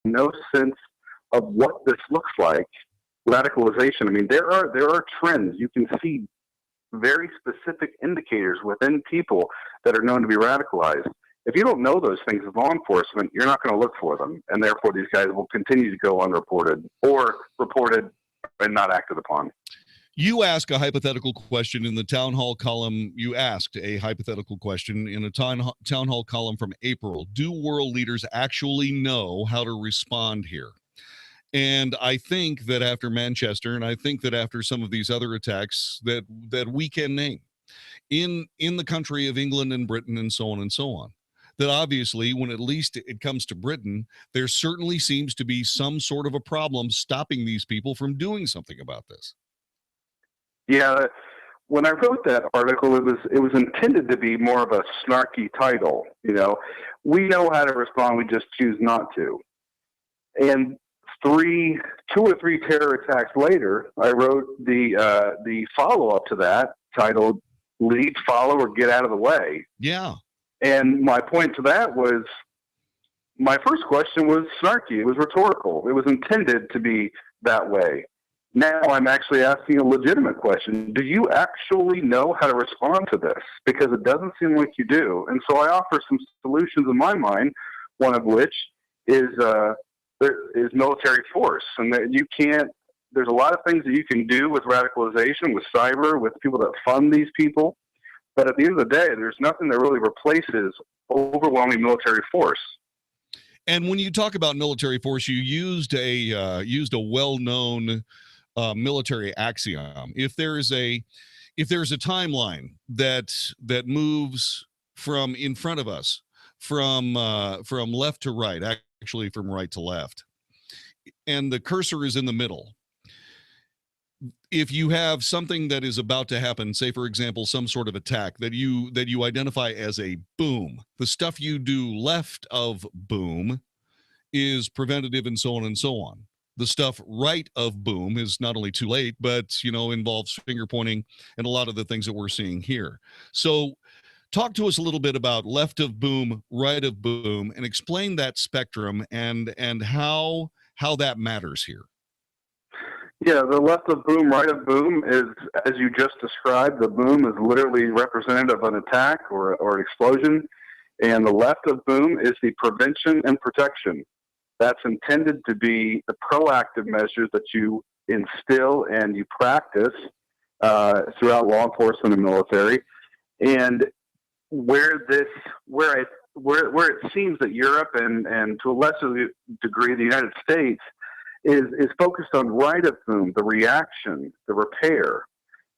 no sense of what this looks like. Radicalization. I mean, there are trends. You can see very specific indicators within people that are known to be radicalized. If you don't know those things as law enforcement, you're not going to look for them, and therefore these guys will continue to go unreported or reported and not acted upon. You ask a hypothetical question in the town hall column. You asked a hypothetical question in a town hall column from April. Do world leaders actually know how to respond here? And I think that after Manchester, and I think that after some of these other attacks that we can name in the country of England and Britain and so on, that obviously when at least it comes to Britain, there certainly seems to be some sort of a problem stopping these people from doing something about this. Yeah, when I wrote that article, it was intended to be more of a snarky title. You know, we know how to respond, we just choose not to. And 2 or 3 terror attacks later, I wrote the follow-up to that titled "Lead, Follow, or Get Out of the Way." Yeah. And my point to that was, my first question was snarky. It was rhetorical. It was intended to be that way. Now I'm actually asking a legitimate question. Do you actually know how to respond to this? Because it doesn't seem like you do. And so I offer some solutions in my mind, one of which is military force. And that you can't, there's a lot of things that you can do with radicalization, with cyber, with people that fund these people. But at the end of the day, there's nothing that really replaces overwhelming military force. And when you talk about military force, you used a well-known military axiom. If there is a timeline that moves from in front of us, from left to right, actually from right to left, and the cursor is in the middle, if you have something that is about to happen, say for example some sort of attack that you identify as a boom, the stuff you do left of boom is preventative and so on. The stuff right of boom is not only too late, but involves finger pointing and a lot of the things that we're seeing here. So talk to us a little bit about left of boom, right of boom, and explain that spectrum and how that matters here. Yeah, the left of boom, right of boom is, as you just described, the boom is literally representative of an attack or an explosion. And the left of boom is the prevention and protection. That's intended to be the proactive measures that you instill and you practice throughout law enforcement and military. And where it seems that Europe and to a lesser degree the United States is focused on right of boom, the reaction, the repair.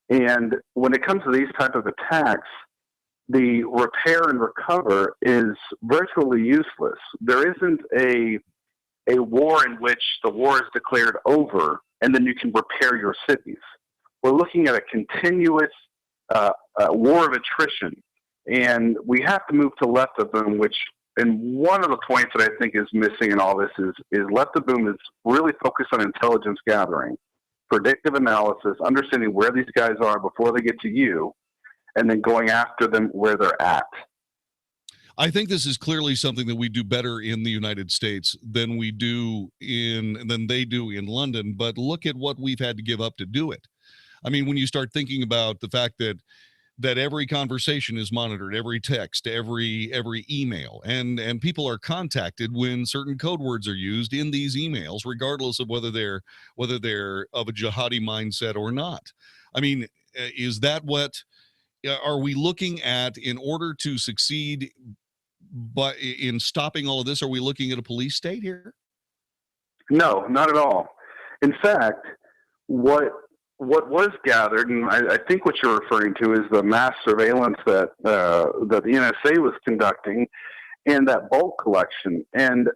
And when it comes to these type of attacks, the repair and recover is virtually useless. There isn't a war in which the war is declared over and then you can repair your cities. We're looking at a continuous war of attrition. And we have to move to left of boom, which, and one of the points that I think is missing in all this is left of boom is really focused on intelligence gathering, predictive analysis, understanding where these guys are before they get to you, and then going after them where they're at. I think this is clearly something that we do better in the United States than they do in London, but look at what we've had to give up to do it. I mean, when you start thinking about the fact that every conversation is monitored, every text, every email, and people are contacted when certain code words are used in these emails, regardless of whether they're of a jihadi mindset or not. I mean, is that what are we looking at in order to succeed? But in stopping all of this, are we looking at a police state here? No, not at all. In fact, what was gathered, and I think what you're referring to is the mass surveillance that the NSA was conducting, and that bulk collection. And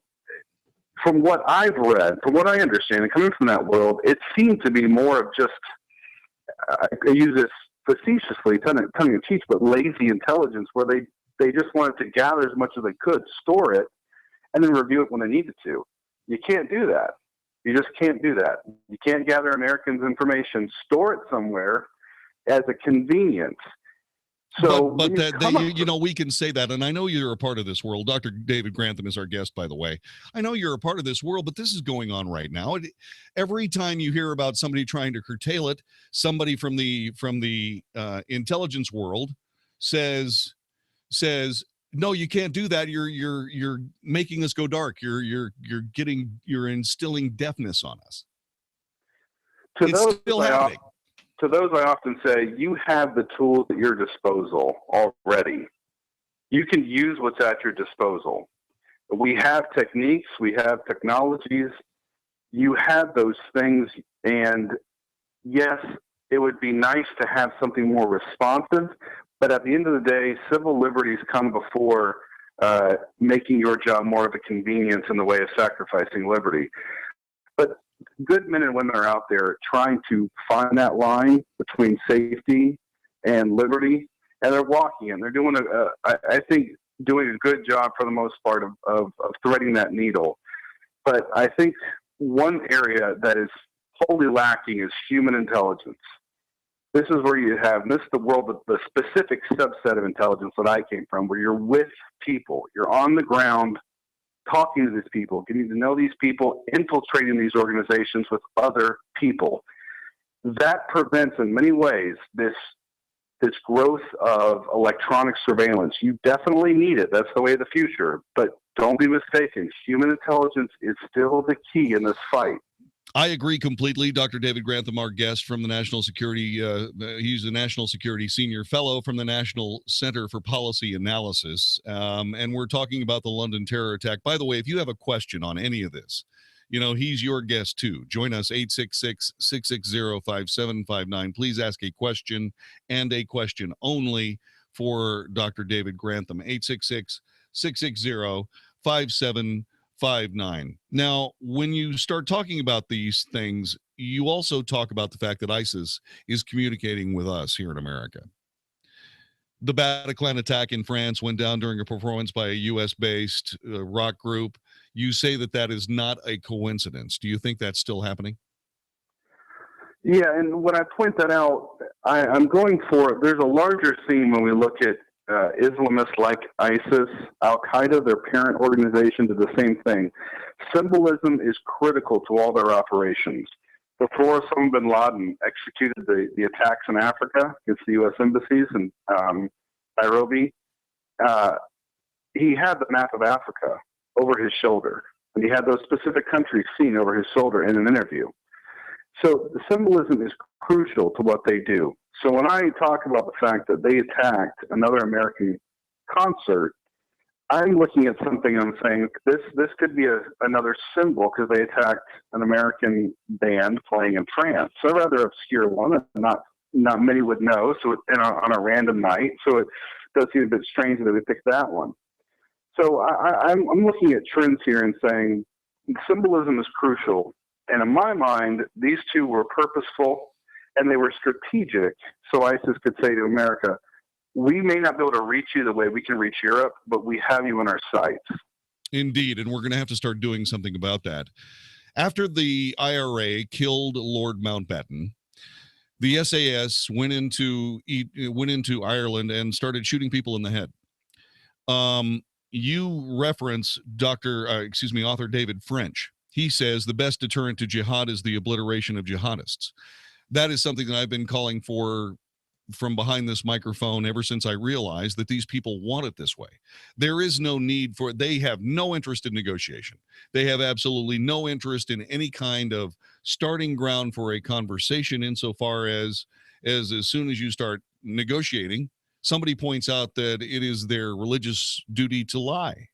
from what I've read, from what I understand, and coming from that world, it seemed to be more of just, I use this facetiously, tongue in cheek, but lazy intelligence, where they just wanted to gather as much as they could, store it, and then review it when they needed to. You can't do that. You just can't do that. You can't gather Americans' information, store it somewhere as a convenience. So But when you that come up, we can say that, and I know you're a part of this world. Dr. David Grantham is our guest, by the way. I know you're a part of this world, but this is going on right now. Every time you hear about somebody trying to curtail it, somebody from the intelligence world says no, you can't do that. You're making us go dark. You're instilling deafness on us. to It's those still I happening. to those I often say, you have the tools at your disposal already. You can use what's at your disposal. We have techniques, we have technologies. You have those things, and yes, it would be nice to have something more responsive, but at the end of the day, civil liberties come before making your job more of a convenience in the way of sacrificing liberty. But good men and women are out there trying to find that line between safety and liberty, and they're walking it. They're doing I think, doing a good job for the most part of threading that needle. But I think one area that is wholly lacking is human intelligence. This is where you have, this is the world, the specific subset of intelligence that I came from, where you're with people. You're on the ground talking to these people, getting to know these people, infiltrating these organizations with other people. That prevents, in many ways, this growth of electronic surveillance. You definitely need it. That's the way of the future. But don't be mistaken. Human intelligence is still the key in this fight. I agree completely. Dr. David Grantham, our guest from the National Security, he's a National Security Senior Fellow from the National Center for Policy Analysis. And we're talking about the London terror attack. By the way, if you have a question on any of this, he's your guest too. Join us, 866-660-5759. Please ask a question and a question only for Dr. David Grantham, 866-660-5759. Now, when you start talking about these things, you also talk about the fact that ISIS is communicating with us here in America. The Bataclan attack in France went down during a performance by a U.S.-based rock group. You say that is not a coincidence. Do you think that's still happening? Yeah, and when I point that out, I'm going for, there's a larger theme when we look at Islamists like ISIS, Al-Qaeda, their parent organization, did the same thing. Symbolism is critical to all their operations. Before Osama bin Laden executed the attacks in Africa against the U.S. embassies in Nairobi, he had the map of Africa over his shoulder, and he had those specific countries seen over his shoulder in an interview. So the symbolism is crucial to what they do. So when I talk about the fact that they attacked another American concert, I'm looking at something and I'm saying this could be another symbol because they attacked an American band playing in France. So a rather obscure one that not many would know. So on a random night. So it does seem a bit strange that we picked that one. So I'm looking at trends here and saying symbolism is crucial. And in my mind, these two were purposeful and they were strategic. So ISIS could say to America, we may not be able to reach you the way we can reach Europe, but we have you in our sights. Indeed, and we're going to have to start doing something about that. After the IRA killed Lord Mountbatten, the SAS went into Ireland and started shooting people in the head. You reference author David French. He says the best deterrent to jihad is the obliteration of jihadists. That is something that I've been calling for from behind this microphone ever since I realized that these people want it this way. There is no need for it. They have no interest in negotiation. They have absolutely no interest in any kind of starting ground for a conversation insofar as soon as you start negotiating, somebody points out that it is their religious duty to lie.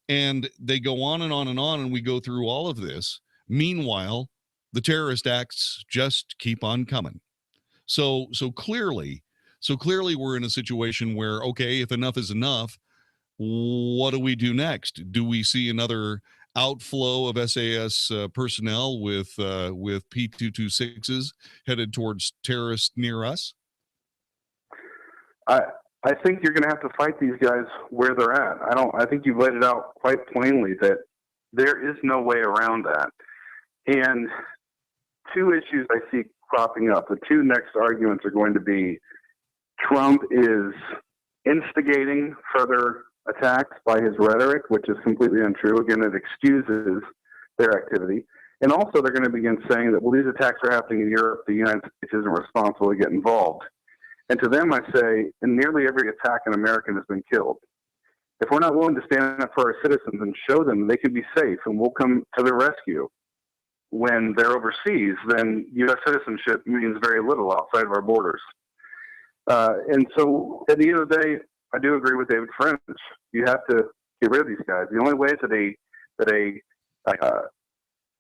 And they go on and on and on, and we go through all of this. Meanwhile, the terrorist acts just keep on coming. So clearly we're in a situation where, okay, if enough is enough, what do we do next? Do we see another outflow of SAS personnel with P226s headed towards terrorists near us? I think you're going to have to fight these guys where they're at. I think you've laid it out quite plainly that there is no way around that. And two issues I see cropping up. The two next arguments are going to be, Trump is instigating further attacks by his rhetoric, which is completely untrue. Again, it excuses their activity. And also they're going to begin saying that, well, these attacks are happening in Europe. The United States isn't responsible to get involved. And to them, I say, in nearly every attack, an American has been killed. If we're not willing to stand up for our citizens and show them they can be safe and we'll come to their rescue when they're overseas, then U.S. citizenship means very little outside of our borders. And so at the end of the day, I do agree with David French. You have to get rid of these guys. The only way that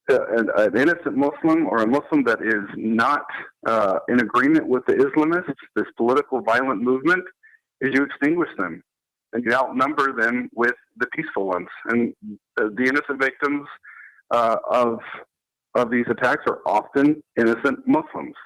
an innocent Muslim or a Muslim that is not in agreement with the Islamists, this political violent movement, is you extinguish them and you outnumber them with the peaceful ones. And the innocent victims of these attacks are often innocent Muslims.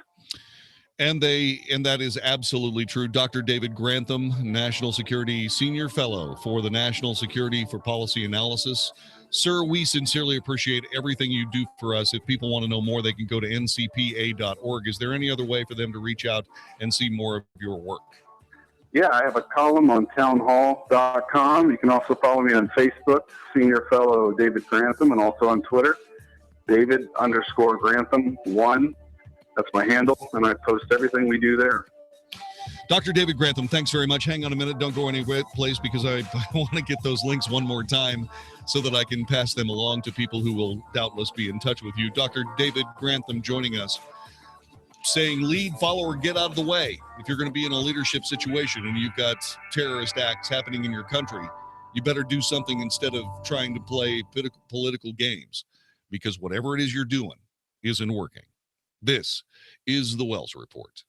And that is absolutely true. Dr. David Grantham, National Security Senior Fellow for the National Security for Policy Analysis. Sir, we sincerely appreciate everything you do for us. If people want to know more, they can go to ncpa.org. Is there any other way for them to reach out and see more of your work? Yeah, I have a column on townhall.com. You can also follow me on Facebook, Senior Fellow David Grantham, and also on Twitter, David_Grantham1. That's my handle, and I post everything we do there. Dr. David Grantham, thanks very much. Hang on a minute. Don't go any place because I want to get those links one more time so that I can pass them along to people who will doubtless be in touch with you. Dr. David Grantham joining us, saying lead, follow, or get out of the way. If you're going to be in a leadership situation and you've got terrorist acts happening in your country, you better do something instead of trying to play political games, because whatever it is you're doing isn't working. This is the Wells Report.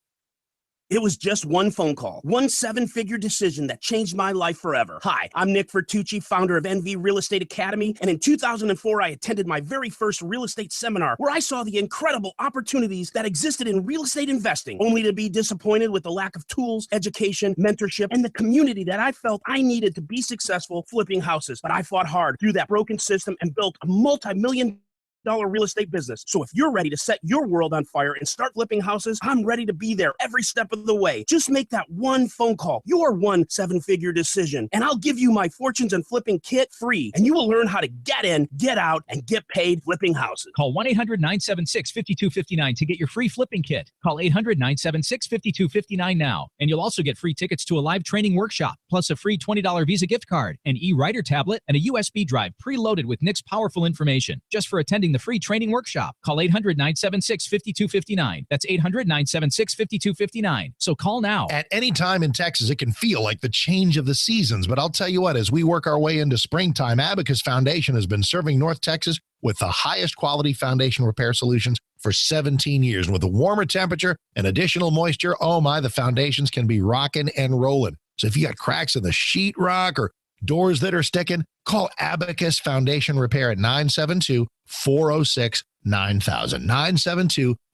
It was just one phone call, one seven-figure decision that changed my life forever. Hi, I'm Nick Vertucci, founder of NV Real Estate Academy, and in 2004, I attended my very first real estate seminar where I saw the incredible opportunities that existed in real estate investing, only to be disappointed with the lack of tools, education, mentorship, and the community that I felt I needed to be successful flipping houses. But I fought hard through that broken system and built a multi-million-dollar real estate business. So if you're ready to set your world on fire and start flipping houses, I'm ready to be there every step of the way. Just make that one phone call, your one seven-figure decision, and I'll give you my Fortunes and Flipping Kit free, and you will learn how to get in, get out, and get paid flipping houses. Call 1-800-976-5259 to get your free flipping kit. Call 800-976-5259 now, and you'll also get free tickets to a live training workshop, plus a free $20 Visa gift card, an e-writer tablet, and a USB drive preloaded with Nick's powerful information, just for attending the free training workshop. Call 800-976-5259. That's 800-976-5259. So call now. At any time in Texas, it can feel like the change of the seasons. But I'll tell you what, as we work our way into springtime, Abacus Foundation has been serving North Texas with the highest quality foundation repair solutions for 17 years. And with a warmer temperature and additional moisture, oh my, the foundations can be rocking and rolling. So if you got cracks in the sheetrock or doors that are sticking, call Abacus Foundation Repair at 972-406-9000.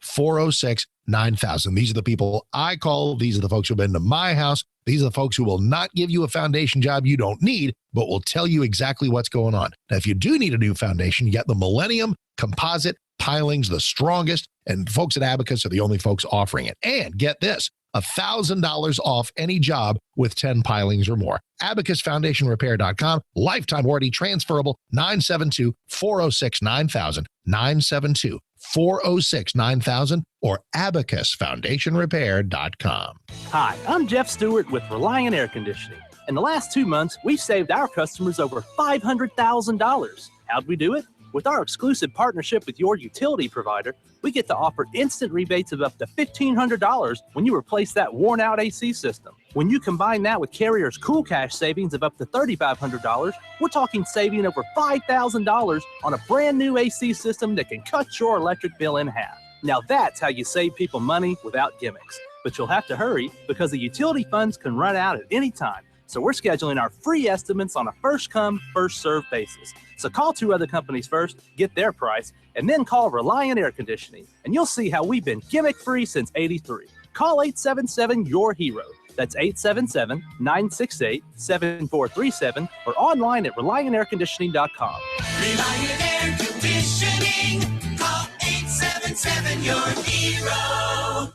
972-406-9000. These are the people I call. These are the folks who have been to my house. These are the folks who will not give you a foundation job you don't need, but will tell you exactly what's going on. Now, if you do need a new foundation, you got the Millennium Composite Pilings, the strongest, and folks at Abacus are the only folks offering it. And get this, $1,000 off any job with 10 pilings or more. AbacusFoundationRepair.com. Lifetime warranty, transferable. 972-406-9000. 972-406-9000 or AbacusFoundationRepair.com. Hi, I'm Jeff Stewart with Reliant Air Conditioning. In the last 2 months, we've saved our customers over $500,000. How'd we do it? With our exclusive partnership with your utility provider, we get to offer instant rebates of up to $1,500 when you replace that worn-out AC system. When you combine that with Carrier's Cool Cash savings of up to $3,500, we're talking saving over $5,000 on a brand new AC system that can cut your electric bill in half. Now that's how you save people money without gimmicks. But you'll have to hurry because the utility funds can run out at any time. So we're scheduling our free estimates on a first-come, first-served basis. So call 2 other companies first, get their price, and then call Reliant Air Conditioning, and you'll see how we've been gimmick-free since '83. Call 877-YOUR-HERO. That's 877-968-7437 or online at ReliantAirConditioning.com. Reliant Air Conditioning. Call 877-YOUR-HERO.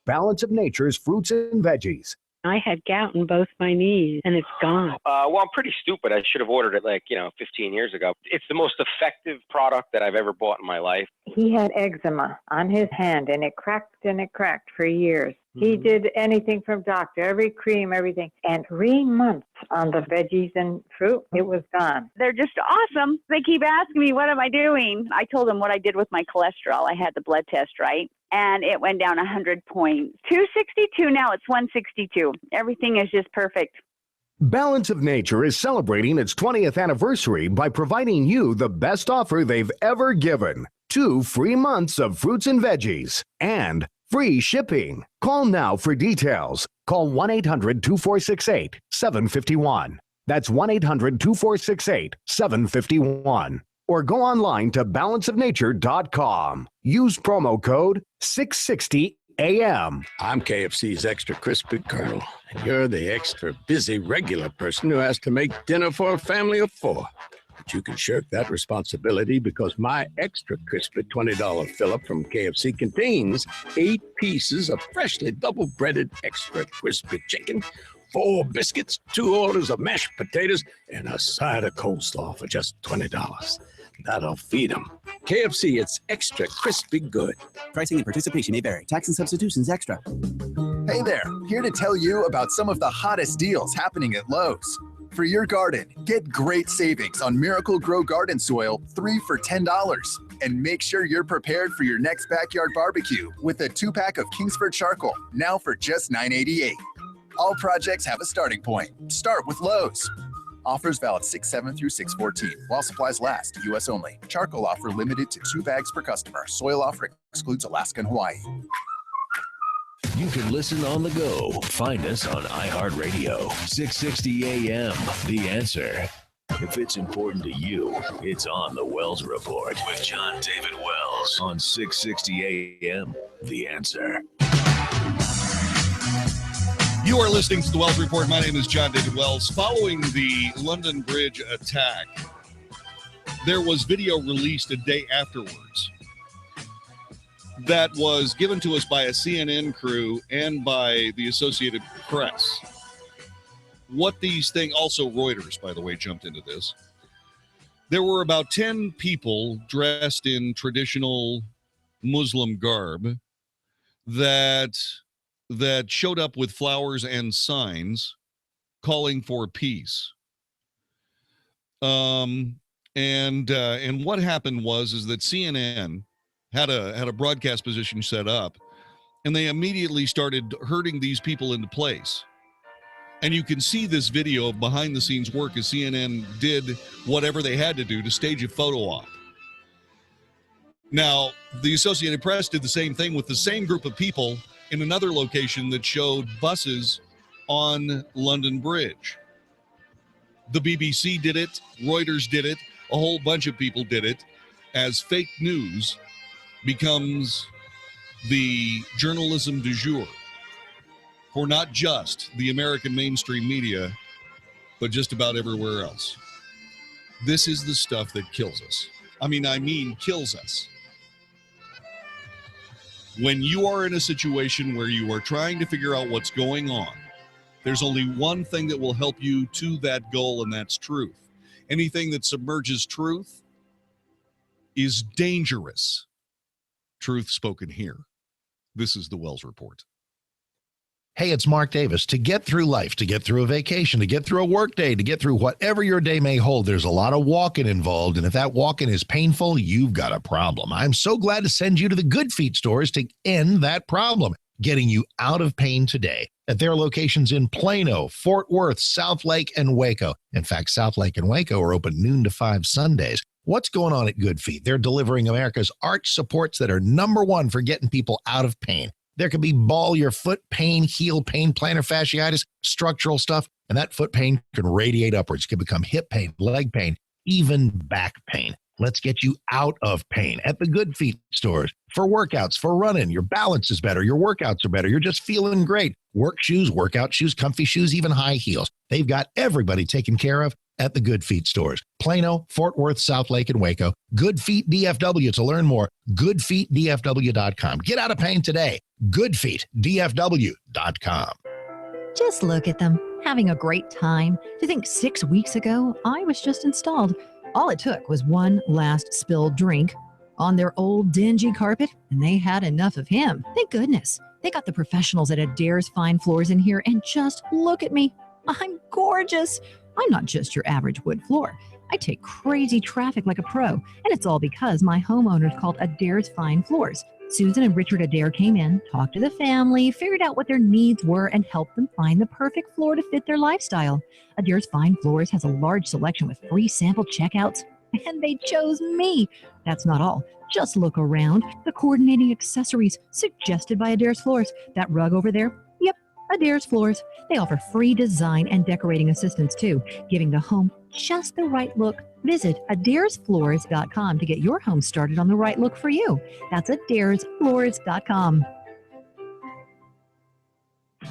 Balance of Nature's fruits and veggies. I had gout in both my knees, and it's gone. Well, I'm pretty stupid. I should have ordered it 15 years ago. It's the most effective product that I've ever bought in my life. He had eczema on his hand, and it cracked for years. He did anything from doctor, every cream, everything. And 3 months on the veggies and fruit, it was gone. They're just awesome. They keep asking me, what am I doing? I told them what I did with my cholesterol. I had the blood test, right? And it went down 100 points. 262, now it's 162. Everything is just perfect. Balance of Nature is celebrating its 20th anniversary by providing you the best offer they've ever given. 2 free months of fruits and veggies and free shipping. Call now for details. Call 1-800-2468-751. That's 1-800-2468-751. Or go online to balanceofnature.com. Use promo code 660AM. I'm KFC's Extra Crispy Colonel, and you're the extra busy regular person who has to make dinner for a family of 4. But you can shirk that responsibility because my Extra Crispy $20 fill-up from KFC contains 8 pieces of freshly double-breaded extra crispy chicken, 4 biscuits, 2 orders of mashed potatoes, and a side of coleslaw for just $20. That'll feed them. KFC, it's extra crispy good. Pricing and participation may vary. Tax and substitutions extra. Hey there, here to tell you about some of the hottest deals happening at Lowe's. For your garden, get great savings on Miracle Grow Garden Soil, 3 for $10. And make sure you're prepared for your next backyard barbecue with a 2-pack of Kingsford Charcoal, now for just $9.88. All projects have a starting point. Start with Lowe's. Offers valid 6/7 through 6/14. While supplies last. U.S. only. Charcoal offer limited to 2 bags per customer. Soil offer excludes Alaska and Hawaii. You can listen on the go. Find us on iHeartRadio. 660 AM. The Answer. If it's important to you, it's on the Wells Report with John David Wells on 660 AM. The Answer. You are listening to the Wells Report. My name is John David Wells. Following the London Bridge attack, there was video released a day afterwards that was given to us by a CNN crew and by the Associated Press. What these things, also Reuters, by the way, jumped into this. There were about 10 people dressed in traditional Muslim garb that showed up with flowers and signs calling for peace. And what happened is that CNN had a broadcast position set up, and they immediately started herding these people into place. And you can see this video of behind the scenes work as CNN did whatever they had to do to stage a photo op. Now, the Associated Press did the same thing with the same group of people in another location that showed buses on London Bridge. The BBC did it, Reuters did it, a whole bunch of people did it, as fake news becomes the journalism du jour for not just the American mainstream media, but just about everywhere else. This is the stuff that kills us. I mean, kills us. When you are in a situation where you are trying to figure out what's going on, there's only one thing that will help you to that goal, and that's truth. Anything that submerges truth is dangerous. Truth spoken here. This is the Wells Report. Hey, it's Mark Davis. To get through life, to get through a vacation, to get through a work day, to get through whatever your day may hold, there's a lot of walking involved. And if that walking is painful, you've got a problem. I'm so glad to send you to the Good Feet stores to end that problem, getting you out of pain today. At their locations in Plano, Fort Worth, South Lake, and Waco. In fact, South Lake and Waco are open noon to 5 Sundays. What's going on at Good Feet? They're delivering America's arch supports that are #1 for getting people out of pain. There could be ball your foot pain, heel pain, plantar fasciitis, structural stuff, and that foot pain can radiate upwards. It can become hip pain, leg pain, even back pain. Let's get you out of pain at the Good Feet stores. For workouts, for running, your balance is better, your workouts are better, you're just feeling great. Work shoes, workout shoes, comfy shoes, even high heels. They've got everybody taken care of at the Good Feet stores. Plano, Fort Worth, South Lake, and Waco. Good Feet DFW. To learn more, goodfeetdfw.com. Get out of pain today. goodfeetdfw.com. Just look at them, having a great time. To think 6 weeks ago, I was just installed. All it took was one last spilled drink on their old dingy carpet, and they had enough of him. Thank goodness. They got the professionals at Adair's Fine Floors in here, and just look at me. I'm gorgeous. I'm not just your average wood floor. I take crazy traffic like a pro, and it's all because my homeowners called Adair's Fine Floors. Susan and Richard Adair came in, talked to the family, figured out what their needs were, and helped them find the perfect floor to fit their lifestyle. Adair's Fine Floors has a large selection with free sample checkouts, and they chose me. That's not all. Just look around. The coordinating accessories suggested by Adair's Floors. That rug over there? Yep, Adair's Floors. They offer free design and decorating assistance too, giving the home just the right look. Visit adairsfloors.com to get your home started on the right look for you. That's adairsfloors.com.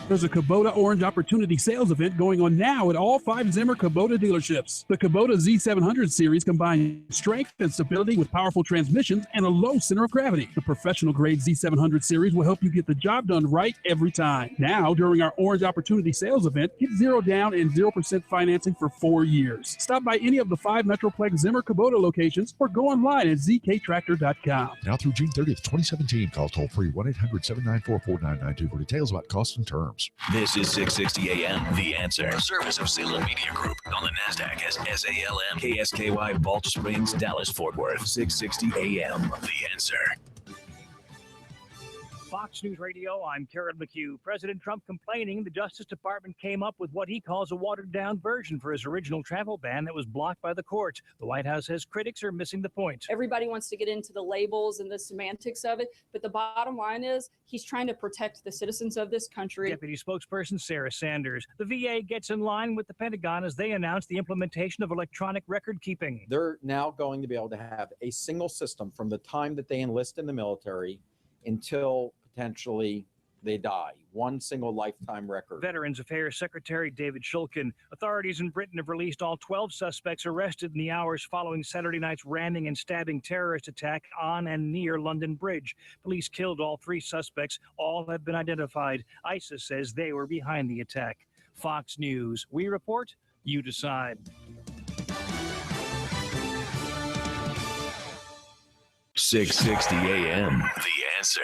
There's a Kubota Orange Opportunity Sales event going on now at all 5 Zimmer Kubota dealerships. The Kubota Z700 series combines strength and stability with powerful transmissions and a low center of gravity. The professional-grade Z700 series will help you get the job done right every time. Now, during our Orange Opportunity Sales event, get 0 down and 0% financing for 4 years. Stop by any of the 5 Metroplex Zimmer Kubota locations or go online at zktractor.com. Now through June 30th, 2017, call toll-free 1-800-794-4992 for details about costs and terms. This is 660 AM, The Answer. A service of Salem Media Group on the NASDAQ as SALM. KSKY, Balch Springs, Dallas, Fort Worth. 660 AM, The Answer. Fox News Radio, I'm Karen McHugh. President Trump complaining the Justice Department came up with what he calls a watered-down version for his original travel ban that was blocked by the court. The White House says critics are missing the point. Everybody wants to get into the labels and the semantics of it, but the bottom line is he's trying to protect the citizens of this country. Deputy spokesperson Sarah Sanders. The VA gets in line with the Pentagon as they announce the implementation of electronic record keeping. They're now going to be able to have a single system from the time that they enlist in the military until potentially they die. One single lifetime record. Veterans Affairs Secretary David Shulkin. Authorities in Britain have released all 12 suspects arrested in the hours following Saturday night's ramming and stabbing terrorist attack on and near London Bridge. Police killed all 3 suspects. All have been identified. ISIS says they were behind the attack. Fox News. We report, you decide. 660 AM, The Answer.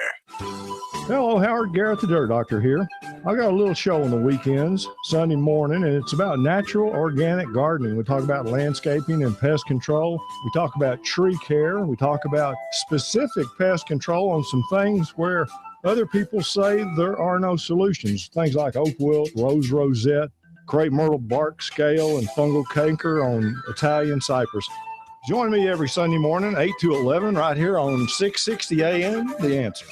Hello, Howard Garrett, the Dirt Doctor here. I got a little show on the weekends, Sunday morning, and it's about natural organic gardening. We talk about landscaping and pest control. We talk about tree care. We talk about specific pest control on some things where other people say there are no solutions. Things like oak wilt, rose rosette, crepe myrtle bark scale, and fungal canker on Italian cypress. Join me every Sunday morning, 8 to 11, right here on 660 AM, The Answer.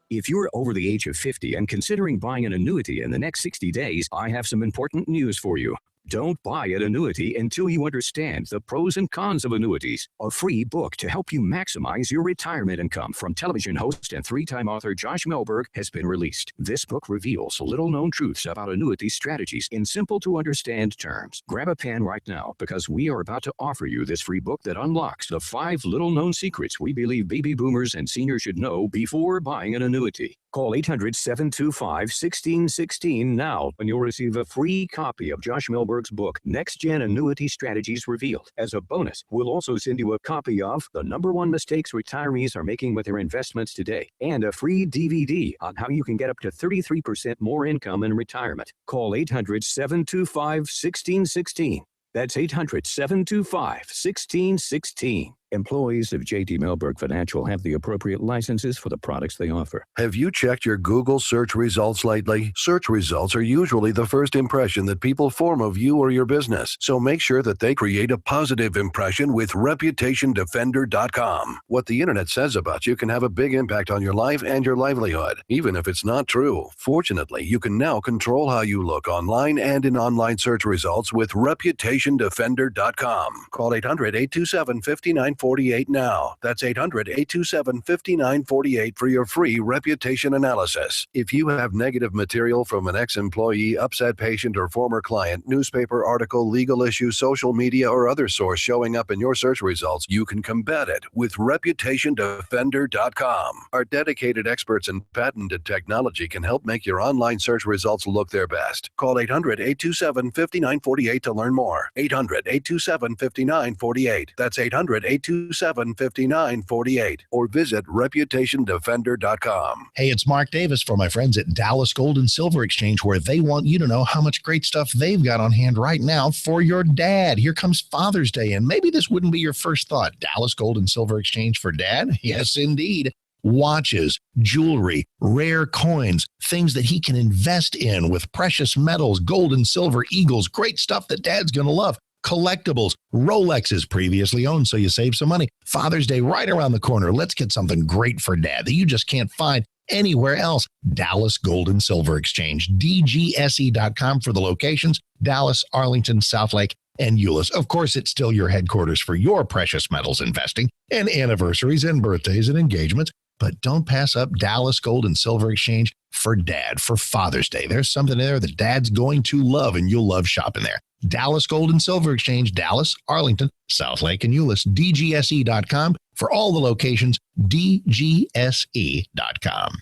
If you're over the age of 50 and considering buying an annuity in the next 60 days, I have some important news for you. Don't buy an annuity until you understand the pros and cons of annuities. A free book to help you maximize your retirement income from television host and 3-time author Josh Melberg has been released. This book reveals little-known truths about annuity strategies in simple-to-understand terms. Grab a pen right now because we are about to offer you this free book that unlocks the 5 little-known secrets we believe baby boomers and seniors should know before buying an annuity. Call 800-725-1616 now and you'll receive a free copy of Josh Melberg's book, Next Gen Annuity Strategies Revealed. As a bonus, we'll also send you a copy of The #1 Mistakes Retirees Are Making with Their Investments Today and a free DVD on how you can get up to 33% more income in retirement. Call 800-725-1616. That's 800-725-1616. Employees of J.D. Melberg Financial have the appropriate licenses for the products they offer. Have you checked your Google search results lately? Search results are usually the first impression that people form of you or your business, so make sure that they create a positive impression with ReputationDefender.com. What the internet says about you can have a big impact on your life and your livelihood, even if it's not true. Fortunately, you can now control how you look online and in online search results with ReputationDefender.com. Call 800-827-5940 5948 now. That's 800-827-5948 for your free reputation analysis. If you have negative material from an ex-employee, upset patient, or former client, newspaper article, legal issue, social media, or other source showing up in your search results, you can combat it with ReputationDefender.com. Our dedicated experts in patented technology can help make your online search results look their best. Call 800-827-5948 to learn more. 800-827-5948. That's 800-827-5948. Or visit ReputationDefender.com. Hey, it's Mark Davis for my friends at Dallas Gold and Silver Exchange, where they want you to know how much great stuff they've got on hand right now for your dad. Here comes Father's Day, and maybe this wouldn't be your first thought. Dallas Gold and Silver Exchange for dad? Yes, indeed. Watches, jewelry, rare coins, things that he can invest in with precious metals, gold and silver eagles, great stuff that dad's going to love. Collectibles, Rolexes previously owned, so you save some money. Father's Day right around the corner. Let's get something great for dad that you just can't find anywhere else. Dallas Gold and Silver Exchange, DGSE.com for the locations: Dallas, Arlington, Southlake, and Euless. Of course, it's still your headquarters for your precious metals investing and anniversaries and birthdays and engagements. But don't pass up Dallas Gold and Silver Exchange for dad for Father's Day. There's something there that dad's going to love, and you'll love shopping there. Dallas Gold and Silver Exchange, Dallas, Arlington, Southlake, and Euless. DGSE.com for all the locations. DGSE.com.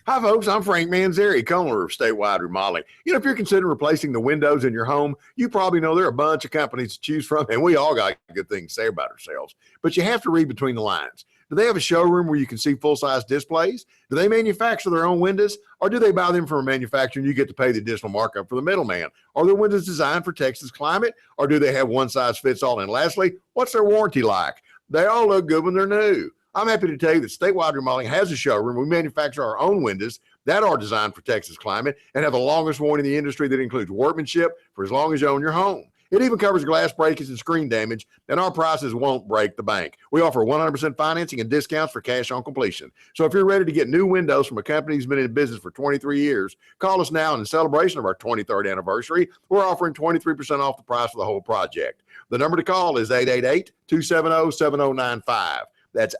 Hi, folks. I'm Frank Manzeri, owner of Statewide Remodeling. You know, if you're considering replacing the windows in your home, you probably know there are a bunch of companies to choose from, and we all got good things to say about ourselves. But you have to read between the lines. Do they have a showroom where you can see full-size displays? Do they manufacture their own windows? Or do they buy them from a manufacturer and you get to pay the additional markup for the middleman? Are their windows designed for Texas climate? Or do they have one-size-fits-all? And lastly, what's their warranty like? They all look good when they're new. I'm happy to tell you that Statewide Remodeling has a showroom. We manufacture our own windows that are designed for Texas climate and have the longest warranty in the industry that includes workmanship for as long as you own your home. It even covers glass breakage and screen damage, and our prices won't break the bank. We offer 100% financing and discounts for cash on completion. So if you're ready to get new windows from a company who's been in business for 23 years, call us now, and in celebration of our 23rd anniversary, we're offering 23% off the price of the whole project. The number to call is 888-270-7095. That's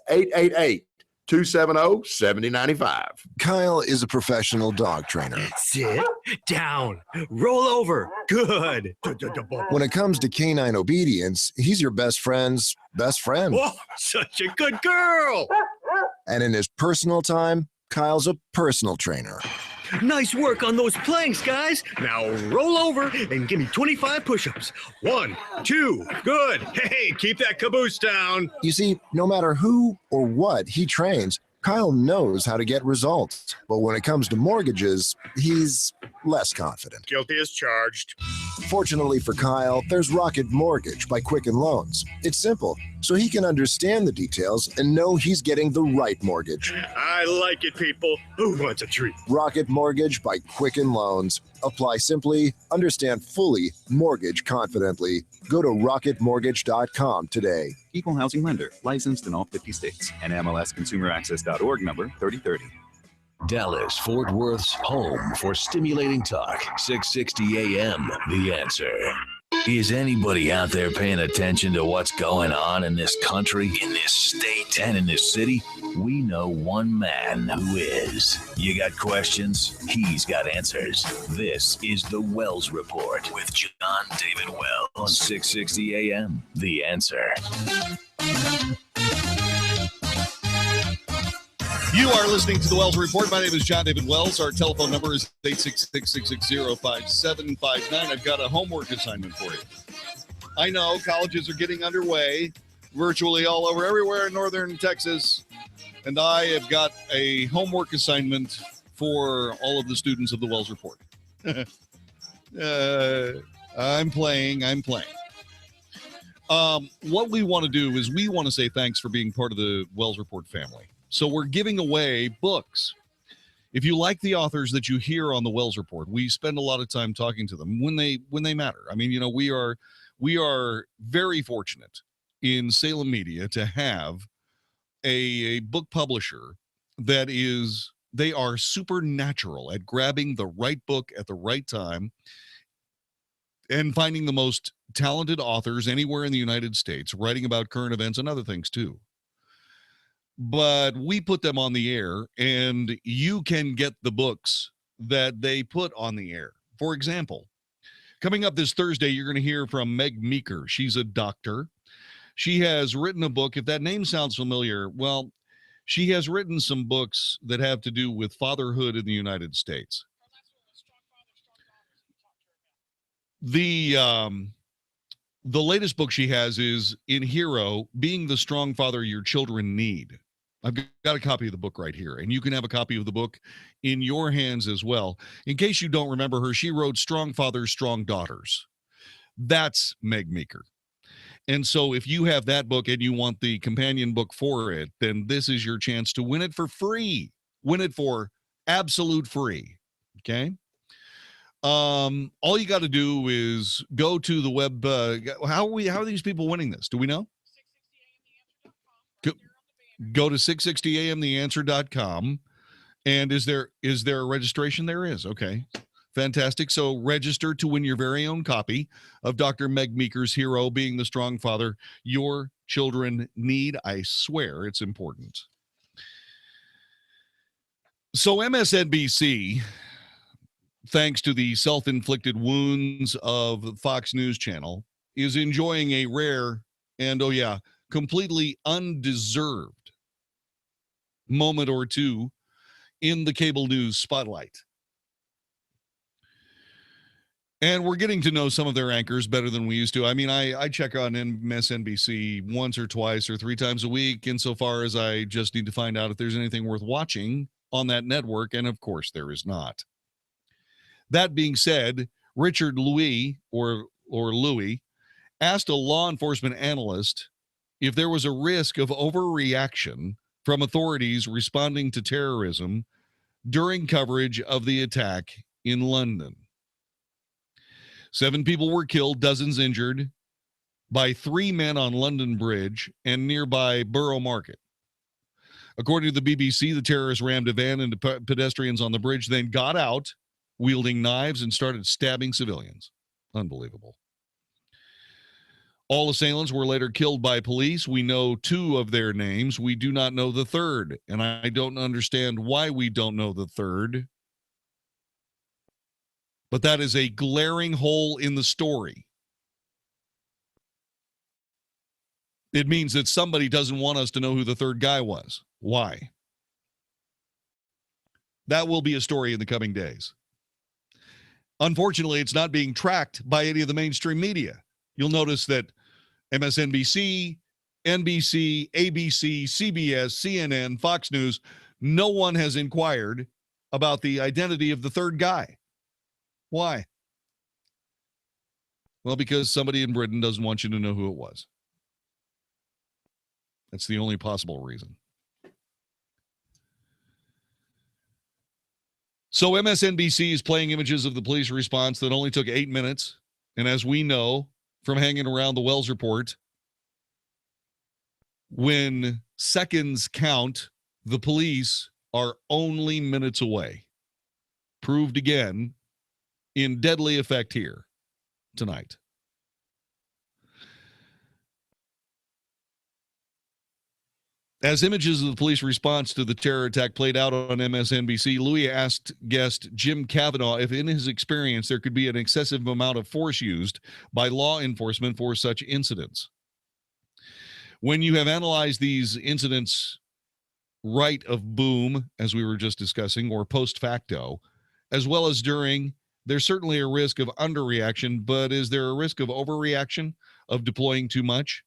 888-270-7095. Kyle is a professional dog trainer. Sit down. Roll over. Good. When it comes to canine obedience, he's your best friend's best friend. Oh, such a good girl. And in his personal time, Kyle's a personal trainer. Nice work on those planks, guys. Now roll over and give me 25 push-ups. 1, 2, good. Hey, keep that caboose down. You see, no matter who or what he trains, Kyle knows how to get results. But when it comes to mortgages, he's less confident. Guilty as charged. Fortunately for Kyle, there's Rocket Mortgage by Quicken Loans. It's simple, so he can understand the details and know he's getting the right mortgage. I like it, people. Who wants a treat? Rocket Mortgage by Quicken Loans. Apply simply, understand fully, mortgage confidently. Go to rocketmortgage.com today. Equal housing lender, licensed in all 50 states. NMLSconsumeraccess.org number 3030. Dallas, Fort Worth's home for stimulating talk. 660 AM, The Answer. Is anybody out there paying attention to what's going on in this country, in this state, and in this city? We know one man who is. You got questions? He's got answers. This is The Wells Report with John David Wells on 660 AM, The Answer. You are listening to The Wells Report. My name is John David Wells. Our telephone number is 866-660-5759. I've got a homework assignment for you. I know colleges are getting underway virtually all over, everywhere in northern Texas. And I have got a homework assignment for all of the students of The Wells Report. I'm playing. What we want to do is we want to say thanks for being part of the Wells Report family. So we're giving away books. If you like the authors that you hear on the Wells Report, we spend a lot of time talking to them when they matter. I mean, you know, we are very fortunate in Salem Media to have a book publisher that they are supernatural at grabbing the right book at the right time and finding the most talented authors anywhere in the United States, writing about current events and other things too. but we put them on the air, and you can get the books that they put on the air. For example, coming up this Thursday, you're going to hear from Meg Meeker. She's a doctor. She has written a book. If that name sounds familiar, well, she has written some books that have to do with fatherhood in the United States. The latest book she has is In Hero, Being the Strong Father Your Children Need. I've got a copy of the book right here, and you can have a copy of the book in your hands as well. In case you don't remember her, she wrote Strong Fathers, Strong Daughters. That's Meg Meeker. And so if you have that book and you want the companion book for it, then this is your chance to win it for free. Win it for absolute free. Okay? All you got to do is go to the web. How are these people winning this? Do we know? Go to 660amtheanswer.com. And is there a registration? There is. Okay. Fantastic. So register to win your very own copy of Dr. Meg Meeker's Hero, Being the Strong Father Your Children Need. I swear it's important. So MSNBC, thanks to the self-inflicted wounds of Fox News Channel, is enjoying a rare and, oh yeah, completely undeserved moment or two in the cable news spotlight. And we're getting to know some of their anchors better than we used to. I mean, I check on MSNBC once or twice or 3 times a week insofar as I just need to find out if there's anything worth watching on that network, and of course there is not. That being said, Richard Louis, or Louis, asked a law enforcement analyst if there was a risk of overreaction from authorities responding to terrorism during coverage of the attack in London. 7 people were killed, dozens injured by 3 men on London Bridge and nearby Borough Market. According to the BBC, the terrorists rammed a van into pedestrians on the bridge, then got out, wielding knives, and started stabbing civilians. Unbelievable. All assailants were later killed by police. We know 2 of their names. We do not know the third, and I don't understand why we don't know the third. But that is a glaring hole in the story. It means that somebody doesn't want us to know who the third guy was. Why? That will be a story in the coming days. Unfortunately, it's not being tracked by any of the mainstream media. You'll notice that MSNBC, NBC, ABC, CBS, CNN, Fox News, no one has inquired about the identity of the third guy. Why? Well, because somebody in Britain doesn't want you to know who it was. That's the only possible reason. So MSNBC is playing images of the police response that only took 8 minutes. And as we know from hanging around the Wells Report, when seconds count, the police are only minutes away. Proved again in deadly effect here tonight. As images of the police response to the terror attack played out on MSNBC, Louis asked guest Jim Kavanaugh if in his experience there could be an excessive amount of force used by law enforcement for such incidents. When you have analyzed these incidents right of boom, as we were just discussing, or post facto, as well as during, there's certainly a risk of underreaction, but is there a risk of overreaction, of deploying too much?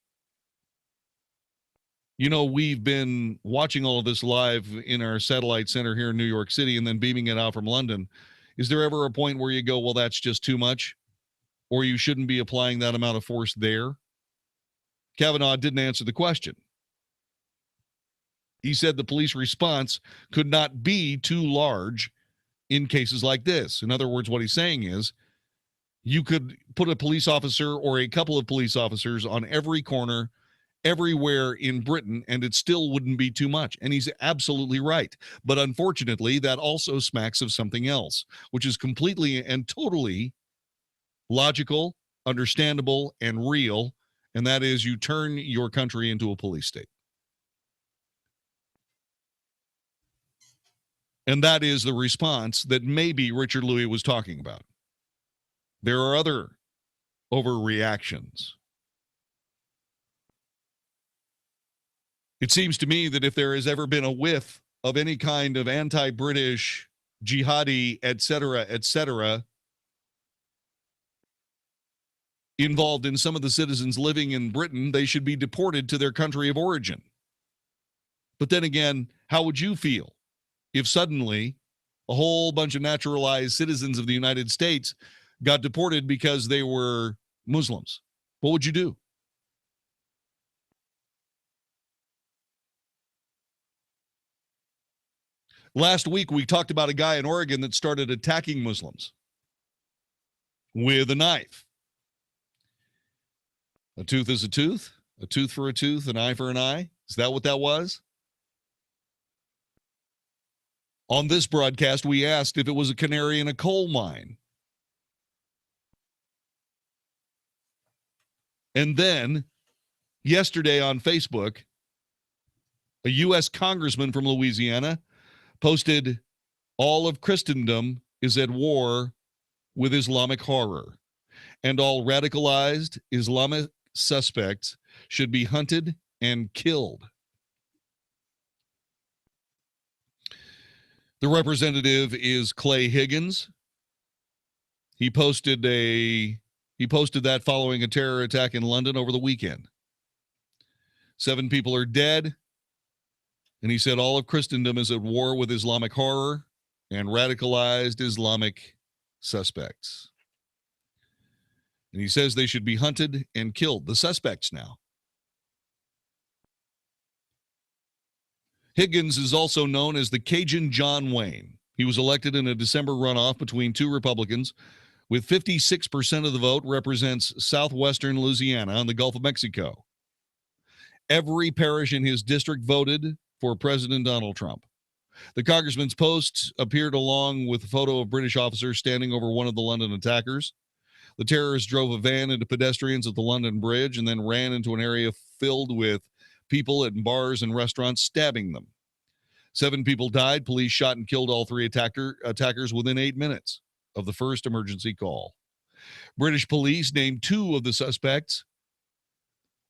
You know, we've been watching all of this live in our satellite center here in New York City and then beaming it out from London. Is there ever a point where you go, well, that's just too much, or you shouldn't be applying that amount of force there? Kavanaugh didn't answer the question. He said the police response could not be too large in cases like this. In other words, what he's saying is you could put a police officer or a couple of police officers on every corner everywhere in Britain, and it still wouldn't be too much. And he's absolutely right. But unfortunately, that also smacks of something else, which is completely and totally logical, understandable, and real. And that is you turn your country into a police state. And that is the response that maybe Richard Louis was talking about. There are other overreactions. It seems to me that if there has ever been a whiff of any kind of anti-British, jihadi, etc., involved in some of the citizens living in Britain, they should be deported to their country of origin. But then again, how would you feel if suddenly a whole bunch of naturalized citizens of the United States got deported because they were Muslims? What would you do? Last week, we talked about a guy in Oregon that started attacking Muslims with a knife. A tooth is a tooth for a tooth, an eye for an eye. Is that what that was? On this broadcast, we asked if it was a canary in a coal mine. And then, yesterday on Facebook, a U.S. congressman from Louisiana posted, "All of Christendom is at war with Islamic horror, and all radicalized Islamic suspects should be hunted and killed." The representative is Clay Higgins. He posted that following a terror attack in London over the weekend. 7 people are dead. And he said all of Christendom is at war with Islamic horror and radicalized Islamic suspects. And he says they should be hunted and killed, the suspects now. Higgins is also known as the Cajun John Wayne. He was elected in a December runoff between 2 Republicans. With 56% of the vote, represents southwestern Louisiana and the Gulf of Mexico. Every parish in his district voted for President Donald Trump. The congressman's post appeared along with a photo of British officers standing over one of the London attackers. The terrorists drove a van into pedestrians at the London Bridge and then ran into an area filled with people at bars and restaurants, stabbing them. 7 people died. Police shot and killed all 3 attackers within 8 minutes of the first emergency call. British police named 2 of the suspects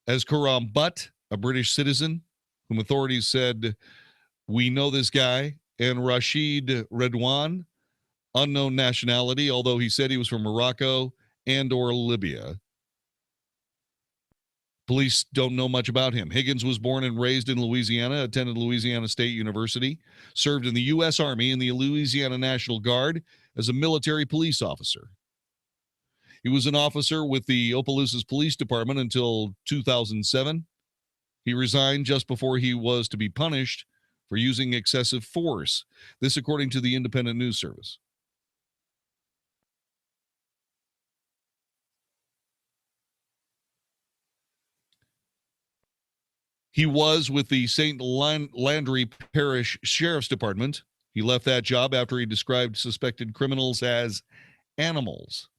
as Karam Butt, a British citizen, whom authorities said, "We know this guy," and Rashid Redwan, unknown nationality, although he said he was from Morocco and or Libya. Police don't know much about him. Higgins was born and raised in Louisiana, attended Louisiana State University, served in the U.S. Army and the Louisiana National Guard as a military police officer. He was an officer with the Opelousas Police Department until 2007. He resigned just before he was to be punished for using excessive force. This according to the Independent News Service. He was with the St. Landry Parish Sheriff's Department. He left that job after he described suspected criminals as animals.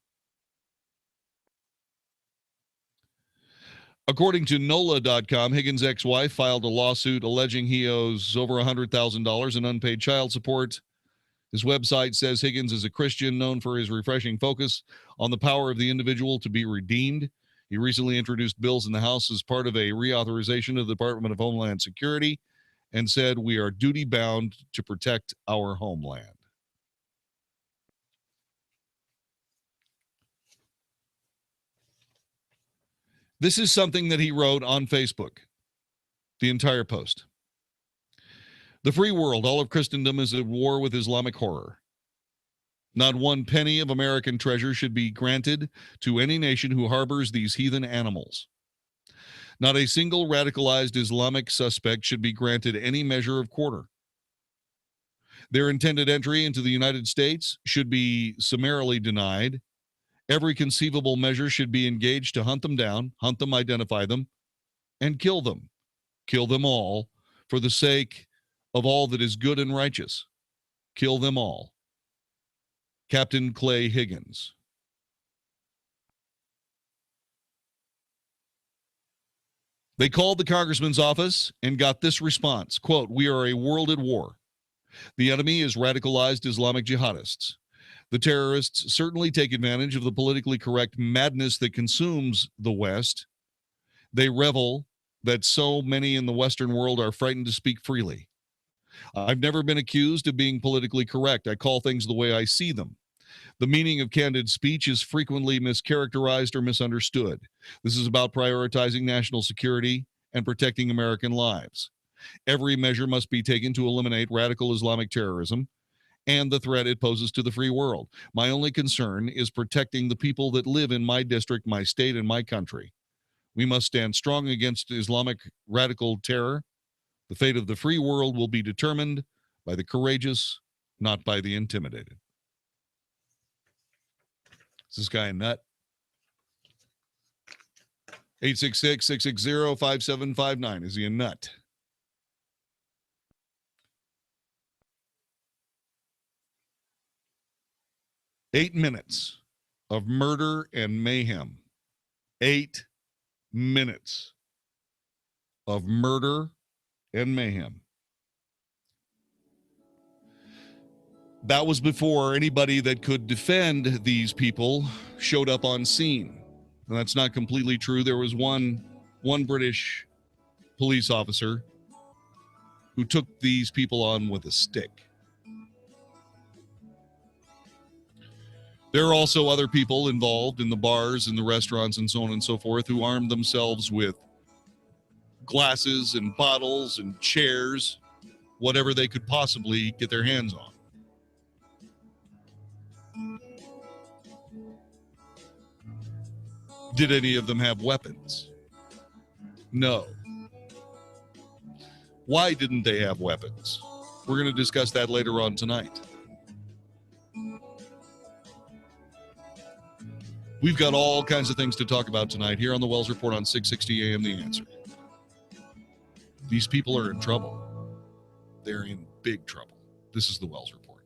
According to NOLA.com, Higgins' ex-wife filed a lawsuit alleging he owes over $100,000 in unpaid child support. His website says Higgins is a Christian known for his refreshing focus on the power of the individual to be redeemed. He recently introduced bills in the House as part of a reauthorization of the Department of Homeland Security and said, "We are duty-bound to protect our homeland." This is something that he wrote on Facebook, the entire post. "The free world, all of Christendom, is at war with Islamic horror. Not one penny of American treasure should be granted to any nation who harbors these heathen animals. Not a single radicalized Islamic suspect should be granted any measure of quarter. Their intended entry into the United States should be summarily denied. Every conceivable measure should be engaged to hunt them down, hunt them, identify them, and kill them. Kill them all for the sake of all that is good and righteous. Kill them all. Captain Clay Higgins." They called the congressman's office and got this response, quote, "We are a world at war. The enemy is radicalized Islamic jihadists. The terrorists certainly take advantage of the politically correct madness that consumes the West. They revel that so many in the Western world are frightened to speak freely. I've never been accused of being politically correct. I call things the way I see them. The meaning of candid speech is frequently mischaracterized or misunderstood. This is about prioritizing national security and protecting American lives. Every measure must be taken to eliminate radical Islamic terrorism and the threat it poses to the free world. My only concern is protecting the people that live in my district, my state, and my country. We must stand strong against Islamic radical terror. The fate of the free world will be determined by the courageous, not by the intimidated. Is this guy a nut? 866-660-5759. Is he a nut? Eight minutes of murder and mayhem. 8 minutes of murder and mayhem. That was before anybody that could defend these people showed up on scene. And that's not completely true. There was one British police officer who took these people on with a stick. There are also other people involved in the bars and the restaurants and so on and so forth who armed themselves with glasses and bottles and chairs, whatever they could possibly get their hands on. Did any of them have weapons? No. Why didn't they have weapons? We're going to discuss that later on tonight. We've got all kinds of things to talk about tonight here on the Wells Report on 660 AM The Answer. These people are in trouble. They're in big trouble. This is the Wells Report.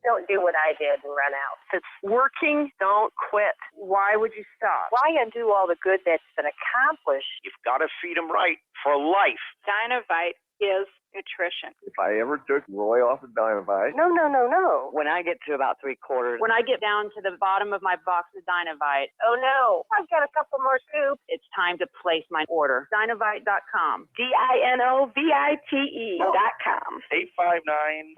Don't do what I did and run out. If it's working, don't quit. Why would you stop? Why undo all the good that's been accomplished? You've got to feed them right for life. Dynavite is nutrition. If I ever took Roy off of Dynavite. No. When I get to about 3/4. When I get down to the bottom of my box of Dynavite, oh no, I've got a couple more scoops. It's time to place my order. Dynavite.com. DINOVITE.com.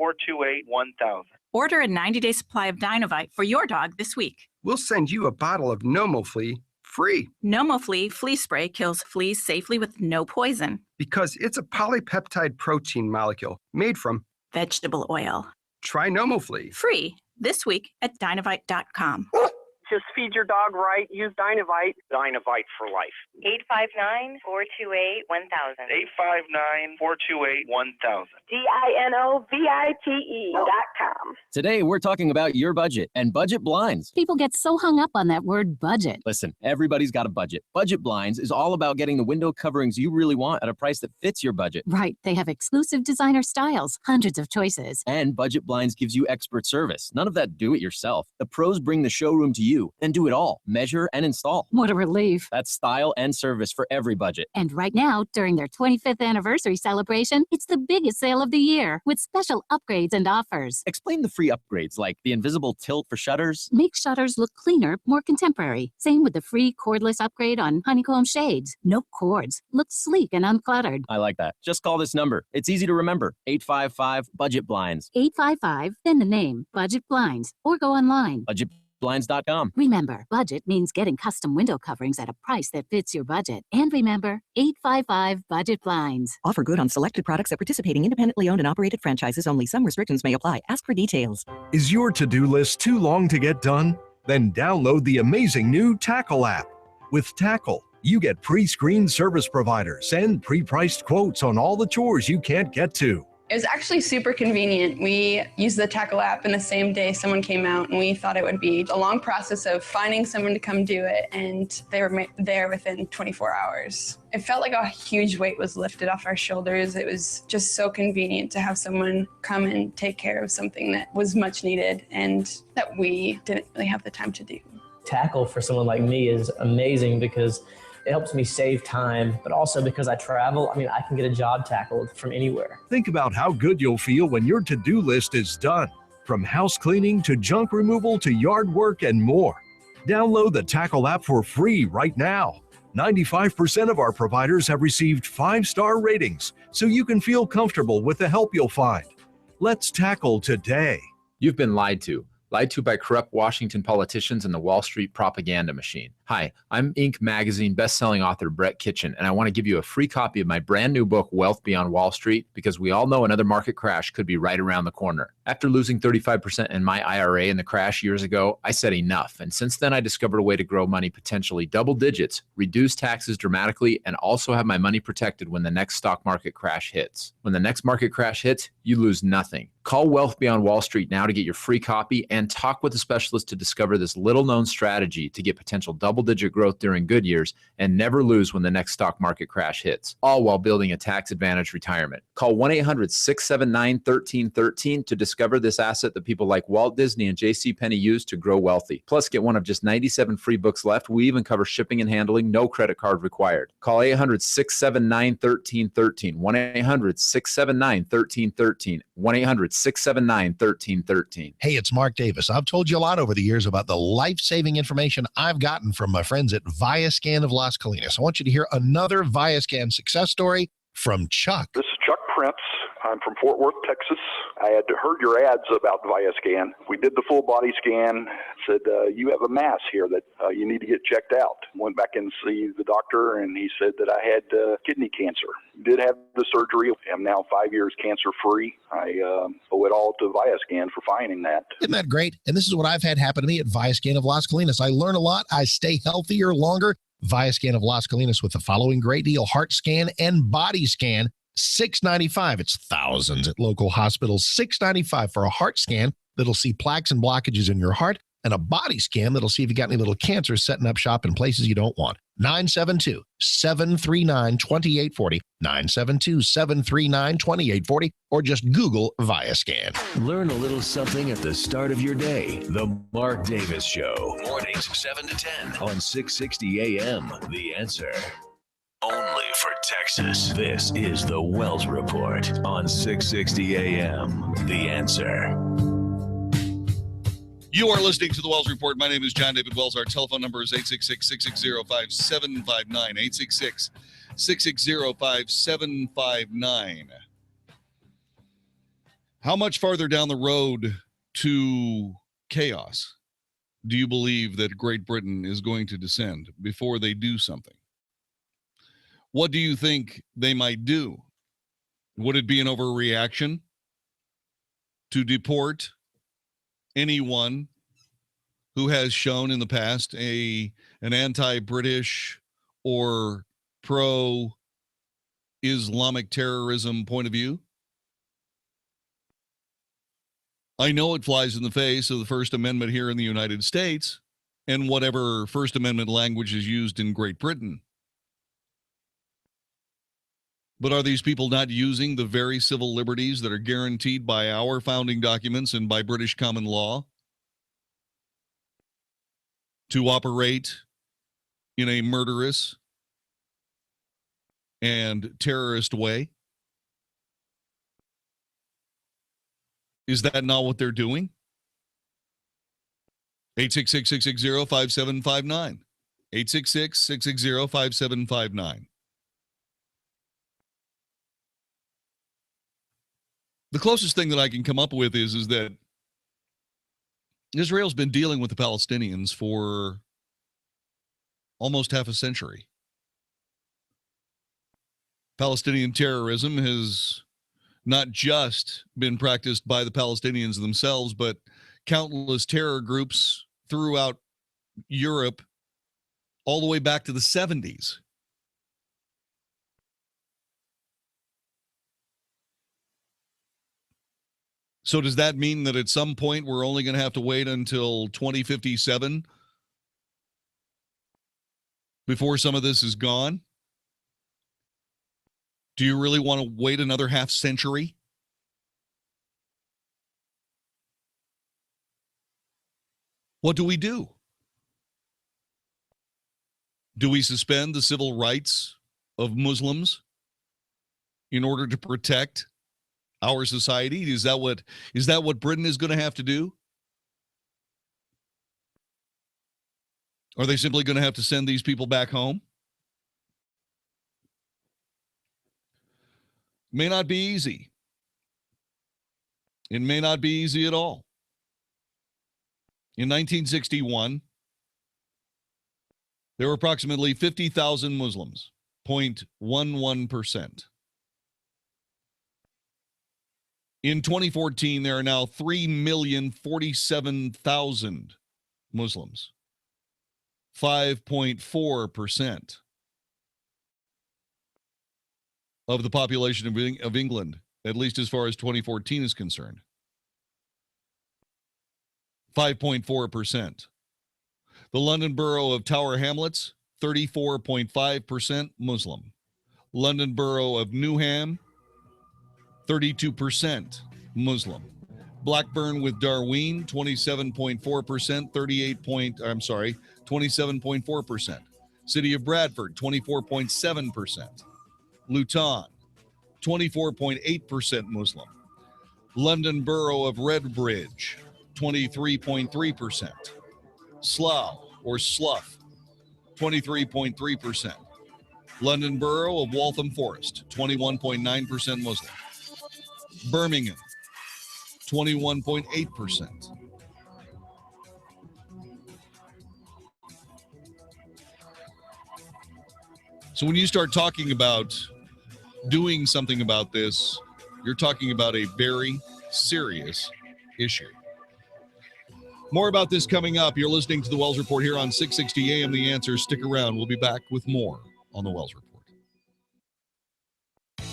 859-428-1000. Order a 90-day supply of Dynavite for your dog this week. We'll send you a bottle of NomoFlea free. NomoFlea flea spray kills fleas safely with no poison. Because it's a polypeptide protein molecule made from vegetable oil. Try NomoFlea. Free this week at Dynavite.com. Just feed your dog right. Use Dynavite. Dynavite for life. 859-428-1000. 859-428-1000. DINOVITE.com. Today, we're talking about your budget and budget blinds. People get so hung up on that word budget. Listen, everybody's got a budget. Budget blinds is all about getting the window coverings you really want at a price that fits your budget. Right. They have exclusive designer styles, hundreds of choices. And Budget Blinds gives you expert service. None of that do-it-yourself. The pros bring the showroom to you and do it all. Measure and install. What a relief. That's style and service for every budget. And right now, during their 25th anniversary celebration, it's the biggest sale of the year with special upgrades and offers. Explain the free upgrades like the invisible tilt for shutters. Make shutters look cleaner, more contemporary. Same with the free cordless upgrade on honeycomb shades. No cords. Looks sleek and uncluttered. I like that. Just call this number. It's easy to remember. 855-BUDGET-BLINDS. 855, then the name, Budget Blinds, or go online. BudgetBlinds.com. Remember, budget means getting custom window coverings at a price that fits your budget. And remember, 855-BUDGET-BLINDS. Offer good on selected products at participating independently owned and operated franchises only. Some restrictions may apply. Ask for details. Is your to-do list too long to get done? Then download the amazing new Tackle app. With Tackle, you get pre-screened service providers and pre-priced quotes on all the chores you can't get to. It was actually super convenient. We used the Tackle app and the same day someone came out, and we thought it would be a long process of finding someone to come do it, and they were there within 24 hours. It felt like a huge weight was lifted off our shoulders. It was just so convenient to have someone come and take care of something that was much needed and that we didn't really have the time to do. Tackle for someone like me is amazing because It helps me save time, but also because I travel, I can get a job tackled from anywhere. Think about how good you'll feel when your to-do list is done. From house cleaning to junk removal to yard work and more. Download the Tackle app for free right now. 95% of our providers have received 5-star ratings, so you can feel comfortable with the help you'll find. Let's tackle today. You've been lied to by corrupt Washington politicians and the Wall Street propaganda machine. Hi, I'm Inc. magazine best-selling author Brett Kitchen, and I want to give you a free copy of my brand new book, Wealth Beyond Wall Street, because we all know another market crash could be right around the corner. After losing 35% in my IRA in the crash years ago, I said enough, and since then I discovered a way to grow money potentially double digits, reduce taxes dramatically, and also have my money protected when the next stock market crash hits. When the next market crash hits, you lose nothing. Call Wealth Beyond Wall Street now to get your free copy and talk with a specialist to discover this little-known strategy to get potential double-digit growth during good years and never lose when the next stock market crash hits, all while building a tax-advantaged retirement. Call 1-800-679-1313 to discover this asset that people like Walt Disney and JCPenney use to grow wealthy. Plus, get one of just 97 free books left. We even cover shipping and handling, no credit card required. Call 800-679-1313, 1-800-679-1313, 1-800-679-1313. Hey, it's Mark Davis. I've told you a lot over the years about the life-saving information I've gotten from my friends at Viascan of Las Colinas. I want you to hear another Viascan success story from Chuck. This is Chuck Prince. I'm from Fort Worth, Texas. I had heard your ads about Viascan. We did the full body scan, said, you have a mass here that you need to get checked out. Went back and see the doctor, and he said that I had kidney cancer. Did have the surgery. I'm now 5 years cancer-free. I owe it all to Viascan for finding that. Isn't that great? And this is what I've had happen to me at Viascan of Las Colinas. I learn a lot. I stay healthier longer. Viascan of Las Colinas with the following great deal: heart scan and body scan, $695. It's thousands at local hospitals. $695 for a heart scan that'll see plaques and blockages in your heart, and a body scan that'll see if you got any little cancer setting up shop in places you don't want. 972-739-2840, 972-739-2840, or just Google Viascan. Learn a little something at the start of your day. The Mark Davis Show. Mornings 7 to 10 on 660 AM. The Answer. Only for Texas. This is the Wells Report on 660 AM. The Answer. You are listening to the Wells Report. My name is John David Wells. Our telephone number is 866-660-5759, 866-660-5759. How much farther down the road to chaos do you believe that Great Britain is going to descend before they do something? What do you think they might do? Would it be an overreaction to deport anyone who has shown in the past an anti-British or pro-Islamic terrorism point of view? I know it flies in the face of the First Amendment here in the United States and whatever First Amendment language is used in Great Britain. But are these people not using the very civil liberties that are guaranteed by our founding documents and by British common law to operate in a murderous and terrorist way? Is that not what they're doing? 866-660-5759. 866-660-5759. The closest thing that I can come up with is that Israel's been dealing with the Palestinians for almost half a century. Palestinian terrorism has not just been practiced by the Palestinians themselves, but countless terror groups throughout Europe all the way back to the 70s. So does that mean that at some point we're only going to have to wait until 2057 before some of this is gone? Do you really want to wait another half century? What do we do? Do we suspend the civil rights of Muslims in order to protect our society? Is that what Britain is going to have to do? Are they simply going to have to send these people back home? May not be easy. It may not be easy at all. In 1961, there were approximately 50,000 Muslims, 0.11%. In 2014, there are now 3,047,000 Muslims, 5.4% of the population of England, at least as far as 2014 is concerned. 5.4%. The London borough of Tower Hamlets, 34.5% Muslim. London borough of Newham, 32% Muslim. Blackburn with Darwin, 27.4%, 27.4%. City of Bradford, 24.7%. Luton, 24.8% Muslim. London borough of Redbridge, 23.3%. Slough or Slough, 23.3%. London borough of Waltham Forest, 21.9% Muslim. Birmingham, 21.8%. So when you start talking about doing something about this, you're talking about a very serious issue. More about this coming up. You're listening to the Wells Report here on 660 AM The Answer. Stick around. We'll be back with more on the Wells Report.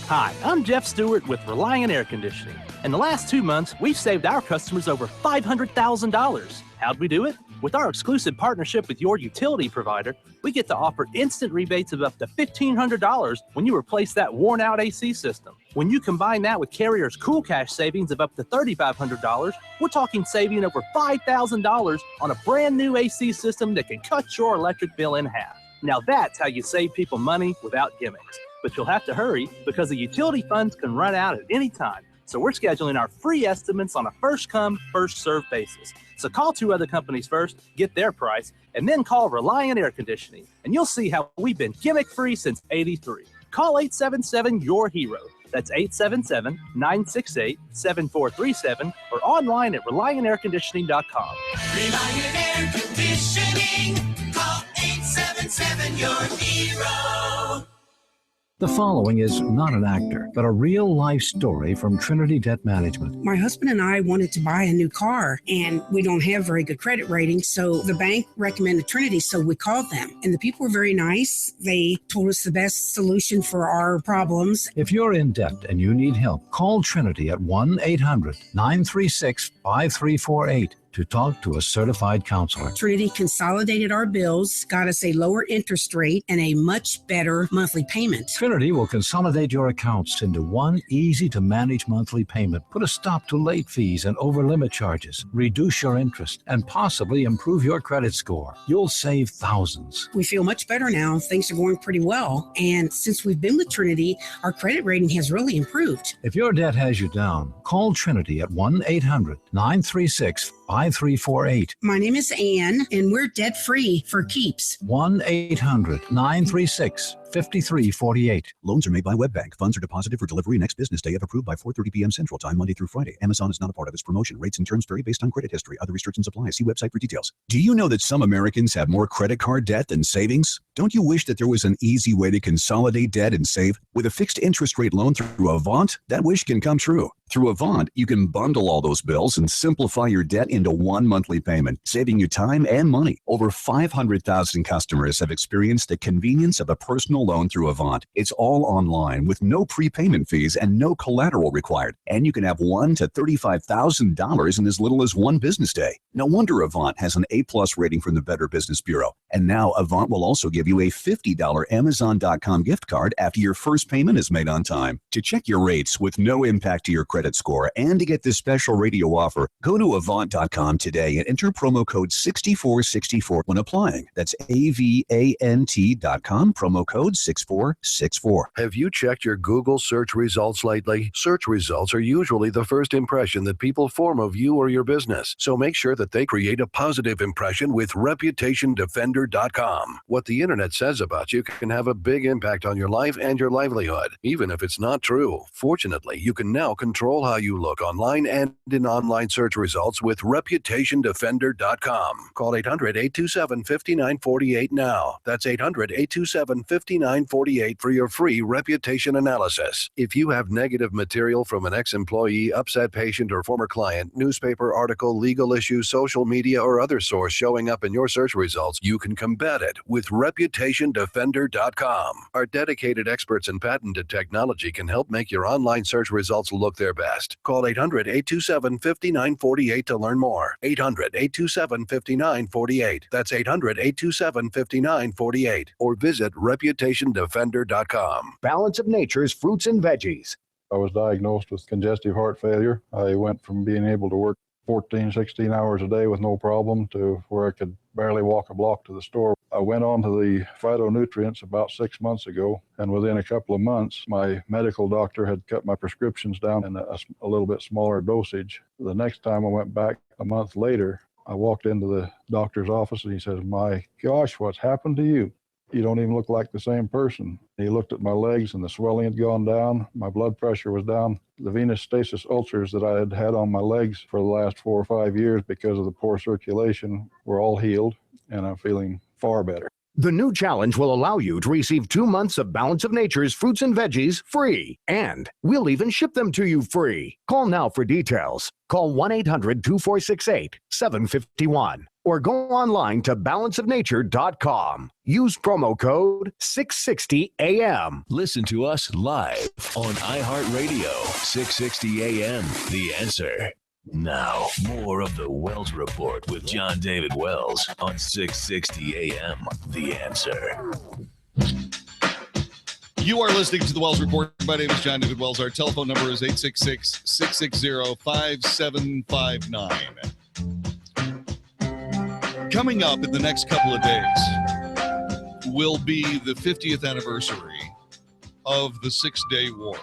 Hi, I'm Jeff Stewart with Reliant Air Conditioning. In the last 2 months, we've saved our customers over $500,000. How'd we do it? With our exclusive partnership with your utility provider, we get to offer instant rebates of up to $1,500 when you replace that worn-out AC system. When you combine that with Carrier's Cool Cash savings of up to $3,500, we're talking saving over $5,000 on a brand new AC system that can cut your electric bill in half. Now that's how you save people money without gimmicks. But you'll have to hurry because the utility funds can run out at any time. So we're scheduling our free estimates on a first-come, first-served basis. So call 2 other companies first, get their price, and then call Reliant Air Conditioning. And you'll see how we've been gimmick-free since '83. Call 877-YOUR-HERO. That's 877-968-7437 or online at ReliantAirConditioning.com. Reliant Air Conditioning. Call 877-YOUR-HERO. The following is not an actor, but a real-life story from Trinity Debt Management. My husband and I wanted to buy a new car, and we don't have very good credit ratings, so the bank recommended Trinity, so we called them. And the people were very nice. They told us the best solution for our problems. If you're in debt and you need help, call Trinity at 1-800-936-5348. to talk to a certified counselor. Trinity consolidated our bills, got us a lower interest rate, and a much better monthly payment. Trinity will consolidate your accounts into one easy-to-manage monthly payment, put a stop to late fees and over-limit charges, reduce your interest, and possibly improve your credit score. You'll save thousands. We feel much better now. Things are going pretty well. And since we've been with Trinity, our credit rating has really improved. If your debt has you down, call Trinity at 1-800-936-5348. My name is Ann, and we're debt-free for keeps. 1-800-936-5348. Loans are made by WebBank. Funds are deposited for delivery next business day if approved by 4:30 p.m. Central Time, Monday through Friday. Amazon is not a part of this promotion. Rates and terms vary based on credit history. Other restrictions apply. See website for details. Do you know that some Americans have more credit card debt than savings? Don't you wish that there was an easy way to consolidate debt and save? With a fixed interest rate loan through Avant, that wish can come true. Through Avant, you can bundle all those bills and simplify your debt into one monthly payment, saving you time and money. Over 500,000 customers have experienced the convenience of a personal loan through Avant. It's all online with no prepayment fees and no collateral required. And you can have $1,000 to $35,000 in as little as one business day. No wonder Avant has an A+ rating from the Better Business Bureau. And now Avant will also give you a $50 Amazon.com gift card after your first payment is made on time. To check your rates with no impact to your credit credit score. And to get this special radio offer, go to Avant.com today and enter promo code 6464 when applying. That's AVANT.com, promo code 6464. Have you checked your Google search results lately? Search results are usually the first impression that people form of you or your business. So make sure that they create a positive impression with ReputationDefender.com. What the internet says about you can have a big impact on your life and your livelihood, even if it's not true. Fortunately, you can now control how you look online and in online search results with ReputationDefender.com. Call 800-827-5948 now. That's 800-827-5948 for your free reputation analysis. If you have negative material from an ex-employee, upset patient, or former client, newspaper article, legal issue, social media, or other source showing up in your search results, you can combat it with ReputationDefender.com. Our dedicated experts in patented technology can help make your online search results look their best. Call 800-827-5948 to learn more. 800-827-5948. That's 800-827-5948. Or visit ReputationDefender.com. Balance of Nature's fruits and veggies. I was diagnosed with congestive heart failure. I went from being able to work 14, 16 hours a day with no problem to where I could barely walk a block to the store. I went on to the phytonutrients about 6 months ago, and within a couple of months, my medical doctor had cut my prescriptions down in a little bit smaller dosage. The next time I went back a month later, I walked into the doctor's office and he says, "My gosh, what's happened to you? You don't even look like the same person." He looked at my legs and the swelling had gone down. My blood pressure was down. The venous stasis ulcers that I had had on my legs for the last 4 or 5 years because of the poor circulation were all healed, and I'm feeling far better. The new challenge will allow you to receive 2 months of Balance of Nature's fruits and veggies free, and we'll even ship them to you free. Call now for details. Call 1-800-246-8751 or go online to balanceofnature.com. Use promo code 660AM. Listen to us live on iHeartRadio, 660 AM. The Answer. Now, more of the Wells Report with John David Wells on 660 AM. The Answer. You are listening to the Wells Report. My name is John David Wells. Our telephone number is 866-660-5759. Coming up in the next couple of days will be the 50th anniversary of the 6-Day War.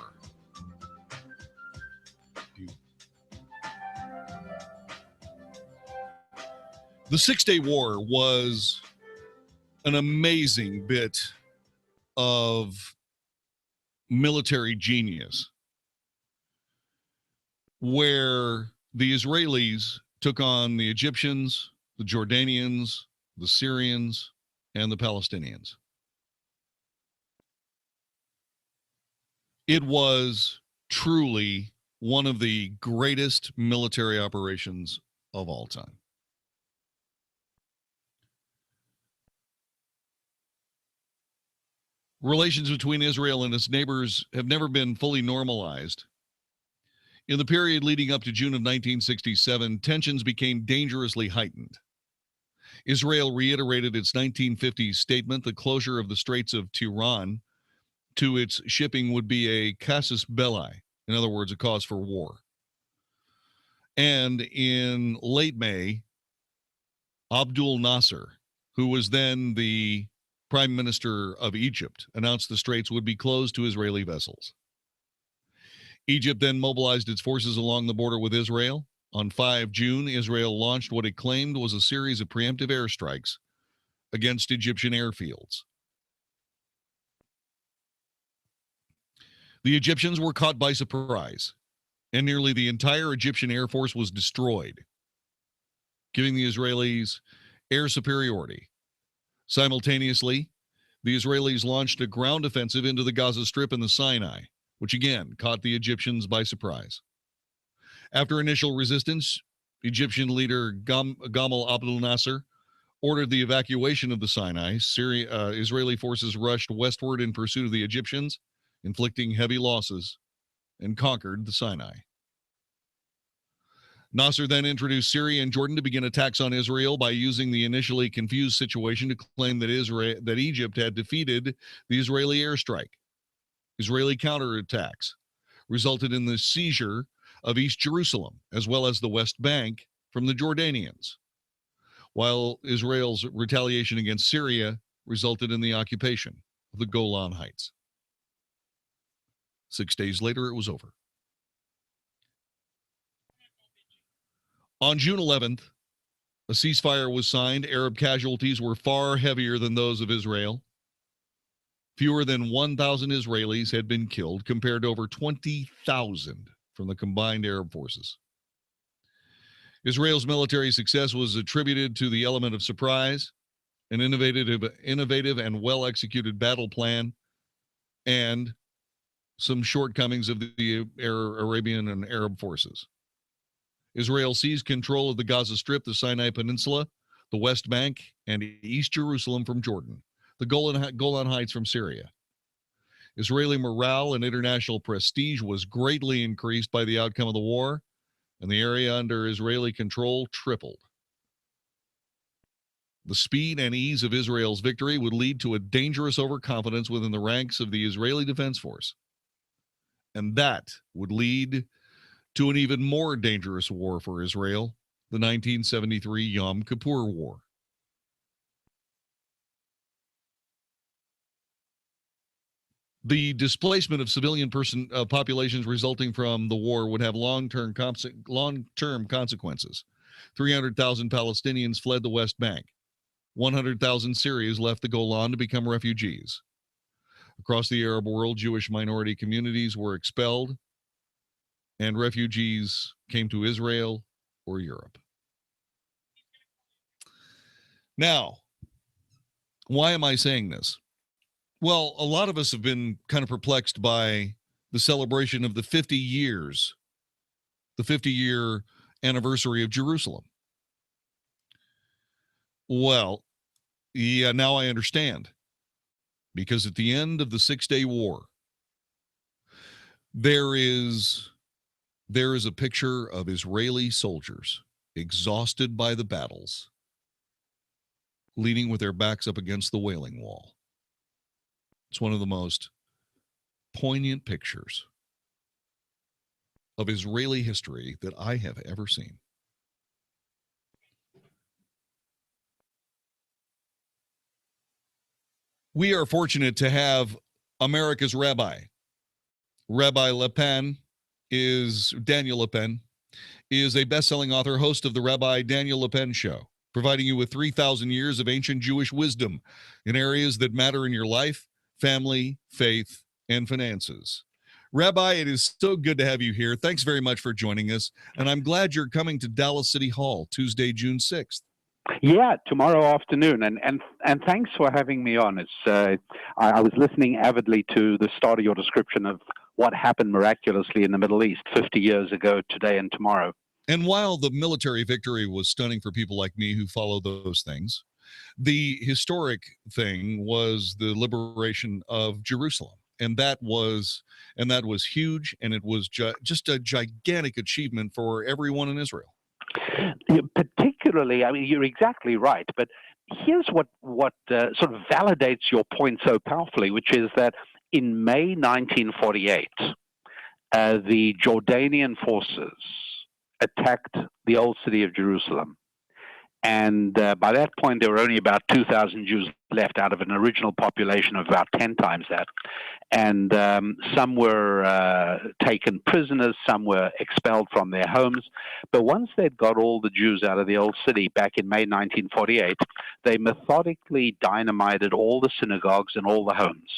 The 6-Day War was an amazing bit of military genius where the Israelis took on the Egyptians, the Jordanians, the Syrians, and the Palestinians. It was truly one of the greatest military operations of all time. Relations between Israel and its neighbors have never been fully normalized. In the period leading up to June of 1967, tensions became dangerously heightened. Israel reiterated its 1950 statement the closure of the Straits of Tiran to its shipping would be a casus belli, in other words, a cause for war. And in late May, Abdul Nasser, who was then the Prime Minister of Egypt, announced the straits would be closed to Israeli vessels. Egypt then mobilized its forces along the border with Israel. On 5 June, Israel launched what it claimed was a series of preemptive airstrikes against Egyptian airfields. The Egyptians were caught by surprise, and nearly the entire Egyptian Air Force was destroyed, giving the Israelis air superiority. Simultaneously, the Israelis launched a ground offensive into the Gaza Strip and the Sinai, which again caught the Egyptians by surprise. After initial resistance, Egyptian leader Gamal Abdel Nasser ordered the evacuation of the Sinai. Israeli forces rushed westward in pursuit of the Egyptians, inflicting heavy losses, and conquered the Sinai. Nasser then introduced Syria and Jordan to begin attacks on Israel by using the initially confused situation to claim that Egypt had defeated the Israeli airstrike. Israeli counterattacks resulted in the seizure of East Jerusalem, as well as the West Bank from the Jordanians, while Israel's retaliation against Syria resulted in the occupation of the Golan Heights. 6 days later, it was over. On June 11th, a ceasefire was signed. Arab casualties were far heavier than those of Israel. Fewer than 1,000 Israelis had been killed, compared to over 20,000 from the combined Arab forces. Israel's military success was attributed to the element of surprise, an innovative and well-executed battle plan, and some shortcomings of the Arabian and Arab forces. Israel seized control of the Gaza Strip, the Sinai Peninsula, the West Bank, and East Jerusalem from Jordan, the Golan Heights from Syria. Israeli morale and international prestige was greatly increased by the outcome of the war, and the area under Israeli control tripled. The speed and ease of Israel's victory would lead to a dangerous overconfidence within the ranks of the Israeli Defense Force. And that would lead to an even more dangerous war for Israel, the 1973 Yom Kippur War. The displacement of civilian populations resulting from the war would have long-term consequences. 300,000 Palestinians fled the West Bank. 100,000 Syrians left the Golan to become refugees. Across the Arab world, Jewish minority communities were expelled, and refugees came to Israel or Europe. Now, why am I saying this? Well, a lot of us have been kind of perplexed by the celebration of the 50-year anniversary of Jerusalem. Well, yeah, now I understand. Because at the end of the 6-day war, there is a picture of Israeli soldiers exhausted by the battles, leaning with their backs up against the Wailing Wall. It's one of the most poignant pictures of Israeli history that I have ever seen. We are fortunate to have America's rabbi. Rabbi Daniel Lepen is a best-selling author, host of the Rabbi Daniel Lepen Show, providing you with 3,000 years of ancient Jewish wisdom in areas that matter in your life, family, faith, and finances. Rabbi, it is so good to have you here. Thanks very much for joining us, and I'm glad you're coming to Dallas City Hall Tuesday, June 6th. Yeah, tomorrow afternoon, and thanks for having me on. It's I was listening avidly to the start of your description of what happened miraculously in the Middle East 50 years ago, today and tomorrow. And while the military victory was stunning for people like me who follow those things, the historic thing was the liberation of Jerusalem. And that was huge, and it was just a gigantic achievement for everyone in Israel. Particularly, I mean, you're exactly right. But here's what sort of validates your point so powerfully, which is that in May 1948, the Jordanian forces attacked the old city of Jerusalem. And by that point, there were only about 2,000 Jews left out of an original population of about 10 times that. And some were taken prisoners, some were expelled from their homes. But once they'd got all the Jews out of the old city back in May 1948, they methodically dynamited all the synagogues and all the homes.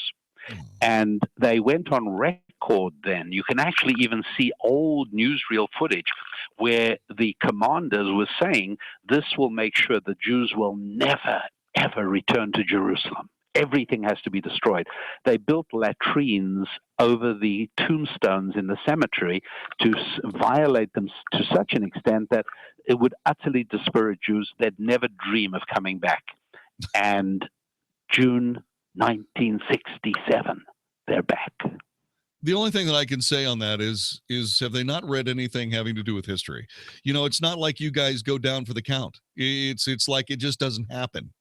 And they went on record then. You can actually even see old newsreel footage where the commanders were saying, this will make sure the Jews will never, ever return to Jerusalem. Everything has to be destroyed. They built latrines over the tombstones in the cemetery to violate them to such an extent that it would utterly dispirit Jews. They'd never dream of coming back. And June 1967, they're back. The only thing that I can say on that is have they not read anything having to do with history? You know, it's not like you guys go down for the count. It's like it just doesn't happen.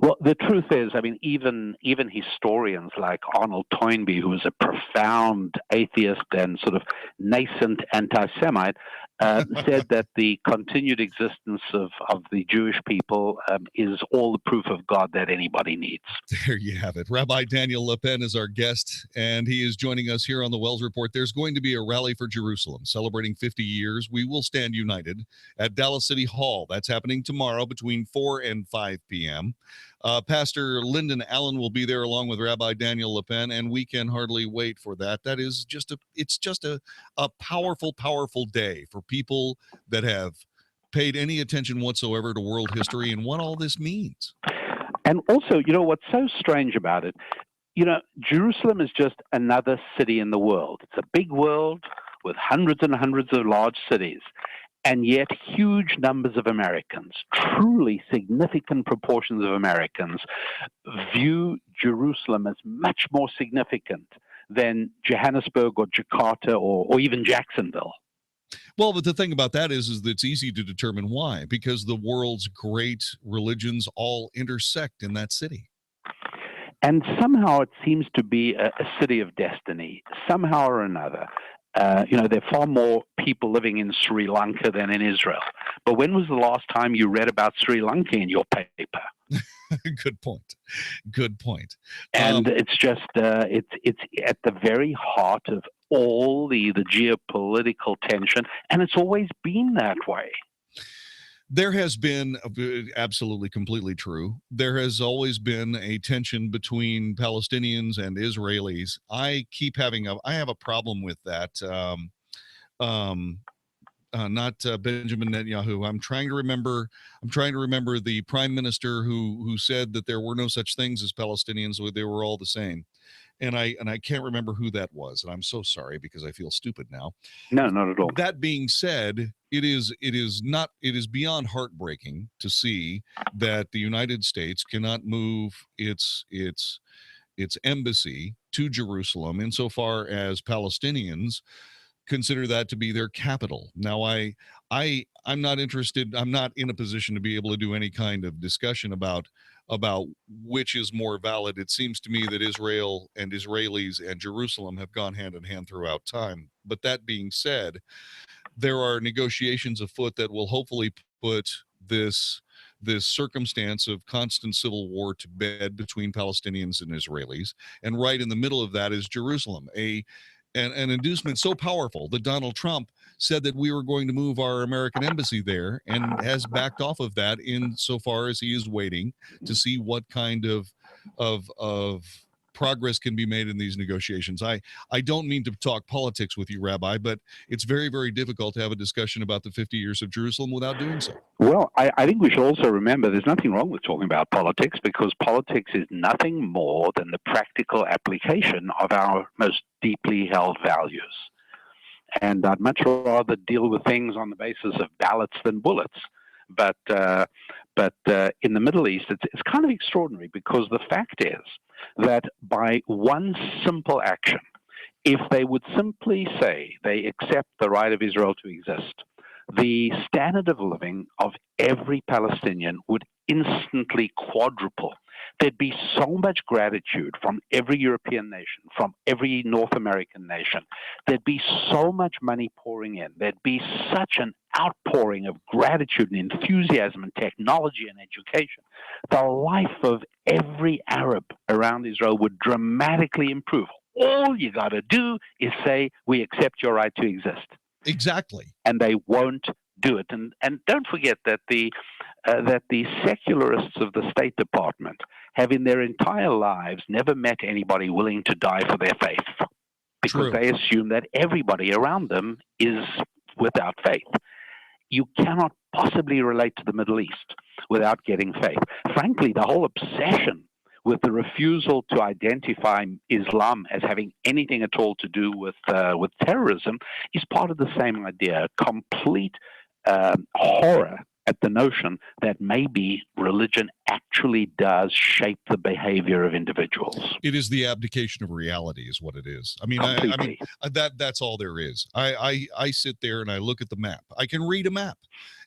Well, the truth is, I mean, even historians like Arnold Toynbee, who was a profound atheist and sort of nascent anti-Semite, said that the continued existence of the Jewish people is all the proof of God that anybody needs. There you have it. Rabbi Daniel Le Pen is our guest, and he is joining us here on the Wells Report. There's going to be a rally for Jerusalem celebrating 50 years. We will stand united at Dallas City Hall. That's happening tomorrow between 4 and 5 p.m. Pastor Lyndon Allen will be there along with Rabbi Daniel Le Pen, and we can hardly wait for that. That is it's just a powerful, powerful day for people that have paid any attention whatsoever to world history and what all this means. And also, you know, what's so strange about it, you know, Jerusalem is just another city in the world. It's a big world with hundreds and hundreds of large cities. And yet huge numbers of Americans, truly significant proportions of Americans, view Jerusalem as much more significant than Johannesburg or Jakarta or even Jacksonville. Well, but the thing about that is that it's easy to determine why, because the world's great religions all intersect in that city. And somehow it seems to be a city of destiny, somehow or another. You know, there are far more people living in Sri Lanka than in Israel. But when was the last time you read about Sri Lanka in your paper? Good point. Good point. And it's just, it's at the very heart of all the geopolitical tension, and it's always been that way. There has been, absolutely, completely true, there has always been a tension between Palestinians and Israelis. I have a problem with that. Not Benjamin Netanyahu. I'm trying to remember the prime minister who said that there were no such things as Palestinians, they were all the same. And I can't remember who that was, and I'm so sorry because I feel stupid now. No, not at all. That being said, it is beyond heartbreaking to see that the United States cannot move its embassy to Jerusalem insofar as Palestinians consider that to be their capital. Now, I'm not interested. I'm not in a position to be able to do any kind of discussion about which is more valid. It seems to me that Israel and Israelis and Jerusalem have gone hand in hand throughout time. But that being said, there are negotiations afoot that will hopefully put this circumstance of constant civil war to bed between Palestinians and Israelis. And right in the middle of that is Jerusalem, an inducement so powerful that Donald Trump said that we were going to move our American embassy there, and has backed off of that insofar as he is waiting to see what kind of progress can be made in these negotiations. I don't mean to talk politics with you, Rabbi, but it's very, very difficult to have a discussion about the 50 years of Jerusalem without doing so. Well, I think we should also remember there's nothing wrong with talking about politics, because politics is nothing more than the practical application of our most deeply held values. And I'd much rather deal with things on the basis of ballots than bullets. But in the Middle East, it's kind of extraordinary, because the fact is that by one simple action, if they would simply say they accept the right of Israel to exist, the standard of living of every Palestinian would instantly quadruple. There'd be so much gratitude from every European nation, from every North American nation. There'd be so much money pouring in. There'd be such an outpouring of gratitude and enthusiasm and technology and education. The life of every Arab around Israel would dramatically improve. All you got to do is say, we accept your right to exist. Exactly. And they won't do it. And don't forget that the secularists of the State Department have in their entire lives never met anybody willing to die for their faith, because they assume that everybody around them is without faith. You cannot possibly relate to the Middle East without getting faith. Frankly, the whole obsession with the refusal to identify Islam as having anything at all to do with terrorism is part of the same idea. Complete horror at the notion that maybe religion actually does shape the behavior of individuals. It is the abdication of reality is what it is. I mean, that's all there is. I sit there and I look at the map. I can read a map,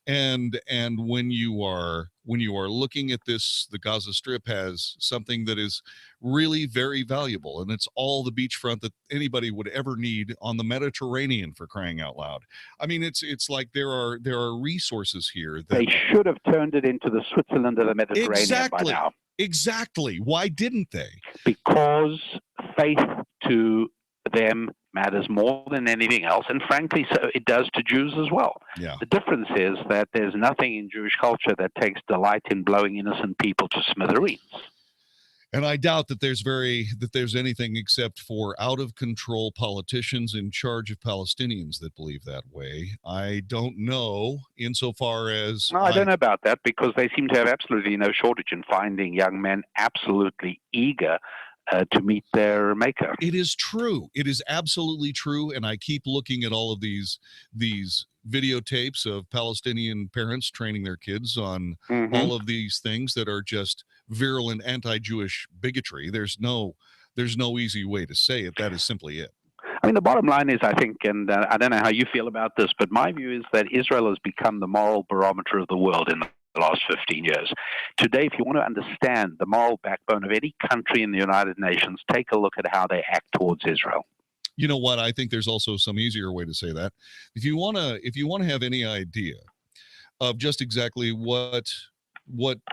And when you are looking at this, the Gaza Strip has something that is really very valuable, and it's all the beachfront that anybody would ever need on the Mediterranean, for crying out loud. I mean, it's like there are resources here that They should have turned it into the Switzerland of the Mediterranean by now. Exactly. Why didn't they? Because faith to them matters more than anything else, and frankly, so it does to Jews as well. Yeah. The difference is that there's nothing in Jewish culture that takes delight in blowing innocent people to smithereens. And I doubt that there's anything except for out of control politicians in charge of Palestinians that believe that way. I don't know, insofar as No, I don't know about that, because they seem to have absolutely no shortage in finding young men absolutely eager to meet their maker. It is true. It is absolutely true. And I keep looking at all of these videotapes of Palestinian parents training their kids on all of these things that are just virulent anti-Jewish bigotry. There's no easy way to say it. That is simply it. I mean, the bottom line is, I think, and I don't know how you feel about this, but my view is that Israel has become the moral barometer of the world in the last 15 years. Today, if you want to understand the moral backbone of any country in the United Nations, take a look at how they act towards Israel. You know what? I think there's also some easier way to say that. If you want to have any idea of just exactly what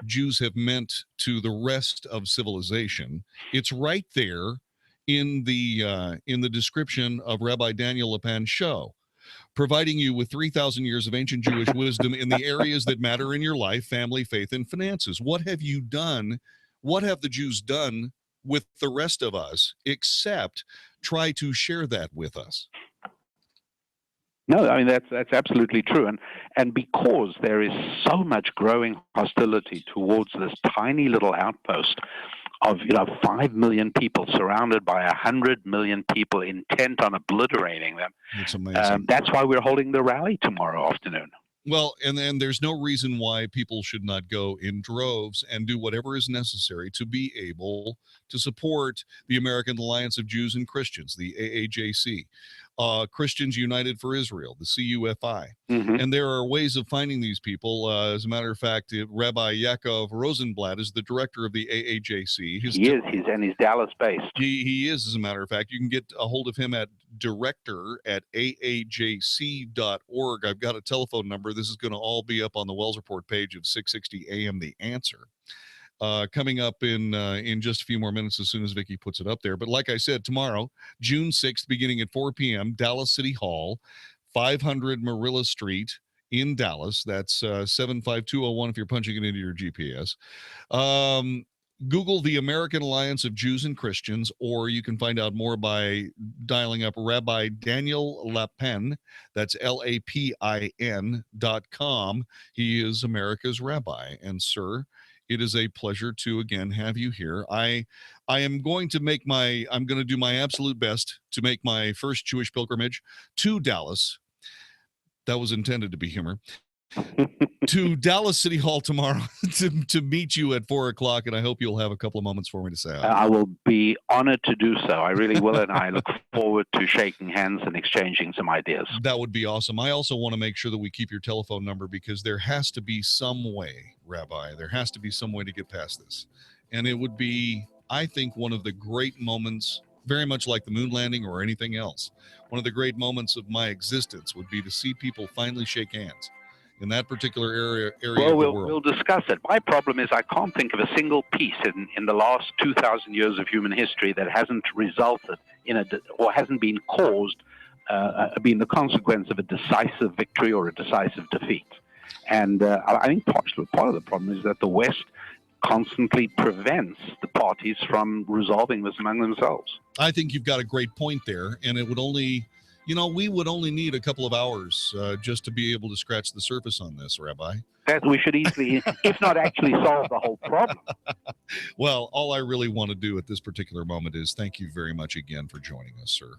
Jews have meant to the rest of civilization, it's right there in the description of Rabbi Daniel Lepan's show, providing you with 3,000 years of ancient Jewish wisdom in the areas that matter in your life: family, faith, and finances. What have you done? What have the Jews done with the rest of us except try to share that with us? No, I mean, that's absolutely true. And because there is so much growing hostility towards this tiny little outpost of 5 million people surrounded by 100 million people intent on obliterating them. It's amazing. That's why we're holding the rally tomorrow afternoon. Well, and then there's no reason why people should not go in droves and do whatever is necessary to be able to support the American Alliance of Jews and Christians, the AAJC, Christians United for Israel, the CUFI. And there are ways of finding these people. As a matter of fact, Rabbi Yaakov Rosenblatt is the director of the AAJC. He's Dallas-based. He is, as a matter of fact. You can get a hold of him at director@aajc.org. I've got a telephone number. This is going to all be up on the Wells Report page of 660 AM The Answer. Coming up in just a few more minutes as soon as Vicki puts it up there. But like I said, tomorrow, June 6th, beginning at 4 p.m., Dallas City Hall, 500 Marilla Street in Dallas. That's 75201 if you're punching it into your GPS. Google the American Alliance of Jews and Christians, or you can find out more by dialing up Rabbi Daniel Lapin. That's LAPIN.com. He is America's rabbi. And sir, it is a pleasure to again have you here. I am going to I'm going to do my absolute best to make my first Jewish pilgrimage to Dallas. That was intended to be humor. To Dallas City Hall tomorrow to meet you at 4 o'clock, and I hope you'll have a couple of moments for me to say hi. I will be honored to do so. I really will, and I look forward to shaking hands and exchanging some ideas. That would be awesome. I also want to make sure that we keep your telephone number, because there has to be some way, Rabbi, there has to be some way to get past this. And it would be, I think, one of the great moments, very much like the moon landing or anything else, one of the great moments of my existence would be to see people finally shake hands in that particular area of the world. We'll discuss it. My problem is I can't think of a single piece in the last 2,000 years of human history that hasn't resulted in or hasn't been caused, been the consequence of a decisive victory or a decisive defeat. And I think part of the problem is that the West constantly prevents the parties from resolving this among themselves. I think you've got a great point there, and it would only... we would only need a couple of hours just to be able to scratch the surface on this, Rabbi. That we should easily, if not actually solve the whole problem. Well, all I really want to do at this particular moment is thank you very much again for joining us, sir.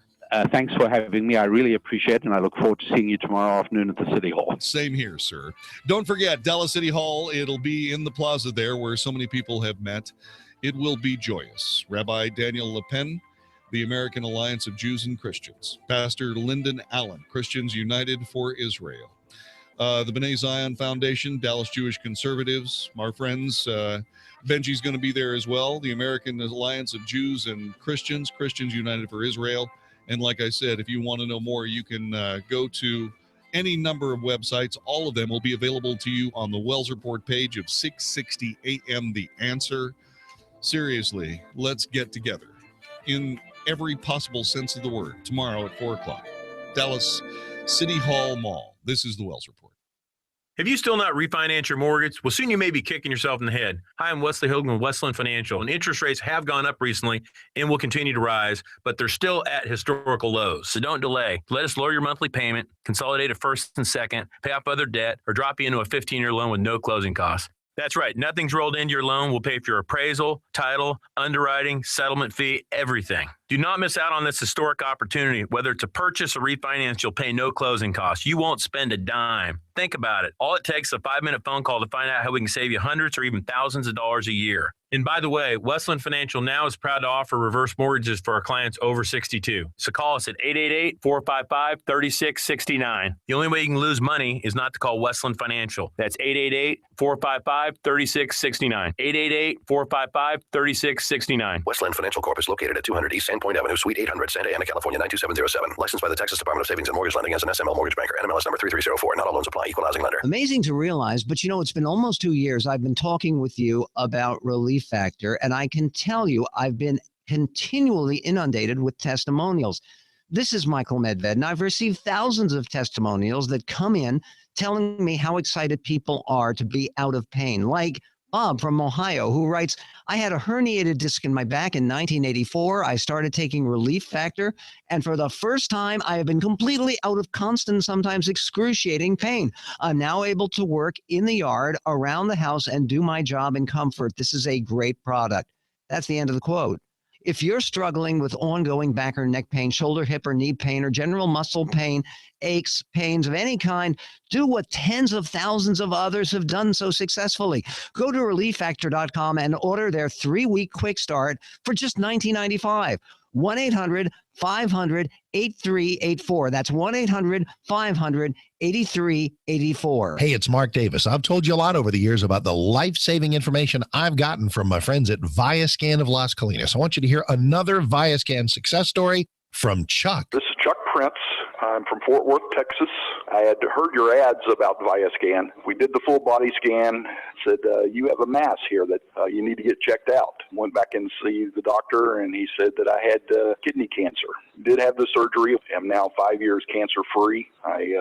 Thanks for having me. I really appreciate it, and I look forward to seeing you tomorrow afternoon at the City Hall. Same here, sir. Don't forget, Dallas City Hall. It'll be in the plaza there where so many people have met. It will be joyous. Rabbi Daniel Lapin, the American Alliance of Jews and Christians. Pastor Lyndon Allen, Christians United for Israel. the B'nai Zion Foundation, Dallas Jewish Conservatives, our friends. Benji's going to be there as well. The American Alliance of Jews and Christians, Christians United for Israel. And like I said, if you want to know more, you can go to any number of websites. All of them will be available to you on the Wells Report page of 660 AM The Answer. Seriously, let's get together in every possible sense of the word tomorrow at 4 o'clock. Dallas City Hall Mall. This is the Wells Report. Have you still not refinanced your mortgage? Well, soon you may be kicking yourself in the head. Hi, I'm Wesley Hogan with Westland Financial, and interest rates have gone up recently and will continue to rise, but they're still at historical lows. So don't delay. Let us lower your monthly payment, consolidate a first and second, pay off other debt, or drop you into a 15-year loan with no closing costs. That's right. Nothing's rolled into your loan. We'll pay for your appraisal, title, underwriting, settlement fee, everything. Do not miss out on this historic opportunity. Whether it's a purchase or refinance, you'll pay no closing costs. You won't spend a dime. Think about it. All it takes is a 5-minute phone call to find out how we can save you hundreds or even thousands of dollars a year. And by the way, Westland Financial now is proud to offer reverse mortgages for our clients over 62. So call us at 888-455-3669. The only way you can lose money is not to call Westland Financial. That's 888-455-3669. 888-455-3669. Westland Financial Corp is located at 200 East Sandpoint Avenue, Suite 800, Santa Ana, California, 92707. Licensed by the Texas Department of Savings and Mortgage Lending as an SML mortgage banker. NMLS number 3304. Not all loans apply. Equal housing lender. Amazing to realize, but it's been almost 2 years. I've been talking with you about Relief Factor, and I can tell you I've been continually inundated with testimonials. This is Michael Medved, and I've received thousands of testimonials that come in telling me how excited people are to be out of pain, like Bob from Ohio, who writes, I had a herniated disc in my back in 1984. I started taking Relief Factor, and for the first time, I have been completely out of constant, sometimes excruciating pain. I'm now able to work in the yard, around the house, and do my job in comfort. This is a great product. That's the end of the quote. If you're struggling with ongoing back or neck pain, shoulder, hip, or knee pain, or general muscle pain, aches, pains of any kind, do what tens of thousands of others have done so successfully. Go to ReliefFactor.com and order their 3-week quick start for just $19.95. 1-800-500-8384. That's 1-800-500-8384. Hey, it's Mark Davis. I've told you a lot over the years about the life-saving information I've gotten from my friends at Viascan of Las Colinas. I want you to hear another Viascan success story from Chuck. This is Chuck Prince. I'm from Fort Worth, Texas. I had heard your ads about Viascan. We did the full body scan. Said, you have a mass here that you need to get checked out. Went back and see the doctor, and he said that I had kidney cancer. Did have the surgery. I'm now 5 years cancer-free. I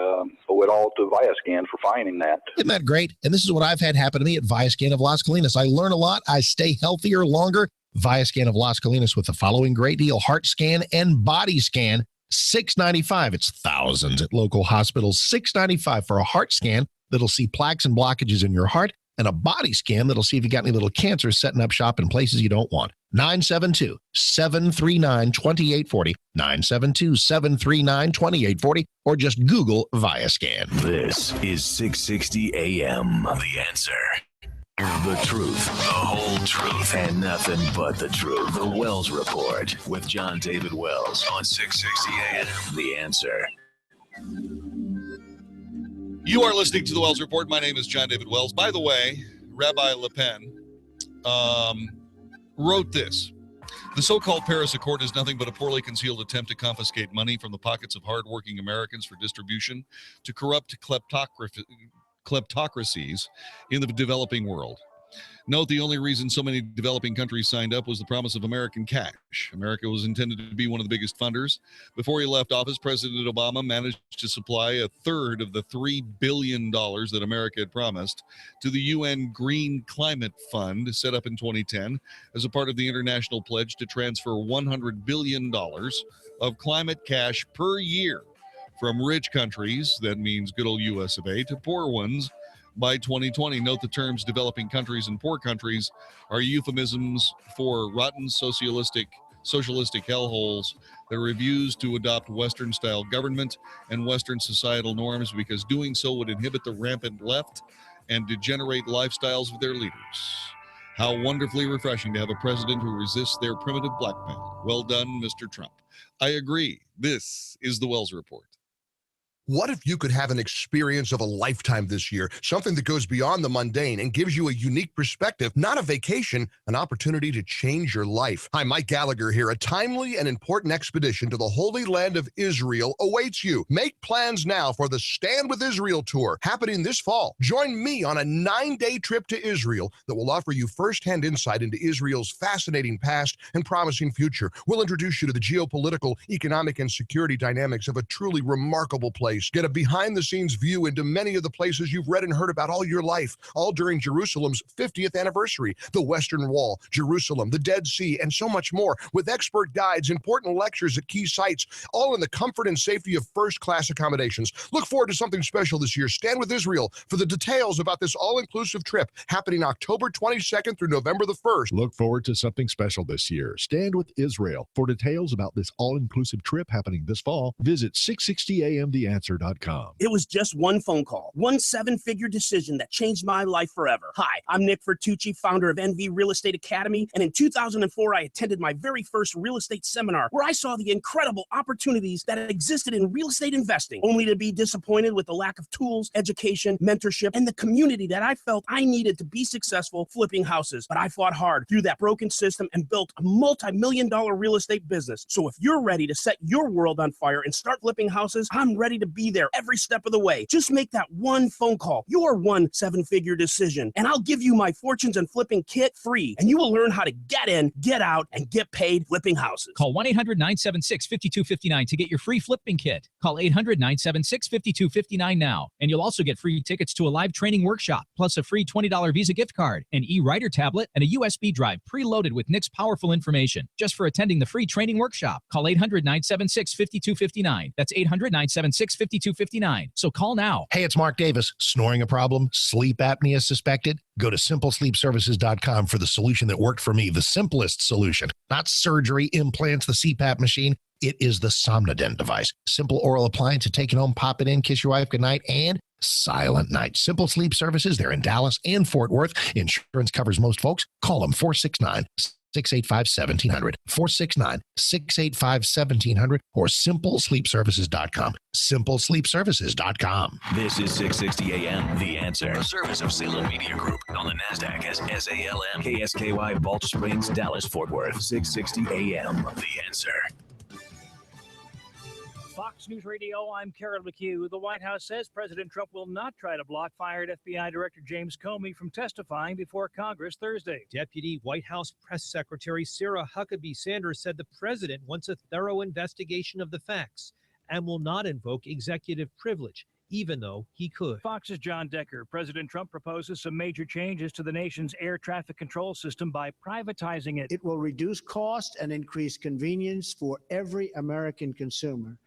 owe it all to Viascan for finding that. Isn't that great? And this is what I've had happen to me at Viascan of Las Colinas. I learn a lot. I stay healthier longer. Viascan of Las Colinas with the following great deal: heart scan and body scan, $695. It's thousands at local hospitals. $695 for a heart scan that'll see plaques and blockages in your heart, and a body scan that'll see if you got any little cancer setting up shop in places you don't want. 972-739-2840, 972-739-2840, or just Google Viascan. This is 660 AM. The Answer. The truth, the whole truth, and nothing but the truth. The Wells Report with John David Wells on 660 AM. The Answer. You are listening to the Wells Report. My name is John David Wells. By the way, Rabbi Le Pen wrote this. The so-called Paris Accord is nothing but a poorly concealed attempt to confiscate money from the pockets of hardworking Americans for distribution to corrupt kleptocracies in the developing world. Note, the only reason so many developing countries signed up was the promise of American cash. America was intended to be one of the biggest funders. Before he left office, President Obama managed to supply a third of the $3 billion that America had promised to the UN Green Climate Fund, set up in 2010 as a part of the international pledge to transfer $100 billion of climate cash per year from rich countries, that means good old US of A, to poor ones by 2020. Note the terms developing countries and poor countries are euphemisms for rotten socialistic hellholes that refuse to adopt Western-style government and Western societal norms, because doing so would inhibit the rampant left and degenerate lifestyles of their leaders. How wonderfully refreshing to have a president who resists their primitive blackmail. Well done, Mr. Trump. I agree. This is the Wells Report. What if you could have an experience of a lifetime this year, something that goes beyond the mundane and gives you a unique perspective, not a vacation, an opportunity to change your life? Hi, Mike Gallagher here. A timely and important expedition to the Holy Land of Israel awaits you. Make plans now for the Stand with Israel tour happening this fall. Join me on a 9-day trip to Israel that will offer you firsthand insight into Israel's fascinating past and promising future. We'll introduce you to the geopolitical, economic, and security dynamics of a truly remarkable place. Get a behind-the-scenes view into many of the places you've read and heard about all your life, all during Jerusalem's 50th anniversary. The Western Wall, Jerusalem, the Dead Sea, and so much more, with expert guides, important lectures at key sites, all in the comfort and safety of first-class accommodations. Look forward to something special this year. Stand with Israel for the details about this all-inclusive trip happening October 22nd through November the 1st. Look forward to something special this year. Stand with Israel. For details about this all-inclusive trip happening this fall, visit 660amtheanswer.com. It was just one phone call, one 7-figure decision that changed my life forever. Hi, I'm Nick Vertucci, founder of NV Real Estate Academy, and in 2004, I attended my very first real estate seminar where I saw the incredible opportunities that existed in real estate investing, only to be disappointed with the lack of tools, education, mentorship, and the community that I felt I needed to be successful flipping houses. But I fought hard through that broken system and built a multi-million-dollar real estate business. So if you're ready to set your world on fire and start flipping houses, I'm ready to be there every step of the way. Just make that one phone call, your one 7-figure decision, and I'll give you my Fortunes and Flipping Kit free, and you will learn how to get in, get out, and get paid flipping houses. Call 1-800-976-5259 to get your free flipping kit. Call 800-976-5259 now, and you'll also get free tickets to a live training workshop, plus a free $20 Visa gift card, an e-writer tablet, and a USB drive preloaded with Nick's powerful information, just for attending the free training workshop. Call 800-976-5259. That's 800-976-5259. So call now. Hey, it's Mark Davis. Snoring a problem? Sleep apnea suspected? Go to simplesleepservices.com for the solution that worked for me, the simplest solution. Not surgery, implants, the CPAP machine. It is the Somnodent device. Simple oral appliance to take it home, pop it in, kiss your wife goodnight, and silent night. Simple Sleep Services. They're in Dallas and Fort Worth. Insurance covers most folks. Call them 469-685-1700, 469-685-1700, or simplesleepservices.com, simplesleepservices.com. This is 660 AM, The Answer. A service of Salem Media Group on the NASDAQ as SALM, KSKY, Balch Springs, Dallas, Fort Worth. 660 AM, The Answer. Fox News Radio, I'm Carol McHugh. The White House says President Trump will not try to block fired FBI Director James Comey from testifying before Congress Thursday. Deputy White House Press Secretary Sarah Huckabee Sanders said the president wants a thorough investigation of the facts and will not invoke executive privilege, even though he could. Fox's John Decker. President Trump proposes some major changes to the nation's air traffic control system by privatizing it. It will reduce cost and increase convenience for every American consumer.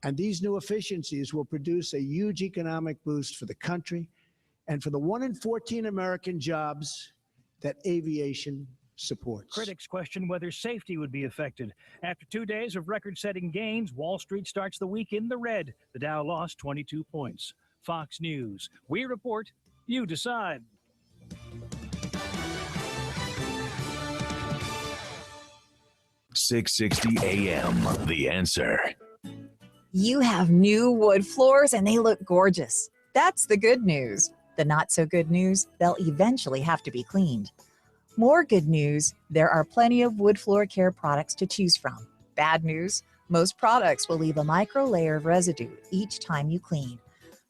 And these new efficiencies will produce a huge economic boost for the country and for the 1 in 14 American jobs that aviation supports. Critics question whether safety would be affected. After 2 days of record-setting gains, Wall Street starts the week in the red. The Dow lost 22 points. Fox News. We report, you decide. .660 AM, The Answer. You have new wood floors and they look gorgeous. That's the good news. The not so good news, they'll eventually have to be cleaned. More good news, there are plenty of wood floor care products to choose from. Bad news, most products will leave a micro layer of residue each time you clean.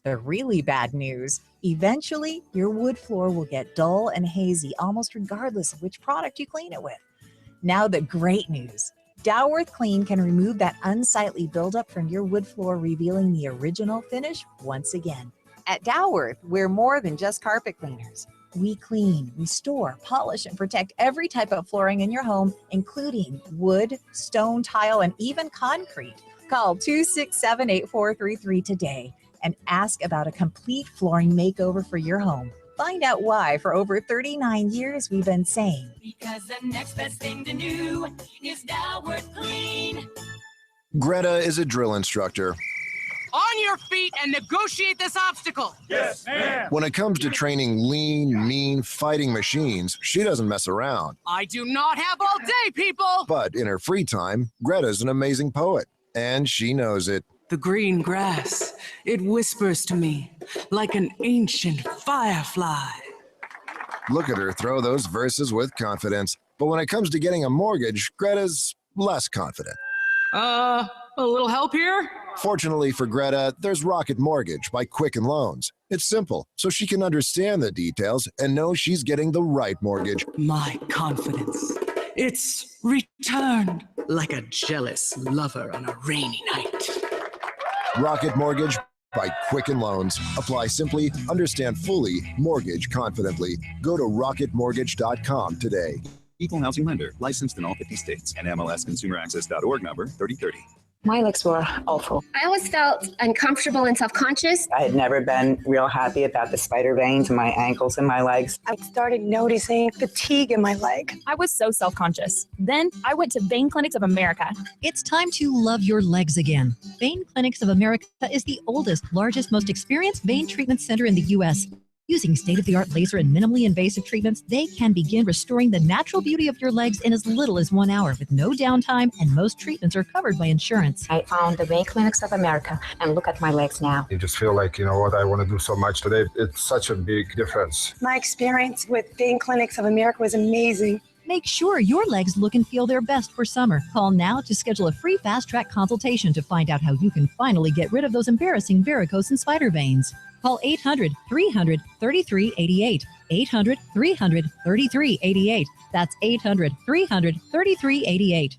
The really bad news, eventually your wood floor will get dull and hazy almost regardless of which product you clean it with. Now the great news. Dowworth Clean can remove that unsightly buildup from your wood floor, revealing the original finish once again. At Dowworth, we're more than just carpet cleaners. We clean, restore, polish, and protect every type of flooring in your home, including wood, stone, tile, and even concrete. Call 267-8433 today and ask about a complete flooring makeover for your home. Find out why for over 39 years we've been saying, because the next best thing to do is Dowworth Clean. Greta is a drill instructor. On your feet and negotiate this obstacle. Yes, ma'am. When it comes to training lean, mean, fighting machines, she doesn't mess around. I do not have all day, people. But in her free time, Greta's an amazing poet, and she knows it. The green grass, it whispers to me like an ancient firefly. Look at her throw those verses with confidence. But when it comes to getting a mortgage, Greta's less confident. A little help here? Fortunately for Greta, there's Rocket Mortgage by Quicken Loans. It's simple, so she can understand the details and know she's getting the right mortgage. My confidence. It's returned like a jealous lover on a rainy night. Rocket Mortgage by Quicken Loans. Apply simply, understand fully, mortgage confidently. Go to rocketmortgage.com today. Equal housing lender, licensed in all 50 states, and MLSConsumerAccess.org number 3030. My legs were awful. I always felt uncomfortable and self-conscious. I had never been real happy about the spider veins in my ankles and my legs. I started noticing fatigue in my leg. I was so self-conscious. Then I went to Vein Clinics of America. It's time to love your legs again. Vein Clinics of America is the oldest, largest, most experienced vein treatment center in the U.S. Using state-of-the-art laser and minimally invasive treatments, they can begin restoring the natural beauty of your legs in as little as 1 hour with no downtime, and most treatments are covered by insurance. I found the Vein Clinics of America, and look at my legs now. You just feel like, you know what, I want to do so much today. It's such a big difference. My experience with Vein Clinics of America was amazing. Make sure your legs look and feel their best for summer. Call now to schedule a free fast-track consultation to find out how you can finally get rid of those embarrassing varicose and spider veins. Call 800-300-3388. 800-300-3388. That's 800-300-3388.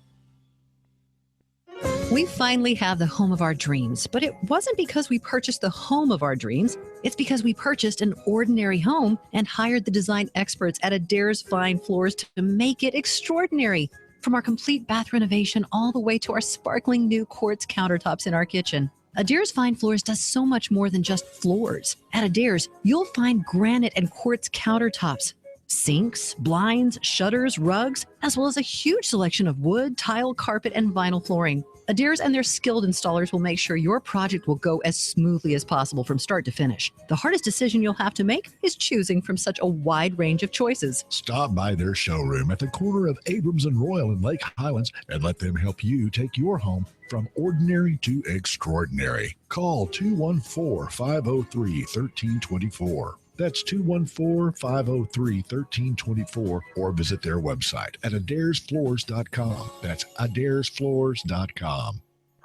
We finally have the home of our dreams, but it wasn't because we purchased the home of our dreams. It's because we purchased an ordinary home and hired the design experts at Adair's Fine Floors to make it extraordinary. From our complete bath renovation all the way to our sparkling new quartz countertops in our kitchen. Adair's Fine Floors does so much more than just floors. At Adair's, you'll find granite and quartz countertops, sinks, blinds, shutters, rugs, as well as a huge selection of wood, tile, carpet, and vinyl flooring. Adair's and their skilled installers will make sure your project will go as smoothly as possible from start to finish. The hardest decision you'll have to make is choosing from such a wide range of choices. Stop by their showroom at the corner of Abrams and Royal in Lake Highlands and let them help you take your home from ordinary to extraordinary. Call 214-503-1324. That's 214-503-1324 or visit their website at adairsfloors.com. That's adairsfloors.com.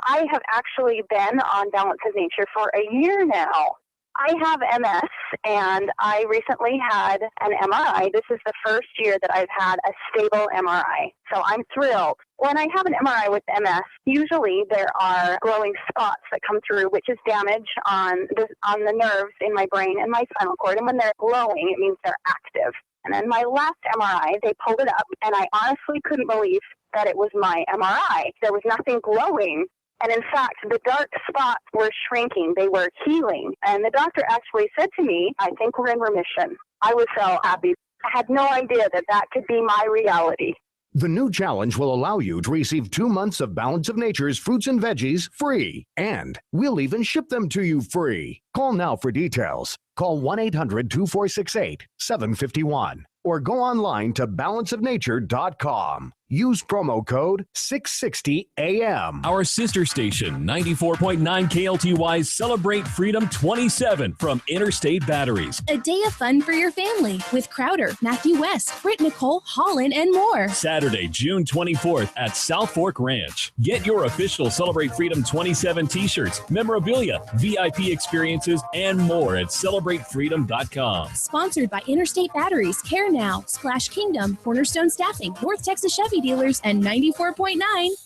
I have actually been on Balance of Nature for a year now. I have MS, and I recently had an MRI. This is the first year that I've had a stable MRI, so I'm thrilled. When I have an MRI with MS, usually there are glowing spots that come through, which is damage on the nerves in my brain and my spinal cord. And when they're glowing, it means they're active. And then my last MRI, they pulled it up, and I honestly couldn't believe that it was my MRI. There was nothing glowing. And in fact, the dark spots were shrinking. They were healing. And the doctor actually said to me, I think we're in remission. I was so happy. I had no idea that that could be my reality. The new challenge will allow you to receive 2 months of Balance of Nature's fruits and veggies free. And we'll even ship them to you free. Call now for details. Call 1-800-246-8751 or go online to balanceofnature.com. Use promo code 660AM. Our sister station, 94.9 KLTY's Celebrate Freedom 27 from Interstate Batteries. A day of fun for your family with Crowder, Matthew West, Britt Nicole, Holland, and more. Saturday, June 24th at South Fork Ranch. Get your official Celebrate Freedom 27 t-shirts, memorabilia, VIP experiences, and more at CelebrateFreedom.com. Sponsored by Interstate Batteries, Care Now, Splash Kingdom, Cornerstone Staffing, North Texas Chevy Dealers, and 94.9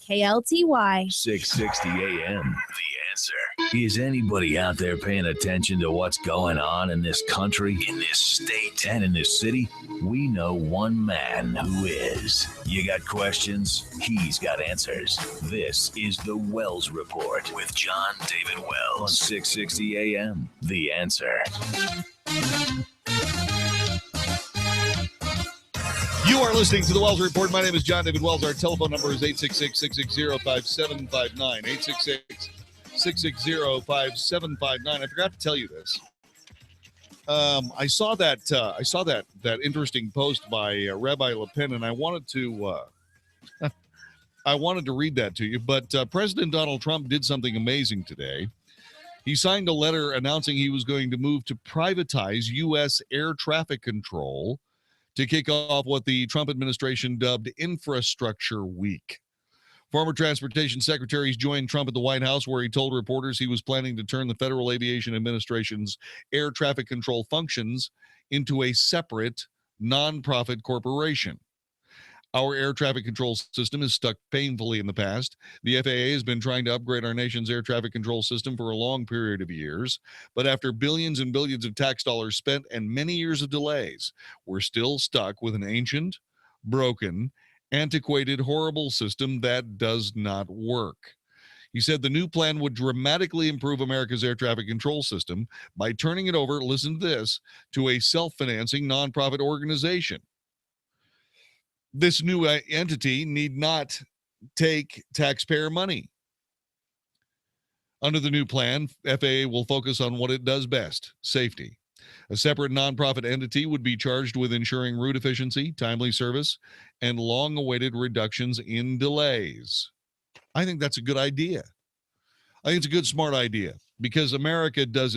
KLTY. 660 AM. The Answer. Is anybody out there paying attention to what's going on in this country, in this state, and in this city? We know one man who is. You got questions? He's got answers. This is the Wells Report with John David Wells on 660 AM. The Answer. You are listening to the Wells Report. My name is John David Wells. Our telephone number is 866-660-5759. 866-660-5759. I forgot to tell you this. I saw that interesting post by Rabbi Le Pen, and I wanted to I wanted to read that to you, but President Donald Trump did something amazing today. He signed a letter announcing he was going to move to privatize U.S. air traffic control to kick off what the Trump administration dubbed Infrastructure Week. Former transportation secretaries joined Trump at the White House, where he told reporters he was planning to turn the Federal Aviation Administration's air traffic control functions into a separate, nonprofit corporation. Our air traffic control system is stuck painfully in the past. The FAA has been trying to upgrade our nation's air traffic control system for a long period of years. But after billions and billions of tax dollars spent and many years of delays, we're still stuck with an ancient, broken, antiquated, horrible system that does not work. He said the new plan would dramatically improve America's air traffic control system by turning it over, listen to this, to a self-financing nonprofit organization. This new entity need not take taxpayer money. Under the new plan, FAA will focus on what it does best, safety. A separate nonprofit entity would be charged with ensuring route efficiency, timely service, and long-awaited reductions in delays. I think that's a good idea. I think it's a good, smart idea, because America does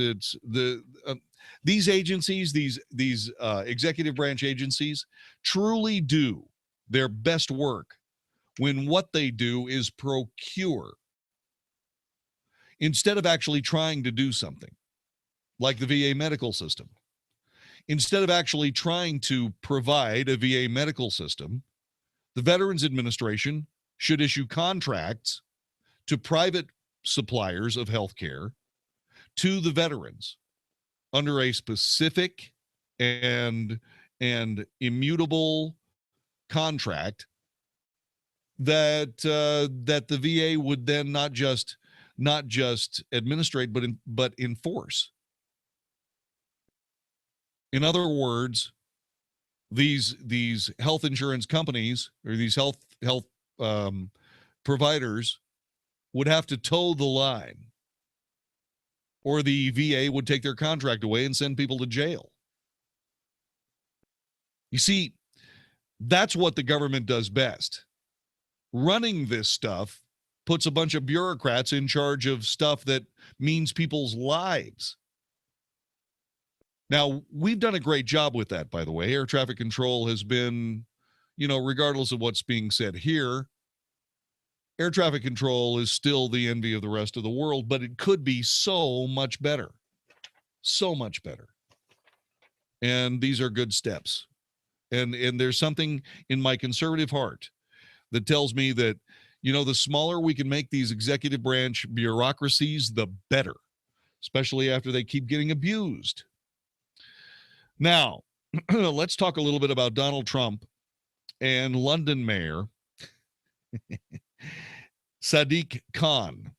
these agencies, these executive branch agencies, truly do their best work when what they do is procure instead of actually trying to do something, like the VA medical system. Instead of actually trying to provide a VA medical system, the Veterans Administration should issue contracts to private suppliers of health care to the veterans under a specific and immutable contract that the VA would then not just administrate but enforce. In other words, these health insurance companies or these health providers would have to toe the line, or the VA would take their contract away and send people to jail. You see, that's what the government does best. Running this stuff puts a bunch of bureaucrats in charge of stuff that means people's lives. Now, we've done a great job with that, by the way. Air traffic control has been, regardless of what's being said here, air traffic control is still the envy of the rest of the world, but it could be so much better. So much better. And these are good steps. And there's something in my conservative heart that tells me that, the smaller we can make these executive branch bureaucracies, the better, especially after they keep getting abused. Now, let's talk a little bit about Donald Trump and London Mayor Sadiq Khan.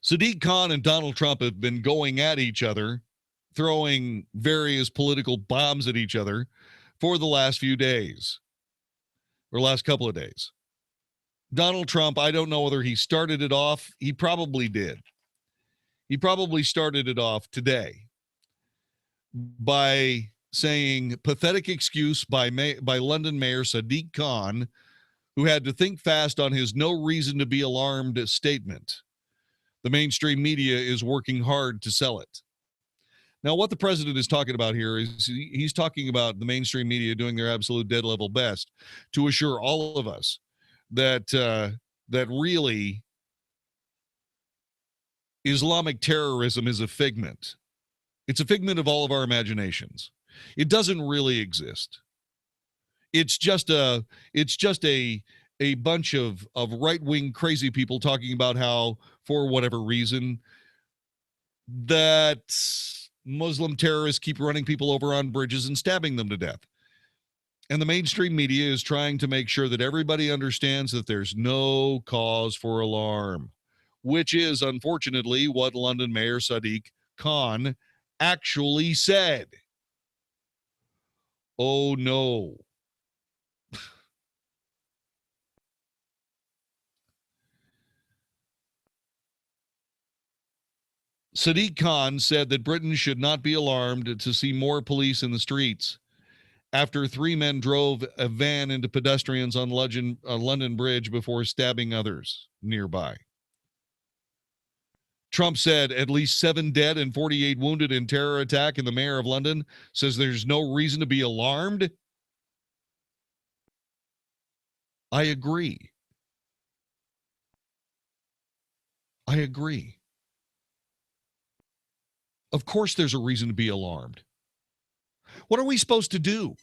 Sadiq Khan and Donald Trump have been going at each other, throwing various political bombs at each other for the last few days, or last couple of days. Donald Trump, I don't know whether he started it off. He probably did. He probably started it off today by saying pathetic excuse by London Mayor Sadiq Khan, who had to think fast on his no reason to be alarmed statement. The mainstream media is working hard to sell it. Now, what the president is talking about here is he's talking about the mainstream media doing their absolute dead level best to assure all of us that really Islamic terrorism is a figment. It's a figment of all of our imaginations. It doesn't really exist. It's just a bunch of right-wing crazy people talking about how, for whatever reason, that Muslim terrorists keep running people over on bridges and stabbing them to death. And the mainstream media is trying to make sure that everybody understands that there's no cause for alarm, which is, unfortunately, what London Mayor Sadiq Khan actually said. Oh, no. Sadiq Khan said that Britain should not be alarmed to see more police in the streets, after 3 men drove a van into pedestrians on London Bridge before stabbing others nearby. Trump said at least 7 dead and 48 wounded in terror attack, and the mayor of London says there's no reason to be alarmed. I agree. I agree. Of course there's a reason to be alarmed. What are we supposed to do?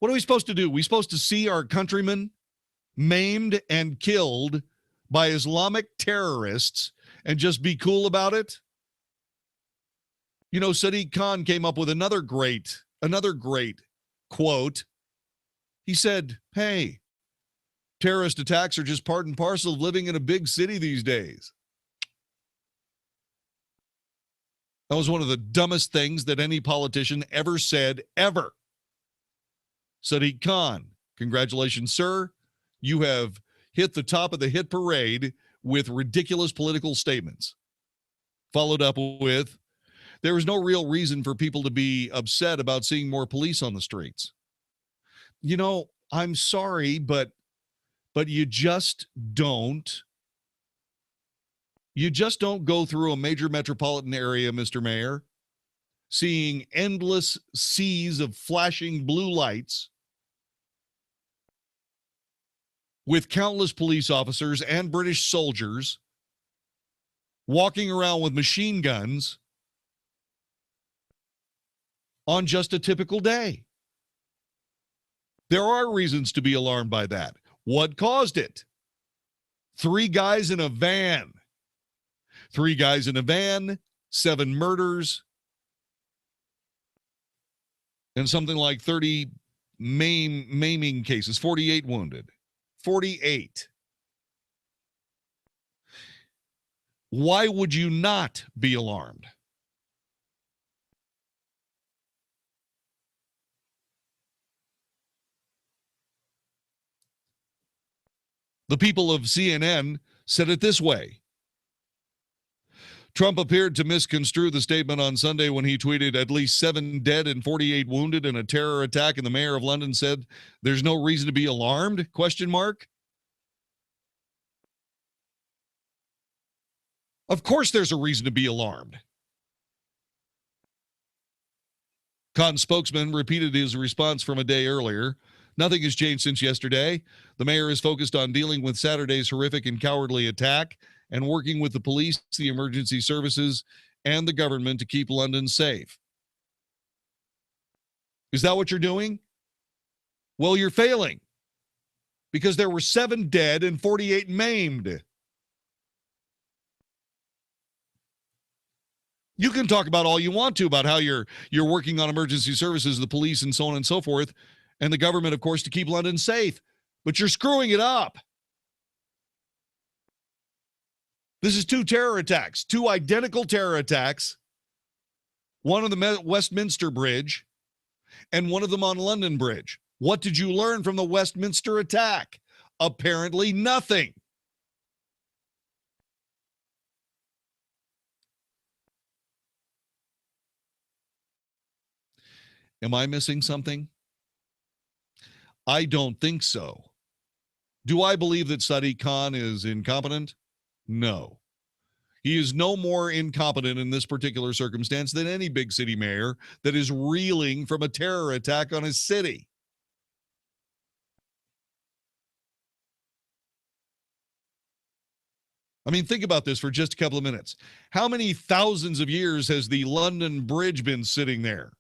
What are we supposed to do? We're supposed to see our countrymen maimed and killed by Islamic terrorists and just be cool about it? You know, Sadiq Khan came up with another great quote. He said, hey, terrorist attacks are just part and parcel of living in a big city these days. That was one of the dumbest things that any politician ever said, ever. Sadiq Khan, congratulations, sir. You have hit the top of the hit parade with ridiculous political statements. Followed up with, there is no real reason for people to be upset about seeing more police on the streets. You know, I'm sorry, but you just don't. You just don't go through a major metropolitan area, Mr. Mayor, seeing endless seas of flashing blue lights with countless police officers and British soldiers walking around with machine guns on just a typical day. There are reasons to be alarmed by that. What caused it? 3 guys in a van. 3 guys in a van, 7 murders, and something like 30 maiming cases, 48 wounded. 48. Why would you not be alarmed? The people of CNN said it this way. Trump appeared to misconstrue the statement on Sunday when he tweeted at least 7 dead and 48 wounded in a terror attack, and the mayor of London said there's no reason to be alarmed, ? Of course there's a reason to be alarmed. Khan's spokesman repeated his response from a day earlier. Nothing has changed since yesterday. The mayor is focused on dealing with Saturday's horrific and cowardly attack and working with the police, the emergency services, and the government to keep London safe. Is that what you're doing? Well, you're failing because there were 7 dead and 48 maimed. You can talk about all you want to about how you're working on emergency services, the police, and so on and so forth, and the government, of course, to keep London safe. But you're screwing it up. This is 2 terror attacks, 2 identical terror attacks, one on the Westminster Bridge and one of them on London Bridge. What did you learn from the Westminster attack? Apparently nothing. Am I missing something? I don't think so. Do I believe that Sadiq Khan is incompetent? No. He is no more incompetent in this particular circumstance than any big city mayor that is reeling from a terror attack on his city. I mean, think about this for just a couple of minutes. How many thousands of years has the London Bridge been sitting there?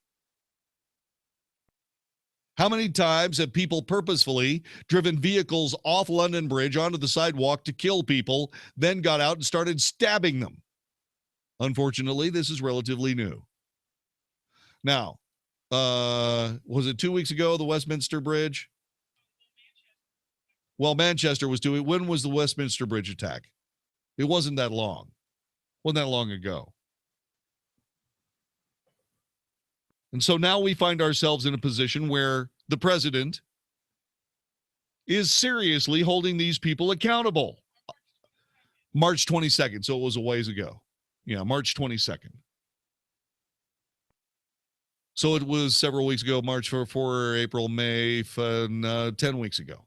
How many times have people purposefully driven vehicles off London Bridge onto the sidewalk to kill people, then got out and started stabbing them? Unfortunately, this is relatively new. Now, was it 2 weeks ago, the Westminster Bridge? Well, Manchester was doing. When was the Westminster Bridge attack? It wasn't that long. Wasn't that long ago. And so now we find ourselves in a position where the president is seriously holding these people accountable. March 22nd, so it was a ways ago. Yeah, March 22nd. So it was several weeks ago, March for April, May, 10 weeks ago.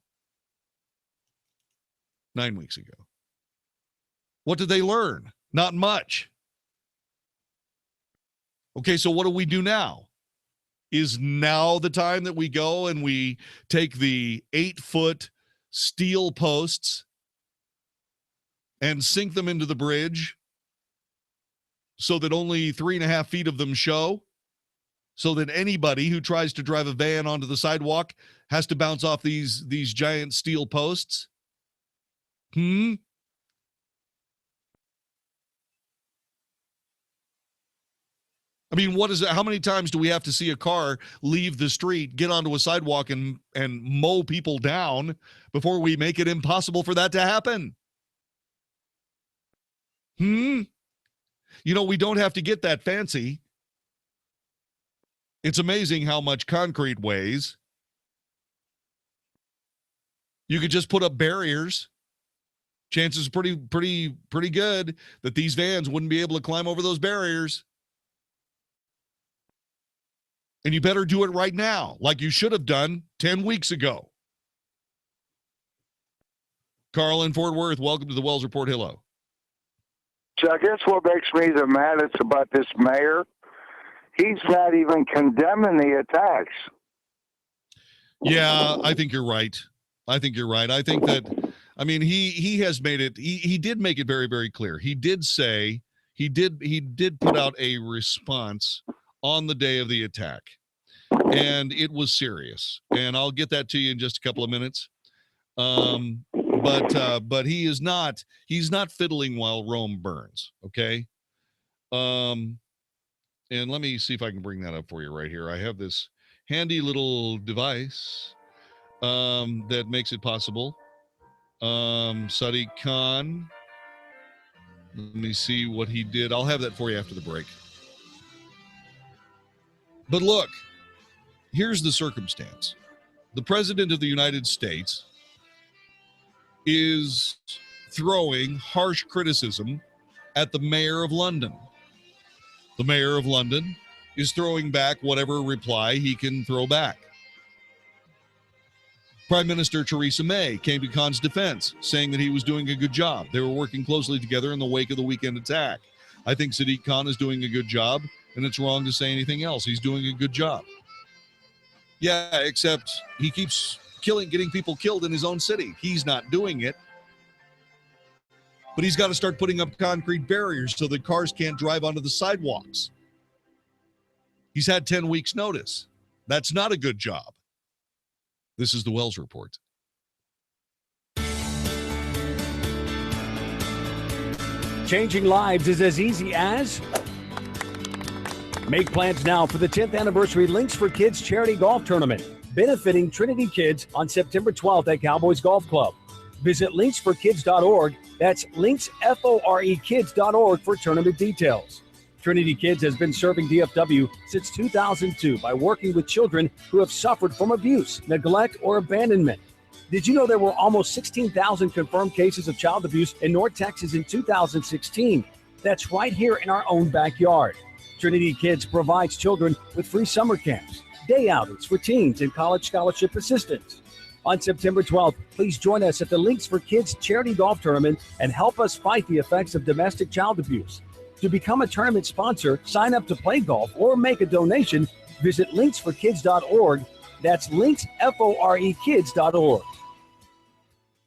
9 weeks ago. What did they learn? Not much. Okay, so what do we do now? Is now the time that we go and we take the 8-foot steel posts and sink them into the bridge so that only 3.5 feet of them show, so that anybody who tries to drive a van onto the sidewalk has to bounce off these giant steel posts? I mean, what is it? How many times do we have to see a car leave the street, get onto a sidewalk, and mow people down before we make it impossible for that to happen? You know, we don't have to get that fancy. It's amazing how much concrete weighs. You could just put up barriers. Chances are pretty good that these vans wouldn't be able to climb over those barriers. And you better do it right now, like you should have done 10 weeks ago. Carl in Fort Worth, welcome to the Wells Report. Hello. So I guess what makes me the maddest about this mayor, he's not even condemning the attacks. Yeah, I think you're right. I think that, I mean, he has made it, he did make it very, very clear. He did say, he did put out a response on the day of the attack, and it was serious. And I'll get that to you in just a couple of minutes. But he's not fiddling while Rome burns. Okay. And let me see if I can bring that up for you right here. I have this handy little device that makes it possible. Sadiq Khan. Let me see what he did. I'll have that for you after the break. But look, here's the circumstance. The President of the United States is throwing harsh criticism at the Mayor of London. The Mayor of London is throwing back whatever reply he can throw back. Prime Minister Theresa May came to Khan's defense, saying that he was doing a good job. They were working closely together in the wake of the weekend attack. I think Sadiq Khan is doing a good job, and it's wrong to say anything else. He's doing a good job. Yeah, except he keeps getting people killed in his own city. He's not doing it. But he's got to start putting up concrete barriers so that cars can't drive onto the sidewalks. He's had 10 weeks' notice. That's not a good job. This is the Wells Report. Changing lives is as easy as make plans now for the 10th anniversary Links for Kids charity golf tournament, benefiting Trinity Kids on September 12th at Cowboys Golf Club. Visit linksforkids.org. That's linksforkids.org for tournament details. Trinity Kids has been serving DFW since 2002 by working with children who have suffered from abuse, neglect, or abandonment. Did you know there were almost 16,000 confirmed cases of child abuse in North Texas in 2016? That's right here in our own backyard. Trinity Kids provides children with free summer camps, day outings for teens, and college scholarship assistance. On September 12th, please join us at the Links for Kids charity golf tournament and help us fight the effects of domestic child abuse. To become a tournament sponsor, sign up to play golf, or make a donation, visit linksforkids.org. That's linksforkids.org.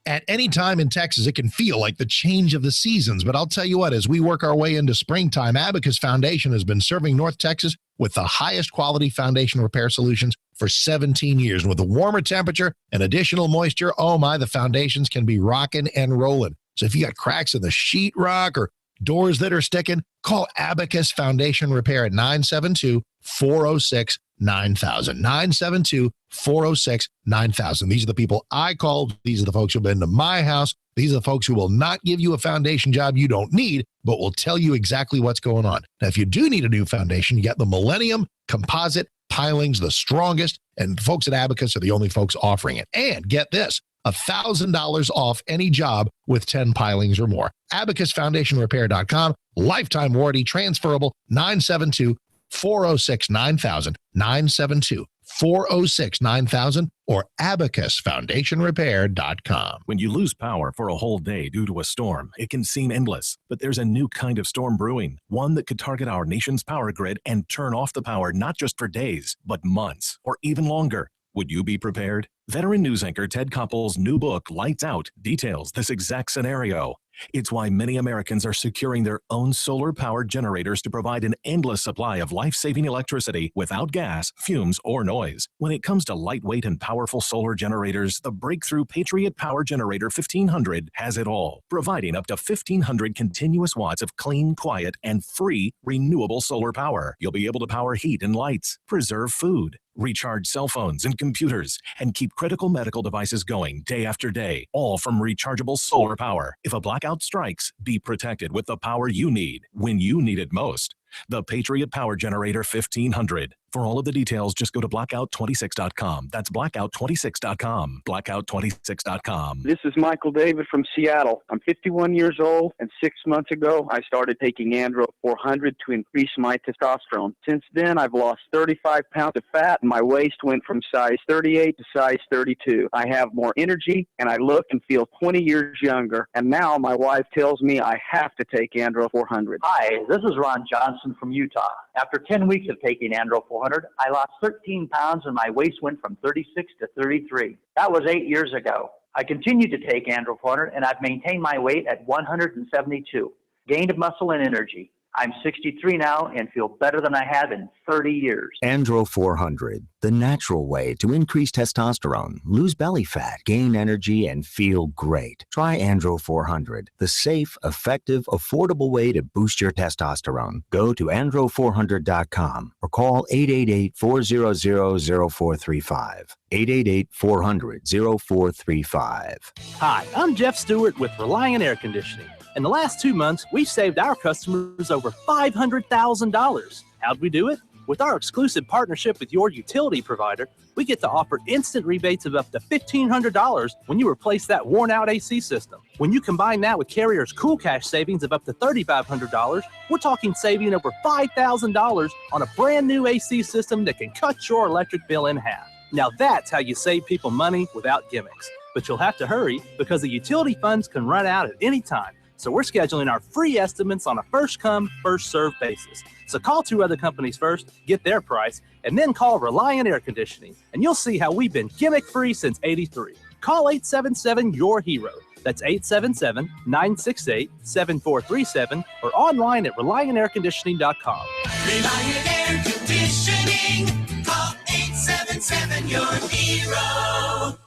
At any time in Texas, it can feel like the change of the seasons. But I'll tell you what, as we work our way into springtime, Abacus Foundation has been serving North Texas with the highest quality foundation repair solutions for 17 years. And with a warmer temperature and additional moisture, oh my, the foundations can be rocking and rolling. So if you got cracks in the sheetrock or doors that are sticking, call Abacus Foundation Repair at 972-406-9000. 972-406-9000. These are the people I call. These are the folks who have been to my house. These are the folks who will not give you a foundation job you don't need, but will tell you exactly what's going on. Now, if you do need a new foundation, you got the Millennium Composite Pilings, the strongest, and folks at Abacus are the only folks offering it. And get this, $1,000 off any job with 10 pilings or more. AbacusFoundationRepair.com. Lifetime warranty, transferable, 972-406-9000. 406-9000, 972 406-9000, or abacusfoundationrepair.com. When you lose power for a whole day due to a storm, it can seem endless, but there's a new kind of storm brewing, one that could target our nation's power grid and turn off the power not just for days, but months or even longer. Would you be prepared? Veteran news anchor Ted Koppel's new book, Lights Out, details this exact scenario. It's why many Americans are securing their own solar-powered generators to provide an endless supply of life-saving electricity without gas, fumes, or noise. When it comes to lightweight and powerful solar generators, the breakthrough Patriot Power Generator 1500 has it all, providing up to 1,500 continuous watts of clean, quiet, and free renewable solar power. You'll be able to power heat and lights, preserve food, recharge cell phones and computers, and keep critical medical devices going day after day, all from rechargeable solar power. If a blackout strikes, be protected with the power you need when you need it most. The Patriot Power Generator 1500. For all of the details, just go to blackout26.com. That's blackout26.com. Blackout26.com. This is Michael David from Seattle. I'm 51 years old, and 6 months ago, I started taking Andro 400 to increase my testosterone. Since then, I've lost 35 pounds of fat, and my waist went from size 38 to size 32. I have more energy, and I look and feel 20 years younger. And now my wife tells me I have to take Andro 400. Hi, this is Ron Johnson from Utah. After 10 weeks of taking Andro 400, I lost 13 pounds and my waist went from 36 to 33. That was 8 years ago. I continued to take Andro 400 and I've maintained my weight at 172. Gained muscle and energy. I'm 63 now and feel better than I have in 30 years. Andro 400, the natural way to increase testosterone, lose belly fat, gain energy, and feel great. Try Andro 400, the safe, effective, affordable way to boost your testosterone. Go to andro400.com or call 888-400-0435. 888-400-0435. Hi, I'm Jeff Stewart with Reliant Air Conditioning. In the last 2 months, we've saved our customers over $500,000. How'd we do it? With our exclusive partnership with your utility provider, we get to offer instant rebates of up to $1,500 when you replace that worn-out AC system. When you combine that with Carrier's Cool Cash savings of up to $3,500, we're talking saving over $5,000 on a brand new AC system that can cut your electric bill in half. Now that's how you save people money without gimmicks. But you'll have to hurry because the utility funds can run out at any time. So we're scheduling our free estimates on a first-come, first-served basis. So call 2 other companies first, get their price, and then call Reliant Air Conditioning, and you'll see how we've been gimmick-free since '83. Call 877-YOUR-HERO. That's 877-968-7437 or online at ReliantAirConditioning.com. Reliant Air Conditioning. Call 877-YOUR-HERO.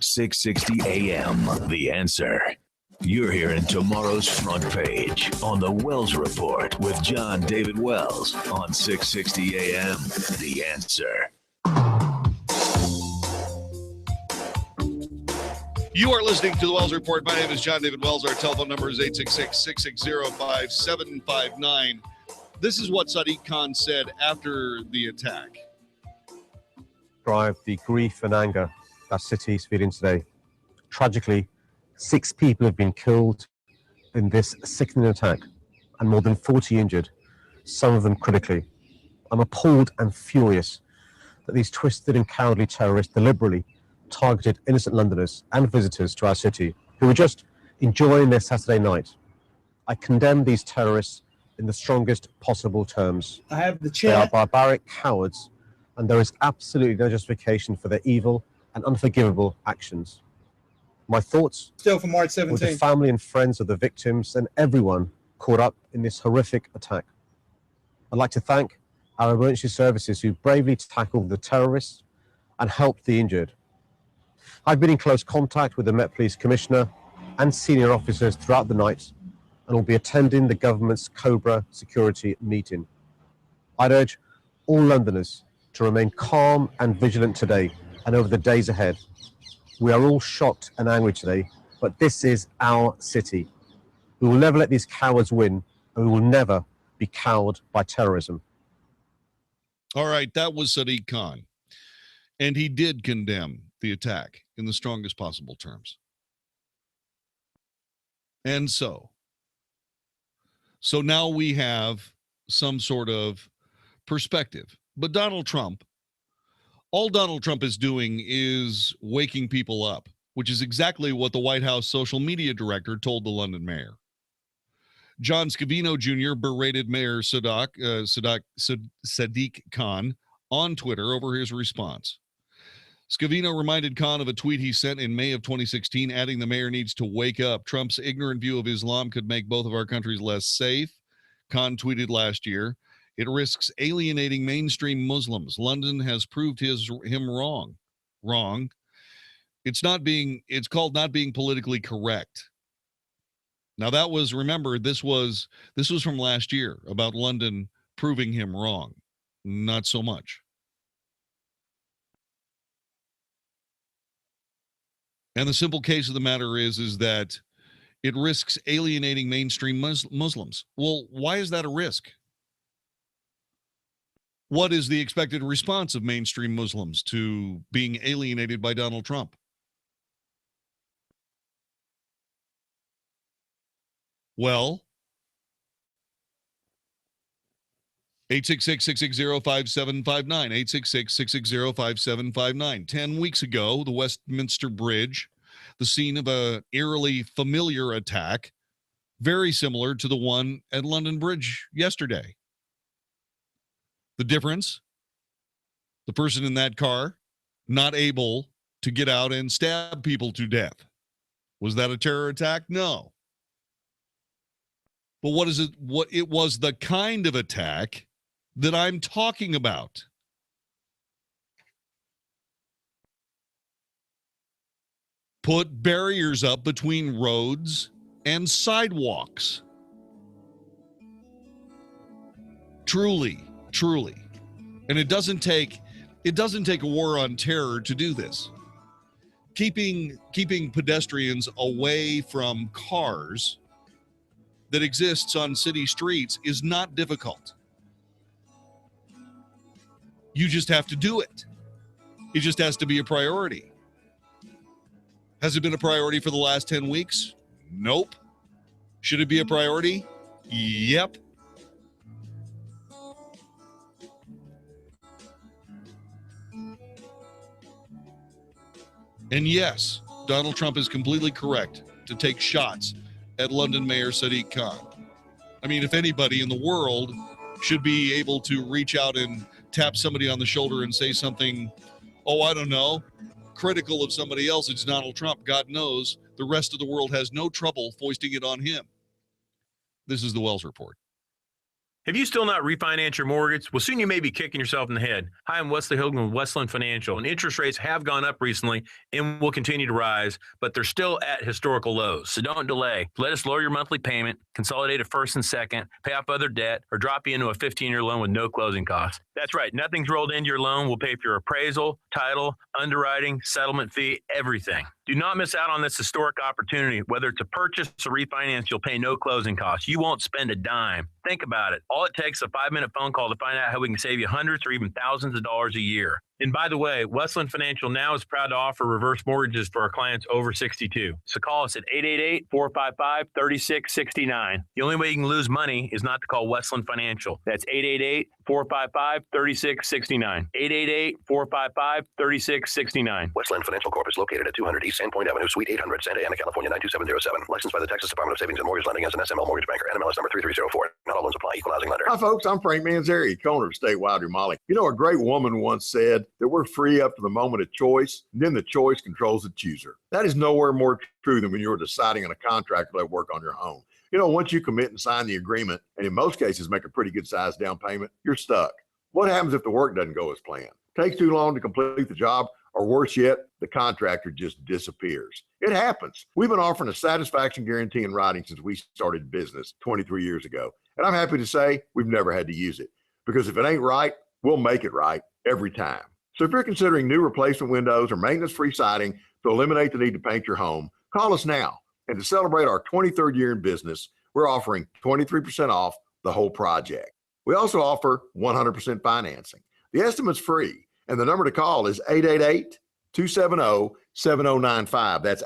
660 AM, The Answer. You're hearing tomorrow's front page on the Wells Report with John David Wells on 660 AM, The Answer. You are listening to the Wells Report. My name is John David Wells. Our telephone number is 866-660-5759. This is what Sadiq Khan said after the attack. Drive the grief and anger that city is feeling today. Tragically, 6 people have been killed in this sickening attack and more than 40 injured, some of them critically. I'm appalled and furious that these twisted and cowardly terrorists deliberately targeted innocent Londoners and visitors to our city who were just enjoying their Saturday night. I condemn these terrorists in the strongest possible terms. I have the chair. They are barbaric cowards, and there is absolutely no justification for their evil and unforgivable actions. My thoughts still from March 17th. With the family and friends of the victims and everyone caught up in this horrific attack. I'd like to thank our emergency services who bravely tackled the terrorists and helped the injured. I've been in close contact with the Met Police Commissioner and senior officers throughout the night and will be attending the government's Cobra security meeting. I'd urge all Londoners to remain calm and vigilant today and over the days ahead. We are all shocked and angry today, but this is our city. We will never let these cowards win, and we will never be cowed by terrorism. All right, that was Sadiq Khan. And he did condemn the attack in the strongest possible terms. And so now we have some sort of perspective. But Donald Trump, all Donald Trump is doing is waking people up, which is exactly what the White House social media director told the London mayor. John Scavino Jr. berated Mayor Sadiq Khan on Twitter over his response. Scavino reminded Khan of a tweet he sent in May of 2016, adding the mayor needs to wake up. Trump's ignorant view of Islam could make both of our countries less safe. Khan tweeted last year, it risks alienating mainstream Muslims. London has proved him wrong. Wrong. It's called not being politically correct. Now that was, remember, this was from last year about London proving him wrong. Not so much. And the simple case of the matter is that it risks alienating mainstream Muslims. Well, why is that a risk? What is the expected response of mainstream Muslims to being alienated by Donald Trump? Well, 866-660-5759, 866-660-5759. 10 weeks ago, the Westminster Bridge, the scene of an eerily familiar attack, very similar to the one at London Bridge yesterday. The difference, the person in that car not able to get out and stab people to death. Was that a terror attack? No. But what is it? What it was the kind of attack that I'm talking about. Put barriers up between roads and sidewalks. Truly. And it doesn't take a war on terror to do this. Keeping pedestrians away from cars that exists on city streets is not difficult. You just have to do it. It just has to be a priority. Has it been a priority for the last 10 weeks? Nope. Should it be a priority? Yep. And yes, Donald Trump is completely correct to take shots at London Mayor Sadiq Khan. I mean, if anybody in the world should be able to reach out and tap somebody on the shoulder and say something, oh, I don't know, critical of somebody else, it's Donald Trump. God knows the rest of the world has no trouble foisting it on him. This is the Wells Report. Have you still not refinanced your mortgage? Well, soon you may be kicking yourself in the head. Hi, I'm Wesley Hogan with Westland Financial, and interest rates have gone up recently and will continue to rise, but they're still at historical lows. So don't delay. Let us lower your monthly payment, consolidate a first and second, pay off other debt, or drop you into a 15-year loan with no closing costs. That's right. Nothing's rolled into your loan. We'll pay for your appraisal, title, underwriting, settlement fee, everything. Do not miss out on this historic opportunity. Whether it's a purchase or refinance, you'll pay no closing costs. You won't spend a dime. Think about it. All it takes is a 5-minute phone call to find out how we can save you hundreds or even thousands of dollars a year. And by the way, Westland Financial now is proud to offer reverse mortgages for our clients over 62. So call us at 888-455-3669. The only way you can lose money is not to call Westland Financial. That's 888-455-3669. 888-455-3669. Westland Financial Corp is located at 200 East Sandpoint Avenue, Suite 800, Santa Ana, California, 92707. Licensed by the Texas Department of Savings and Mortgage Lending as an SML mortgage banker. NMLS number 3304. Not all loans apply. Equal housing lender. Hi, folks. I'm Frank Manzari, owner of Statewide Remodeling. You know, a great woman once said that we're free up to the moment of choice, and then the choice controls the chooser. That is nowhere more true than when you're deciding on a contractor to work on your home. You know, once you commit and sign the agreement, and in most cases make a pretty good sized down payment, you're stuck. What happens if the work doesn't go as planned? Takes too long to complete the job, or worse yet, the contractor just disappears. It happens. We've been offering a satisfaction guarantee in writing since we started business 23 years ago. And I'm happy to say we've never had to use it, because if it ain't right, we'll make it right every time. So if you're considering new replacement windows or maintenance-free siding to eliminate the need to paint your home, call us now. And to celebrate our 23rd year in business, we're offering 23% off the whole project. We also offer 100% financing. The estimate's free, and the number to call is 888-270-7095. That's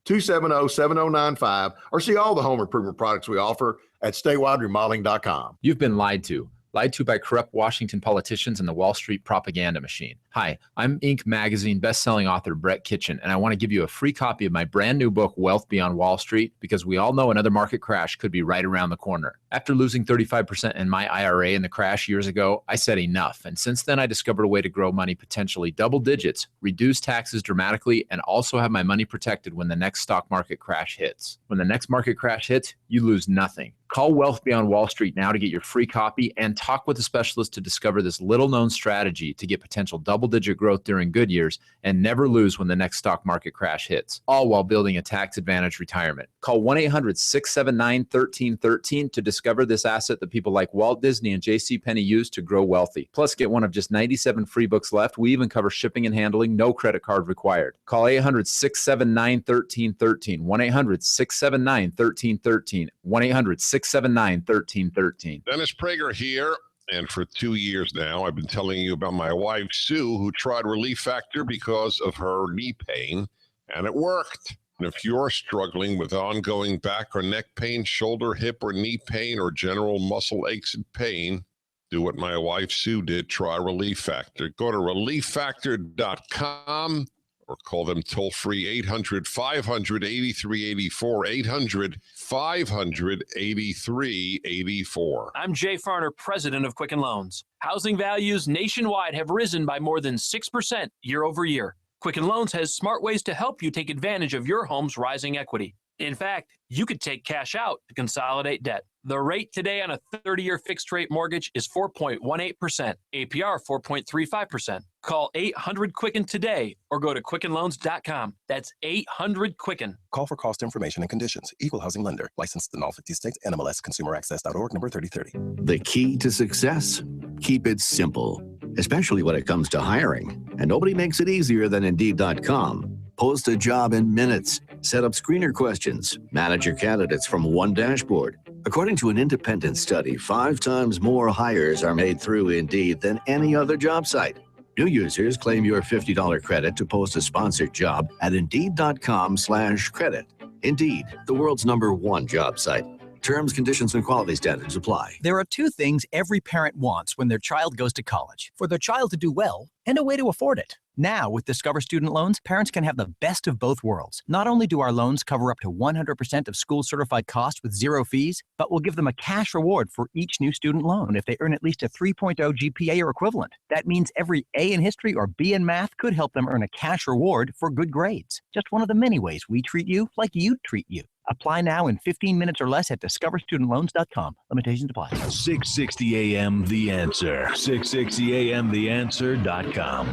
888-270-7095, or see all the home improvement products we offer at statewideremodeling.com. You've been lied to. lied to by corrupt Washington politicians and the Wall Street propaganda machine. Hi, I'm Inc. magazine best-selling author Brett Kitchen, and I want to give you a free copy of my brand new book, Wealth Beyond Wall Street, because we all know another market crash could be right around the corner. After losing 35% in my IRA in the crash years ago, I said enough, and since then I discovered a way to grow money potentially double digits, reduce taxes dramatically, and also have my money protected when the next stock market crash hits. When the next market crash hits, you lose nothing. Call Wealth Beyond Wall Street now to get your free copy and talk with a specialist to discover this little-known strategy to get potential double-digit growth during good years and never lose when the next stock market crash hits, all while building a tax-advantaged retirement. Call 1-800-679-1313 to discover this asset that people like Walt Disney and JCPenney use to grow wealthy. Plus, get one of just 97 free books left. We even cover shipping and handling, no credit card required. Call 800-679-1313, 1-800-679-1313, 1-800-679-1313. Dennis Prager here. And for 2 years now, I've been telling you about my wife, Sue, who tried Relief Factor because of her knee pain, and it worked. And if you're struggling with ongoing back or neck pain, shoulder, hip, or knee pain, or general muscle aches and pain, do what my wife, Sue, did. Try Relief Factor. Go to relieffactor.com or call them toll-free 800-500-8384, 800-500-8384. I'm Jay Farner, president of Quicken Loans. Housing values nationwide have risen by more than 6% year over year. Quicken Loans has smart ways to help you take advantage of your home's rising equity. In fact, you could take cash out to consolidate debt. The rate today on a 30-year fixed-rate mortgage is 4.18%, APR 4.35%. Call 800-QUICKEN today or go to QuickenLoans.com. That's 800-QUICKEN. Call for cost information and conditions. Equal housing lender. Licensed in all 50 states. NMLS ConsumerAccess.org, number 3030. The key to success? Keep it simple, especially when it comes to hiring. And nobody makes it easier than Indeed.com. Post a job in minutes. Set up screener questions. Manage your candidates from one dashboard. According to an independent study, 5 times more hires are made through Indeed than any other job site. New users claim your $50 credit to post a sponsored job at Indeed.com/credit. Indeed, the world's #1 job site. Terms, conditions, and quality standards apply. There are 2 things every parent wants when their child goes to college: for their child to do well and a way to afford it. Now, with Discover Student Loans, parents can have the best of both worlds. Not only do our loans cover up to 100% of school-certified costs with 0 fees, but we'll give them a cash reward for each new student loan if they earn at least a 3.0 GPA or equivalent. That means every A in history or B in math could help them earn a cash reward for good grades. Just one of the many ways we treat you like you'd treat you. Apply now in 15 minutes or less at discoverstudentloans.com. Limitations apply. 660 AM The Answer. 660 AMTheAnswer.com.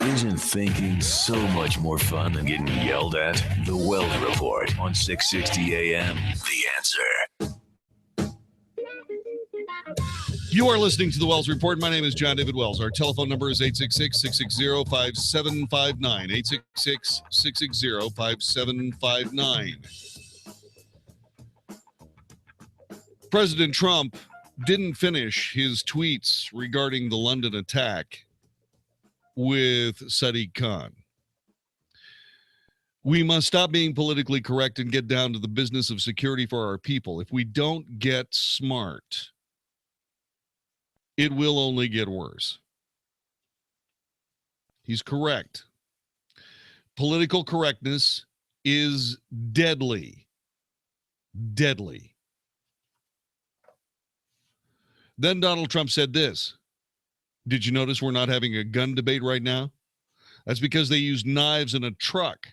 Isn't thinking so much more fun than getting yelled at? The Wells Report on 660 AM The Answer. You are listening to the Wells Report. My name is John David Wells. Our telephone number is 866-660-5759. 866-660-5759. President Trump didn't finish his tweets regarding the London attack with Sadiq Khan. We must stop being politically correct and get down to the business of security for our people. If we don't get smart, it will only get worse. He's correct. Political correctness is deadly. Deadly. Then Donald Trump said this. Did you notice we're not having a gun debate right now? That's because they used knives in a truck.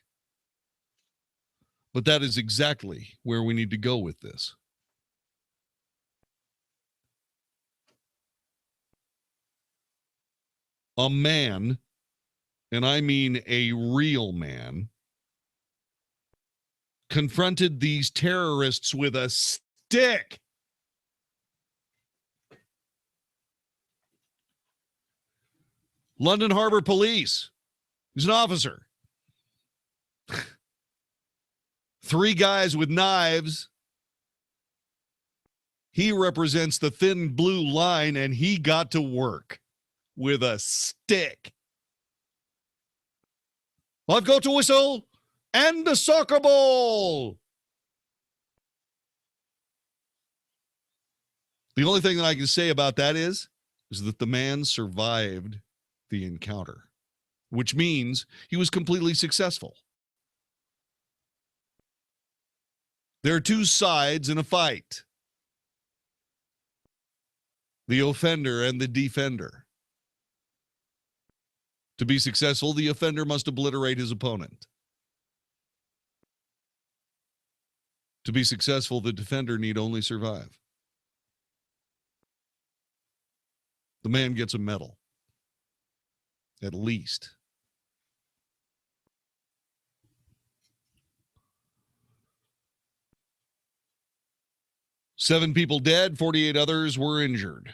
But that is exactly where we need to go with this. A man, and I mean a real man, confronted these terrorists with a stick. London Harbor Police. He's an officer. 3 guys with knives. He represents the thin blue line, and he got to work with a stick. I've got a whistle and a soccer ball. The only thing that I can say about that is that the man survived the encounter, which means he was completely successful. There are two sides in a fight: the offender and the defender. To be successful, the offender must obliterate his opponent. To be successful, the defender need only survive. The man gets a medal, at least. Seven people dead, 48 others were injured.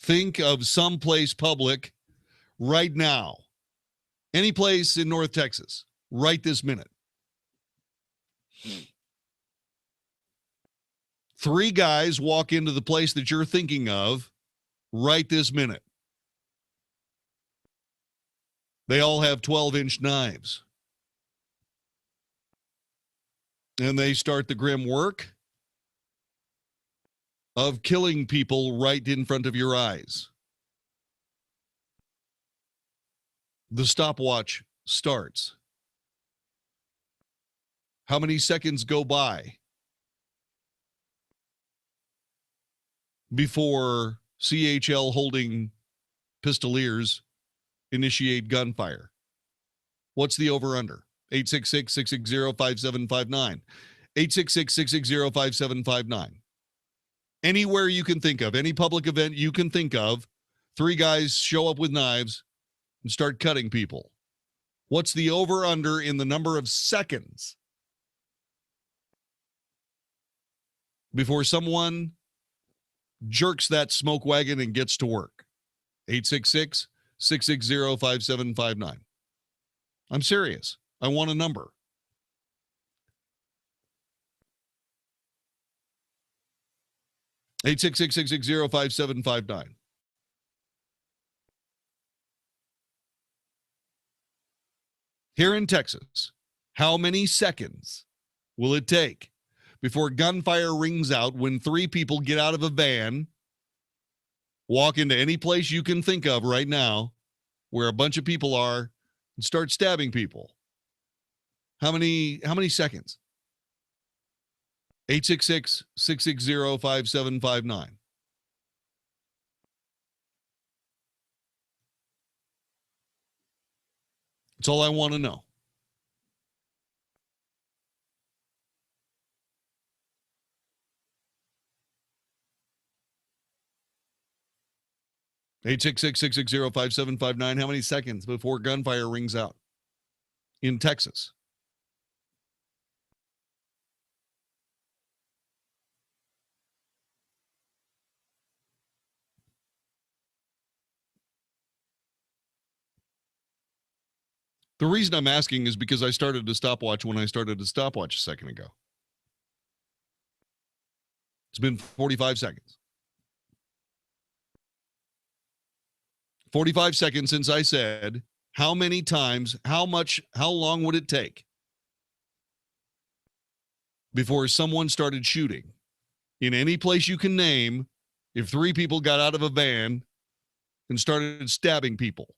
Think of some place public right now, any place in North Texas, right this minute. 3 guys walk into the place that you're thinking of right this minute. They all have 12-inch knives. And they start the grim work of killing people right in front of your eyes. The stopwatch starts. How many seconds go by before CHL holding pistoliers initiate gunfire? What's the over-under? 866-660-5759. 866-660-5759. Anywhere you can think of, any public event you can think of, 3 guys show up with knives and start cutting people. What's the over-under in the number of seconds before someone jerks that smoke wagon and gets to work? 866-660-5759. I'm serious. I want a number. Eight 5759. Here in Texas, how many seconds will it take before gunfire rings out when 3 people get out of a van, walk into any place you can think of right now where a bunch of people are, and start stabbing people? How many seconds? 866-660-5759. That's all I want to know. Eight 660-5759. How many seconds before gunfire rings out in Texas? The reason I'm asking is because I started a stopwatch when I started a stopwatch a second ago. It's been 45 seconds. 45 seconds since I said, how many times, how long would it take before someone started shooting in any place you can name if 3 people got out of a van and started stabbing people?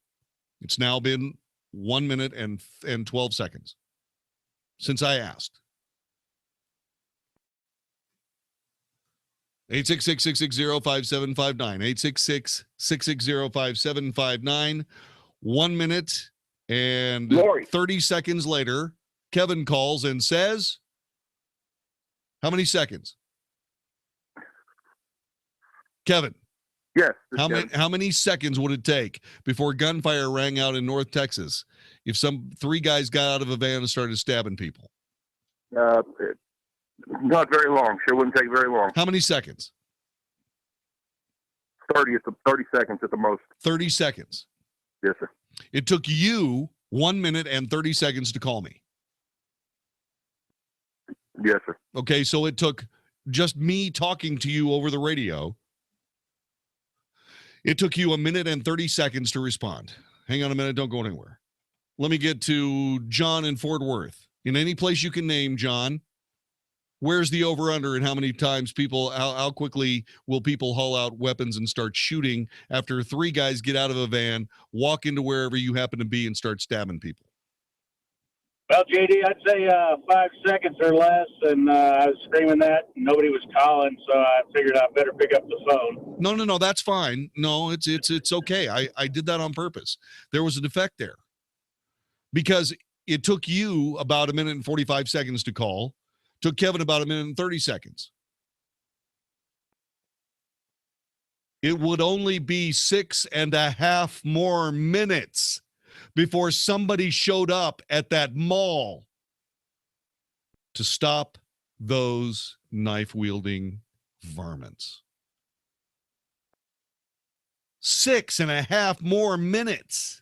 It's now been 1 minute and 12 seconds since I asked. 866-660-5759. 866-660-5759. 1 minute and 30 seconds later, Kevin calls and says, how many seconds? Kevin. Yes. How many seconds would it take before gunfire rang out in North Texas if some 3 guys got out of a van and started stabbing people? Not very long. Sure wouldn't take very long. How many seconds? 30 seconds at the most. 30 seconds. Yes, sir. It took you 1 minute and 30 seconds to call me. Yes, sir. Okay, so it took just me talking to you over the radio. It took you 1 minute and 30 seconds to respond. Hang on a minute. Don't go anywhere. Let me get to John in Fort Worth. In any place you can name, John, Where's the over-under and how many times how quickly will people haul out weapons and start shooting after 3 guys get out of a van, walk into wherever you happen to be, and start stabbing people? Well, JD, I'd say 5 seconds or less, and I was screaming that. And nobody was calling, so I figured I better pick up the phone. No, that's fine. No, it's okay. I did that on purpose. There was a defect there because it took you about 1 minute and 45 seconds to call. Took Kevin about 1 minute and 30 seconds. It would only be 6.5 more minutes before somebody showed up at that mall to stop those knife-wielding varmints. 6.5 more minutes.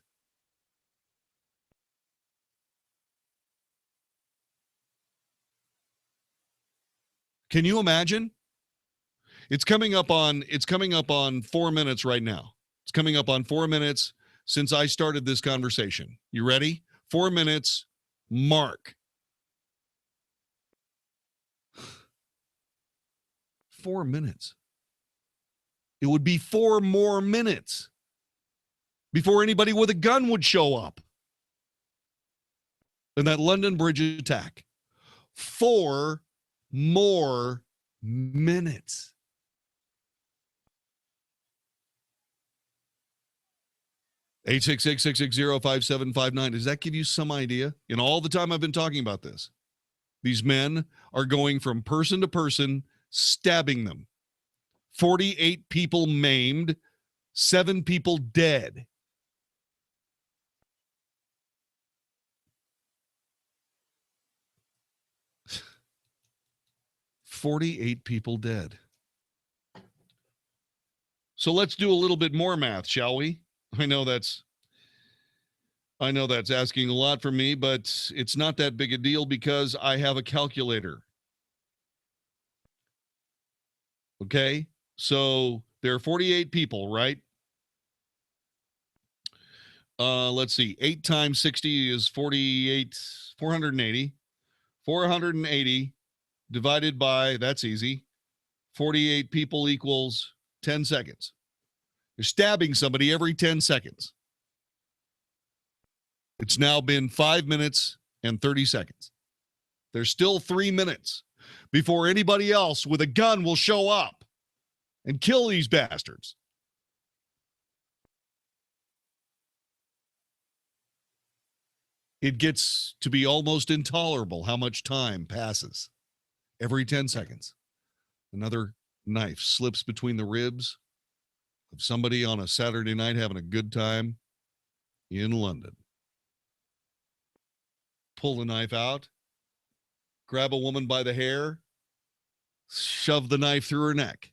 Can you imagine? It's coming up on 4 minutes right now. It's coming up on 4 minutes since I started this conversation. You ready? 4 minutes, mark. 4 minutes. It would be 4 more minutes before anybody with a gun would show up. And that London Bridge attack. 4 more minutes. Eight 660-5759. Does that give you some idea? In all the time I've been talking about this, these men are going from person to person, stabbing them. 48 people maimed, 7 people dead. $48 people dead. So let's do a little bit more math, shall we? I know that's asking a lot from me, but it's not that big a deal because I have a calculator. Okay? So there are 48 people, right? Let's see. 8 times 60 is 48, 480. 480 divided by, that's easy, 48 people equals 10 seconds. You're stabbing somebody every 10 seconds. It's now been 5 minutes and 30 seconds. There's still 3 minutes before anybody else with a gun will show up and kill these bastards. It gets to be almost intolerable how much time passes. Every 10 seconds, another knife slips between the ribs of somebody on a Saturday night having a good time in London. Pull the knife out, grab a woman by the hair, shove the knife through her neck.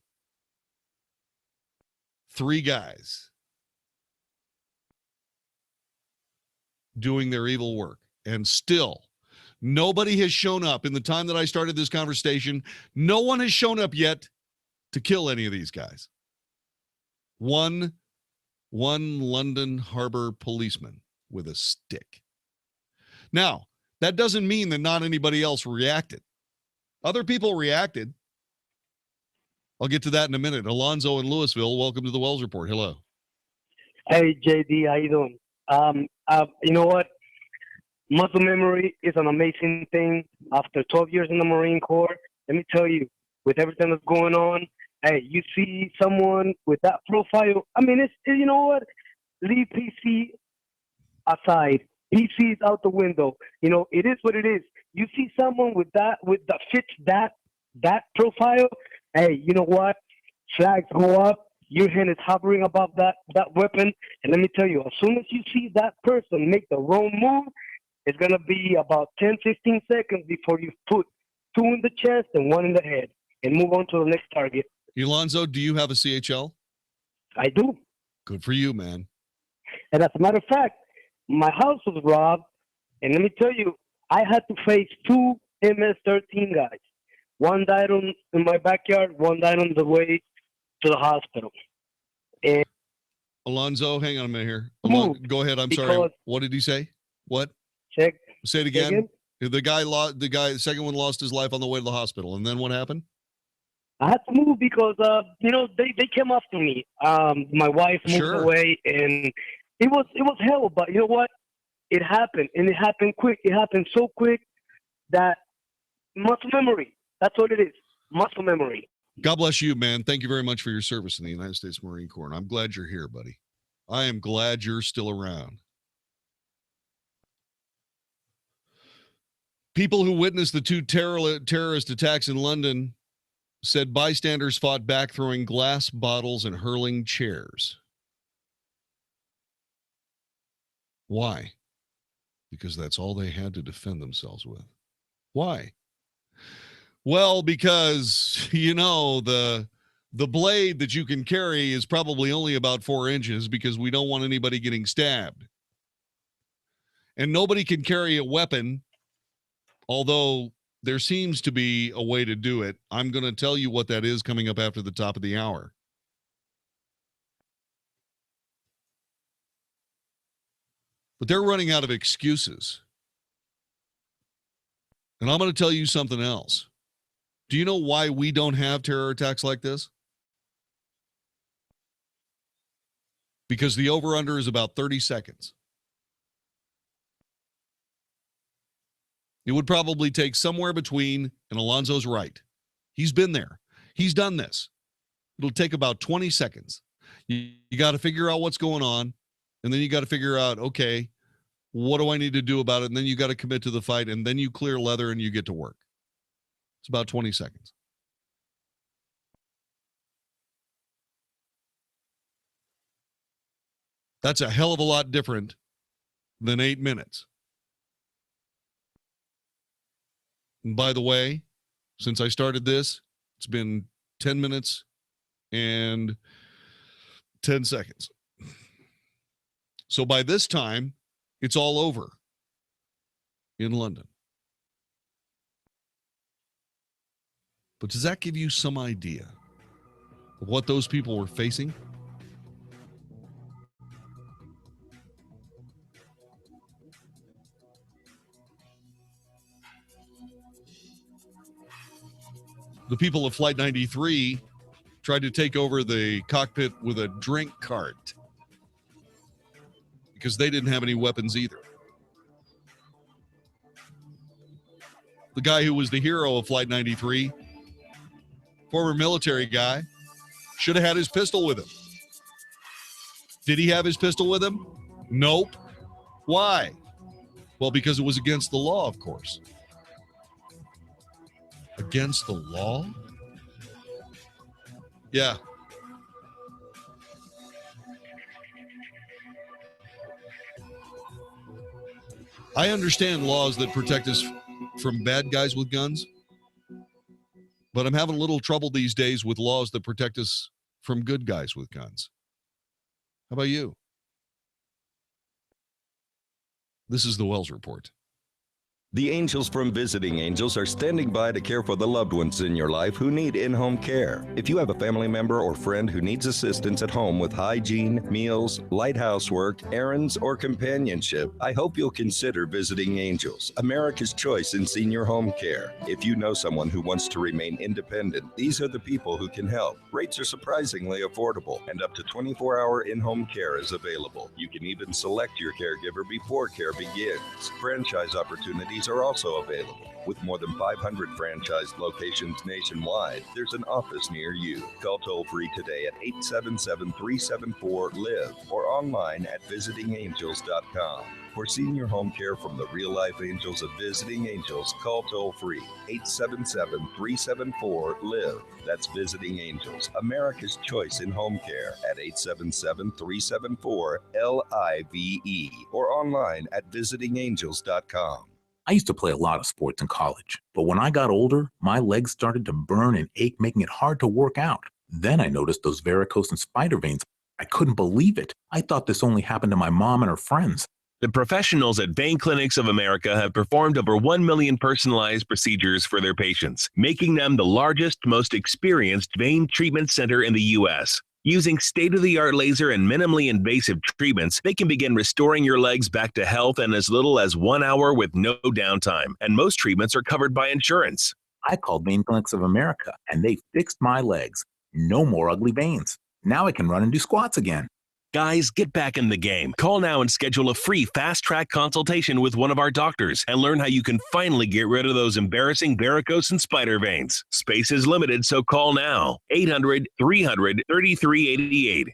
3 guys doing their evil work, and still nobody has shown up in the time that I started this conversation. No one has shown up yet to kill any of these guys. One London Harbor policeman with a stick. Now, that doesn't mean that not anybody else reacted. Other people reacted. I'll get to that in a minute. Alonzo in Louisville, welcome to the Wells Report. Hello. Hey, JD, how you doing? You know what? Muscle memory is an amazing thing. After 12 years in the Marine Corps, let me tell you, with everything that's going on, hey, you see someone with that profile. I mean, it's, you know what? Leave PC aside. PC is out the window. You know, it is what it is. You see someone with that fits that profile. Hey, you know what? Flags go up. Your hand is hovering above that weapon. And let me tell you, as soon as you see that person make the wrong move, it's going to be about 10, 15 seconds before you put 2 in the chest and 1 in the head and move on to the next target. Alonzo, do you have a CHL? I do. Good for you, man. And as a matter of fact, my house was robbed. And let me tell you, I had to face 2 MS-13 guys. 1 died in my backyard, 1 died on the way to the hospital. And Alonzo, hang on a minute here. Go ahead. I'm sorry. What did he say? What? Say it again. The second one lost his life on the way to the hospital. And then what happened? I had to move because, they came after me. My wife moved away, and it was hell. But you know what? It happened, and it happened quick. It happened so quick that muscle memory. That's what it is. Muscle memory. God bless you, man. Thank you very much for your service in the United States Marine Corps. And I'm glad you're here, buddy. I am glad you're still around. People who witnessed the two terrorist attacks in London said bystanders fought back, throwing glass bottles and hurling chairs. Why? Because that's all they had to defend themselves with. Why? Well, because, the blade that you can carry is probably only about 4 inches because we don't want anybody getting stabbed. And nobody can carry a weapon, although there seems to be a way to do it. I'm going to tell you what that is coming up after the top of the hour. But they're running out of excuses. And I'm going to tell you something else. Do you know why we don't have terror attacks like this? Because the over-under is about 30 seconds. It would probably take somewhere between, and Alonzo's right. He's been there. He's done this. It'll take about 20 seconds. You got to figure out what's going on, and then you got to figure out, okay, what do I need to do about it? And then you got to commit to the fight, and then you clear leather and you get to work. It's about 20 seconds. That's a hell of a lot different than 8 minutes. And by the way, since I started this, it's been 10 minutes and 10 seconds. So by this time, it's all over in London. But does that give you some idea of what those people were facing? The people of Flight 93 tried to take over the cockpit with a drink cart because they didn't have any weapons either. The guy who was the hero of Flight 93, former military guy, should have had his pistol with him. Did he have his pistol with him? Nope. Why? Well, because it was against the law, of course. Against the law? Yeah. I understand laws that protect us from bad guys with guns, but I'm having a little trouble these days with laws that protect us from good guys with guns. How about you? This is the Wells Report. The angels from Visiting Angels are standing by to care for the loved ones in your life who need in-home care. If you have a family member or friend who needs assistance at home with hygiene, meals, light housework, errands, or companionship, I hope you'll consider Visiting Angels, America's choice in senior home care. If you know someone who wants to remain independent, these are the people who can help. Rates are surprisingly affordable, and up to 24-hour in-home care is available. You can even select your caregiver before care begins. Franchise opportunities are also available. With more than 500 franchised locations nationwide, there's an office near you. Call toll-free today at 877-374-LIVE or online at visitingangels.com. For senior home care from the real-life angels of Visiting Angels, call toll-free 877-374-LIVE. That's Visiting Angels, America's choice in home care at 877-374-LIVE or online at visitingangels.com. I used to play a lot of sports in college, but when I got older, my legs started to burn and ache, making it hard to work out. Then I noticed those varicose and spider veins. I couldn't believe it. I thought this only happened to my mom and her friends. The professionals at Vein Clinics of America have performed over 1 million personalized procedures for their patients, making them the largest, most experienced vein treatment center in the U.S. Using state-of-the-art laser and minimally invasive treatments, they can begin restoring your legs back to health in as little as 1 hour with no downtime, and most treatments are covered by insurance. I called Vein Clinics of America, and they fixed my legs. No more ugly veins. Now I can run and do squats again. Guys, get back in the game. Call now and schedule a free fast-track consultation with one of our doctors and learn how you can finally get rid of those embarrassing varicose and spider veins. Space is limited, so call now. 800-300-3388.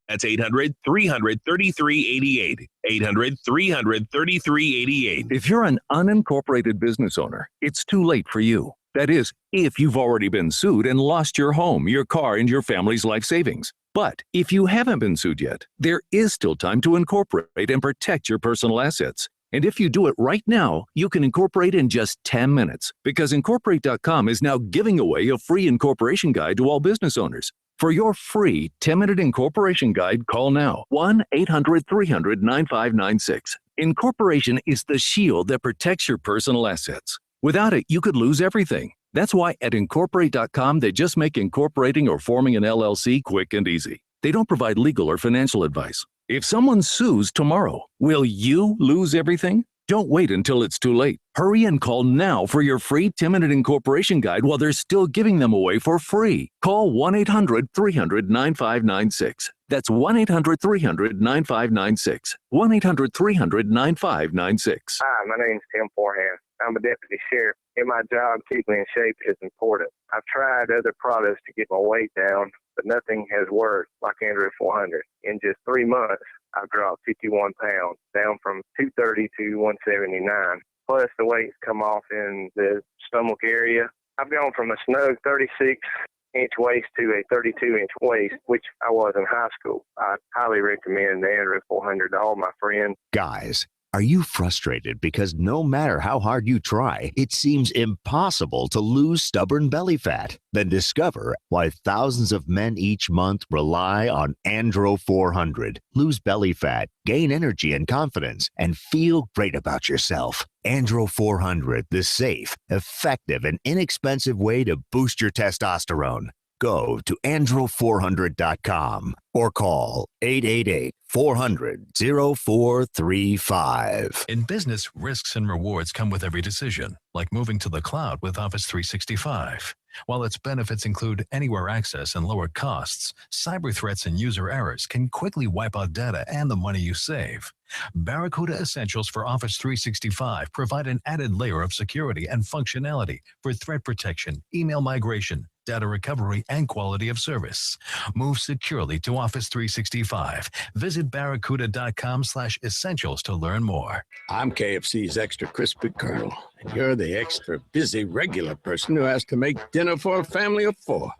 That's 800-300-3388. 800-300-3388. If you're an unincorporated business owner, it's too late for you. That is, if you've already been sued and lost your home, your car, and your family's life savings. But if you haven't been sued yet, there is still time to incorporate and protect your personal assets. And if you do it right now, you can incorporate in just 10 minutes, because Incorporate.com is now giving away a free incorporation guide to all business owners. For your free 10-minute incorporation guide, call now 1-800-300-9596. Incorporation is the shield that protects your personal assets. Without it, you could lose everything. That's why at Incorporate.com, they just make incorporating or forming an LLC quick and easy. They don't provide legal or financial advice. If someone sues tomorrow, will you lose everything? Don't wait until it's too late. Hurry and call now for your free 10-minute incorporation guide while they're still giving them away for free. Call 1-800-300-9596. That's 1-800-300-9596. 1-800-300-9596. Hi, my name's Tim Forehand. I'm a deputy sheriff. In my job, keeping in shape is important. I've tried other products to get my weight down, but nothing has worked like Android 400. In just 3 months, I've dropped 51 pounds, down from 230 to 179. Plus, the weight's come off in the stomach area. I've gone from a snug 36-inch waist to a 32-inch waist, which I was in high school. I highly recommend the Android 400 to all my friends. Guys, are you frustrated because no matter how hard you try, it seems impossible to lose stubborn belly fat? Then discover why thousands of men each month rely on Andro 400. Lose belly fat, gain energy and confidence, and feel great about yourself. Andro 400, the safe, effective, and inexpensive way to boost your testosterone. Go to andro400.com or call 888-400-0435. In business, risks and rewards come with every decision, like moving to the cloud with Office 365. While its benefits include anywhere access and lower costs, cyber threats and user errors can quickly wipe out data and the money you save. Barracuda Essentials for Office 365 provide an added layer of security and functionality for threat protection, email migration, data recovery, and quality of service. Move securely to Office 365. Visit barracuda.com/essentials to learn more. I'm KFC's Extra Crispy Colonel, and you're the extra busy regular person who has to make dinner for a family of 4.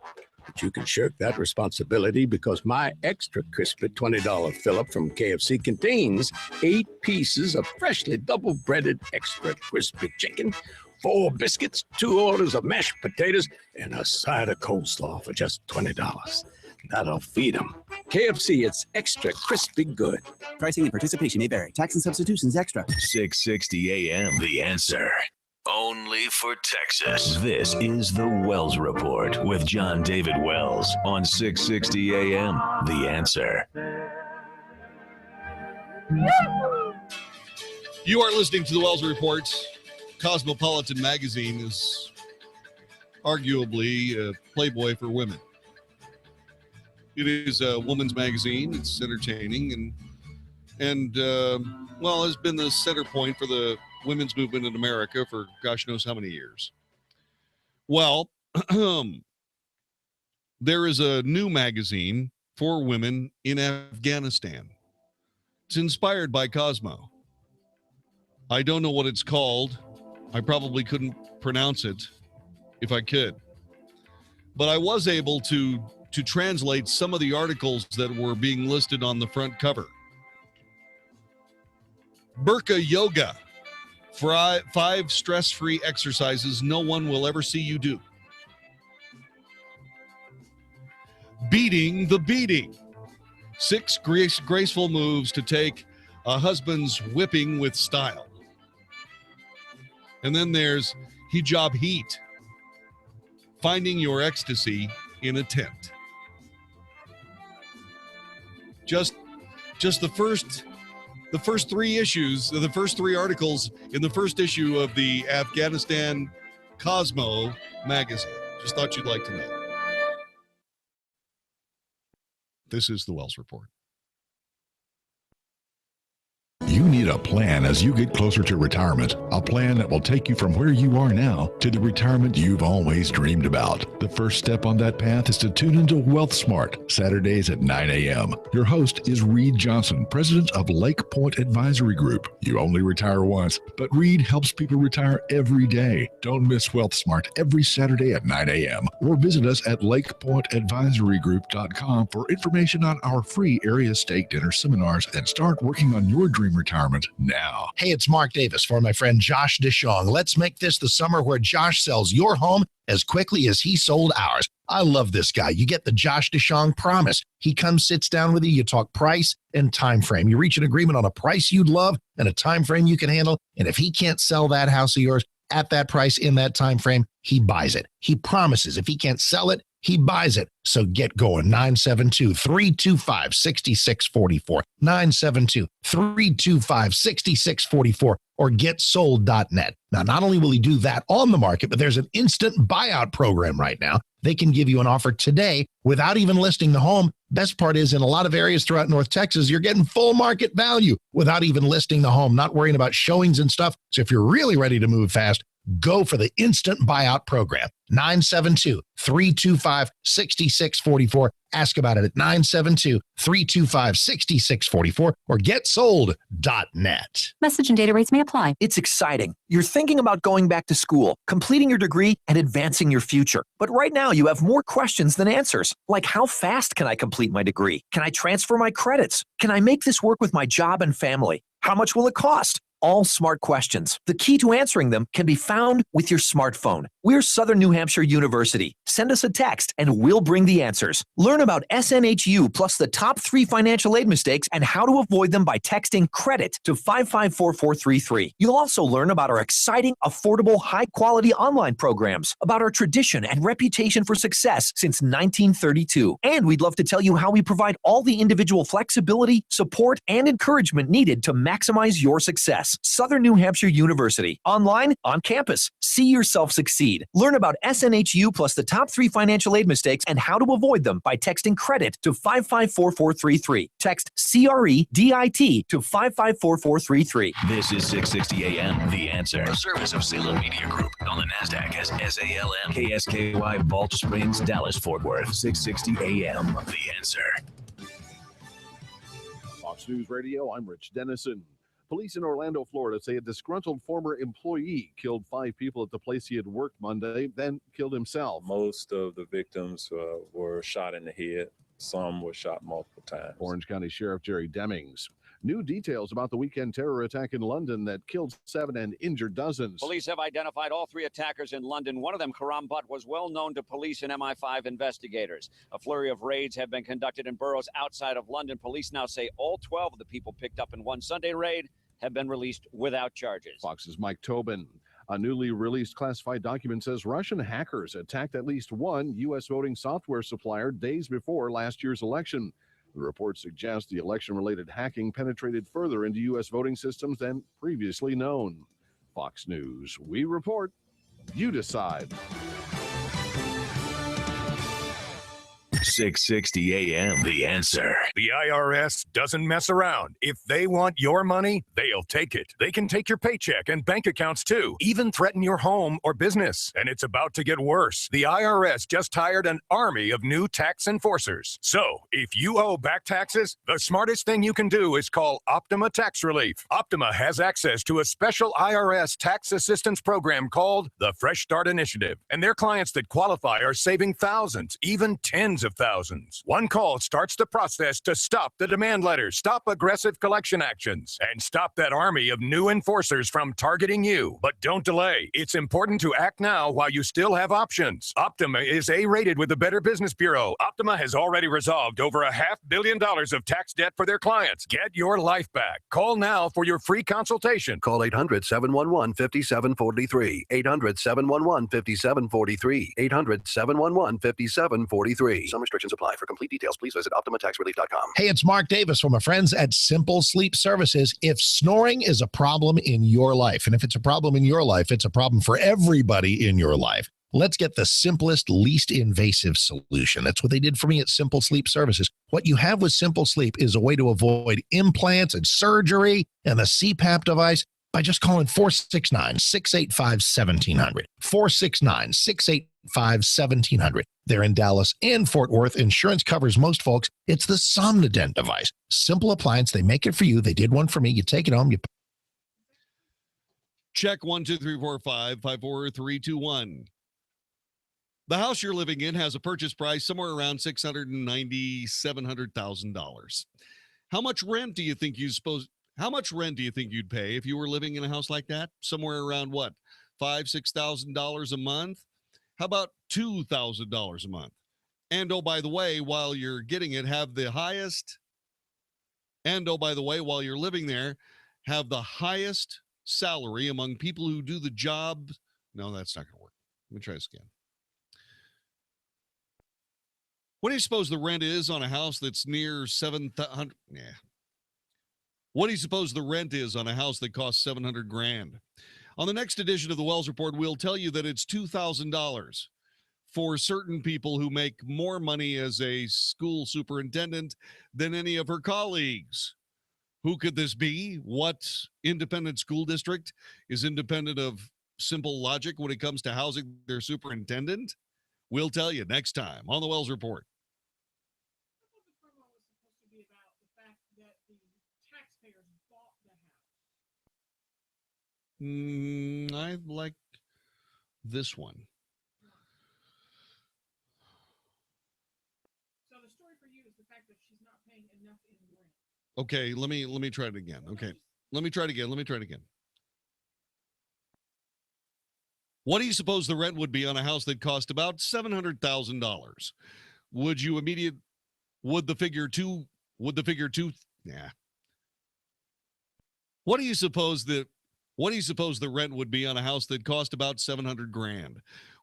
But you can shirk that responsibility because my Extra Crispy $20 fill-up from KFC contains 8 pieces of freshly double-breaded extra crispy chicken, 4 biscuits, 2 orders of mashed potatoes, and a side of coleslaw for just $20. That'll feed them. KFC, it's extra crispy good. Pricing and participation may vary. Tax and substitutions extra. 660 AM, The Answer. Only for Texas. This is the Wells Report with John David Wells on 660 AM, The Answer. You are listening to the Wells Report. Cosmopolitan magazine is arguably a Playboy for women. It is a woman's magazine. It's entertaining and well, has been the center point for the women's movement in America for gosh knows how many years. Well, there is a new magazine for women in Afghanistan. It's inspired by Cosmo. I don't know what it's called. I probably couldn't pronounce it if I could. But I was able to translate some of the articles that were being listed on the front cover. Burqa Yoga. 5 stress-free exercises no one will ever see you do. Beating the beating. 6 graceful moves to take a husband's whipping with style. And then there's Hijab Heat. Finding your ecstasy in a tent. Just the first three issues, the first three articles in the first issue of the Afghanistan Cosmo magazine. Just thought you'd like to know. This is the Wells Report. You need a plan as you get closer to retirement, a plan that will take you from where you are now to the retirement you've always dreamed about. The first step on that path is to tune into Wealth Smart, Saturdays at 9 a.m. Your host is Reed Johnson, president of Lake Point Advisory Group. You only retire once, but Reed helps people retire every day. Don't miss Wealth Smart every Saturday at 9 a.m. or visit us at lakepointadvisorygroup.com for information on our free area steak dinner seminars and start working on your dream retirement now. Hey, it's Mark Davis for my friend Josh DeShong. Let's make this the summer where Josh sells your home as quickly as he sold ours. I love this guy. You get the Josh DeShong promise. He comes, sits down with you, you talk price and time frame. You reach an agreement on a price you'd love and a time frame you can handle. And if he can't sell that house of yours at that price in that time frame, he buys it. He promises if he can't sell it, he buys it. So get going. 972-325-6644. 972-325-6644 or getsold.net. Now, not only will he do that on the market, but there's an instant buyout program right now. They can give you an offer today without even listing the home. Best part is in a lot of areas throughout North Texas, you're getting full market value without even listing the home, not worrying about showings and stuff. So if you're really ready to move fast, go for the instant buyout program. 972-325-6644. Ask about it at 972-325-6644 or getsold.net. Message and data rates may apply. It's exciting. You're thinking about going back to school, completing your degree, and advancing your future. But right now, you have more questions than answers. Like, how fast can I complete my degree? Can I transfer my credits? Can I make this work with my job and family? How much will it cost? All smart questions. The key to answering them can be found with your smartphone. We're Southern New Hampshire University. Send us a text and we'll bring the answers. Learn about SNHU plus the top 3 financial aid mistakes and how to avoid them by texting CREDIT to 554433. You'll also learn about our exciting, affordable, high-quality online programs, about our tradition and reputation for success since 1932. And we'd love to tell you how we provide all the individual flexibility, support, and encouragement needed to maximize your success. Southern New Hampshire University. Online, on campus. See yourself succeed. Learn about SNHU plus the top 3 financial aid mistakes and how to avoid them by texting CREDIT to 554433. Text CREDIT to 554433. This is 660 AM, The Answer. A service of Salem Media Group on the NASDAQ as SALM. KSKY, Balch Springs, Dallas, Fort Worth. 660 AM, The Answer. Fox News Radio, I'm Rich Dennison. Police in Orlando, Florida say a disgruntled former employee killed 5 people at the place he had worked Monday, then killed himself. Most of the victims were shot in the head. Some were shot multiple times. Orange County Sheriff Jerry Demings. New details about the weekend terror attack in London that killed 7 and injured dozens. Police have identified all 3 attackers in London. One of them, Karam Butt, was well known to police and MI5 investigators. A flurry of raids have been conducted in boroughs outside of London. Police now say all 12 of the people picked up in one Sunday raid have been released without charges. Fox's Mike Tobin. A newly released classified document says Russian hackers attacked at least one U.S. voting software supplier days before last year's election. The report suggests the election-related hacking penetrated further into U.S. voting systems than previously known. Fox News, we report, you decide. 660 AM, The Answer. The IRS doesn't mess around. If they want your money, they'll take it. They can take your paycheck and bank accounts too, even threaten your home or business. And it's about to get worse. The IRS just hired an army of new tax enforcers. So if you owe back taxes, the smartest thing you can do is call Optima Tax Relief. Optima has access to a special IRS tax assistance program called the Fresh Start Initiative. And their clients that qualify are saving thousands, even tens of thousands. One call starts the process to stop the demand letters, stop aggressive collection actions, and stop that army of new enforcers from targeting you. But don't delay. It's important to act now while you still have options. Optima is A-rated with the Better Business Bureau. Optima has already resolved over $500 million of tax debt for their clients. Get your life back. Call now for your free consultation. Call 800-711-5743. 800-711-5743. 800-711-5743. Some restrictions apply. For complete details, please visit OptimaTaxRelief.com. Hey, it's Mark Davis from my friends at Simple Sleep Services. If snoring is a problem in your life, and if it's a problem in your life, it's a problem for everybody in your life. Let's get the simplest, least invasive solution. That's what they did for me at Simple Sleep Services. What you have with Simple Sleep is a way to avoid implants and surgery and the CPAP device by just calling 469-685-1700. 469-685-1700. They're in Dallas and Fort Worth. Insurance covers most folks. It's the Somnodent device. Simple appliance. They make it for you. They did one for me. You take it home. You check 1, 2, 3, 4, 5, 5, 4, 3, 2, 1. The house you're living in has a purchase price somewhere around $690,000-$700,000. How much rent do you think you'd pay if you were living in a house like that? Somewhere around what? $5,000-$6,000 a month? How about $2,000 a month? And oh, by the way, while you're getting it, while you're living there, have the highest salary among people who do the job. No, that's not going to work. Let me try this again. What do you suppose the rent is on a house that's near 700? Yeah. What do you suppose the rent is on a house that costs $700,000? On the next edition of the Wells Report, we'll tell you that it's $2,000 for certain people who make more money as a school superintendent than any of her colleagues. Who could this be? What independent school district is independent of simple logic when it comes to housing their superintendent? We'll tell you next time on the Wells Report. I like this one. So the story for you is the fact that she's not paying enough in rent. Okay, let me try it again. Okay, let me try it again. What do you suppose the rent would be on a house that cost about $700,000? Would the figure two? Yeah. What do you suppose the rent would be on a house that cost about $700,000?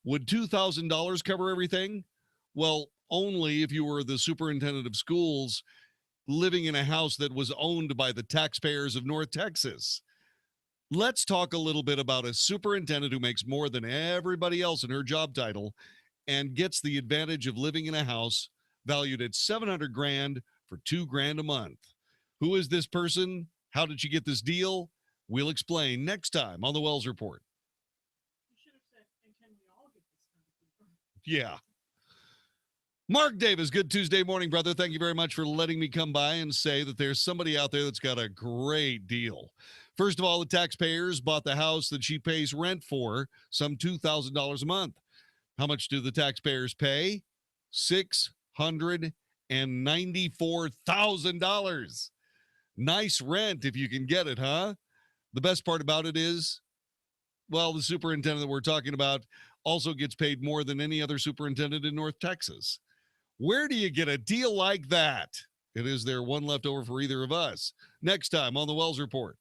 Would $2,000 cover everything? Well, only if you were the superintendent of schools living in a house that was owned by the taxpayers of North Texas. Let's talk a little bit about a superintendent who makes more than everybody else in her job title and gets the advantage of living in a house valued at $700,000 for $2,000 a month. Who is this person? How did she get this deal? We'll explain next time on the Wells Report. You should have said, and can we all get this kind of people? Yeah. Mark Davis, good Tuesday morning, brother. Thank you very much for letting me come by and say that there's somebody out there that's got a great deal. First of all, the taxpayers bought the house that she pays rent for, some $2,000 a month. How much do the taxpayers pay? $694,000. Nice rent if you can get it, huh? The best part about it is, well, the superintendent that we're talking about also gets paid more than any other superintendent in North Texas. Where do you get a deal like that? And is there one left over for either of us? Next time on the Wells Report.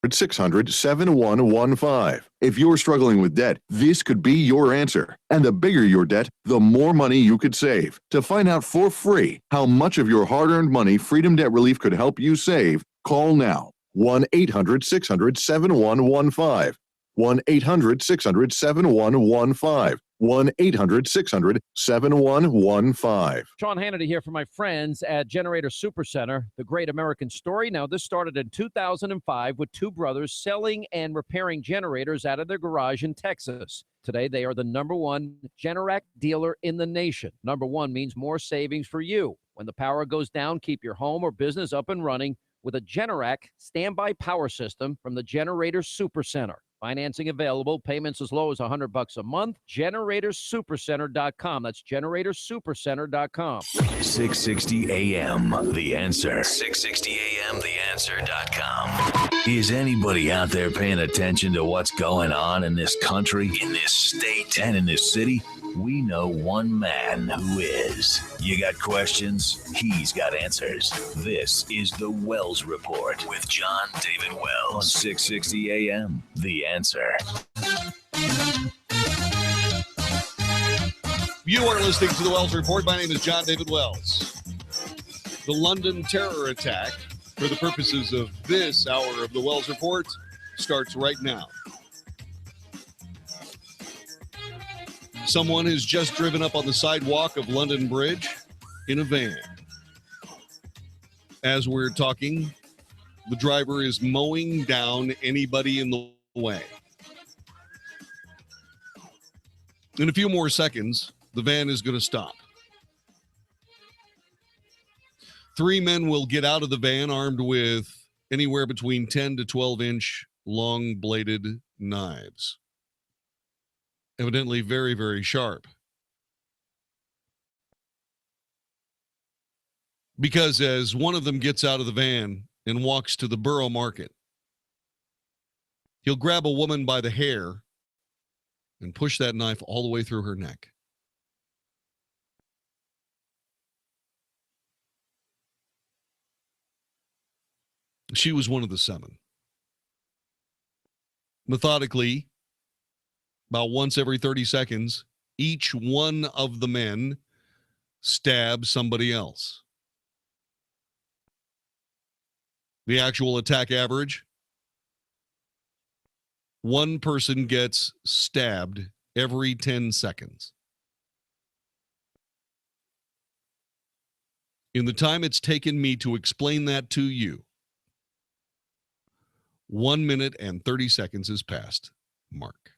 600-7115. If you're struggling with debt, this could be your answer. And the bigger your debt, the more money you could save. To find out for free how much of your hard-earned money Freedom Debt Relief could help you save, call now. 1-800-600-7115. 1-800-600-7115. 1-800-600-7115. Sean Hannity here for my friends at Generator Supercenter, the great American story. Now, this started in 2005 with two brothers selling and repairing generators out of their garage in Texas. Today, they are the #1 Generac dealer in the nation. #1 means more savings for you. When the power goes down, keep your home or business up and running with a Generac standby power system from the Generator Supercenter. Financing available, payments as low as $100 a month. GeneratorSupercenter.com. That's GeneratorSupercenter.com. 660 AM, The Answer. 660 AM, TheAnswer.com. Is anybody out there paying attention to what's going on in this country, in this state, and in this city? We know one man who is. You got questions? He's got answers. This is the Wells Report with John David Wells on 660 AM, The Answer. You are listening to the Wells Report. My name is John David Wells. The London terror attack, for the purposes of this hour of the Wells Report, starts right now. Someone has just driven up on the sidewalk of London Bridge in a van. As we're talking, the driver is mowing down anybody in the way. In a few more seconds, the van is going to stop. 3 men will get out of the van armed with anywhere between 10 to 12-inch long-bladed knives. Evidently very, very sharp. Because as one of them gets out of the van and walks to the Borough Market, he'll grab a woman by the hair and push that knife all the way through her neck. She was one of the 7. Methodically, about once every 30 seconds, each one of the men stabs somebody else. The actual attack average, one person gets stabbed every 10 seconds. In the time it's taken me to explain that to you, 1 minute and 30 seconds has passed. Mark.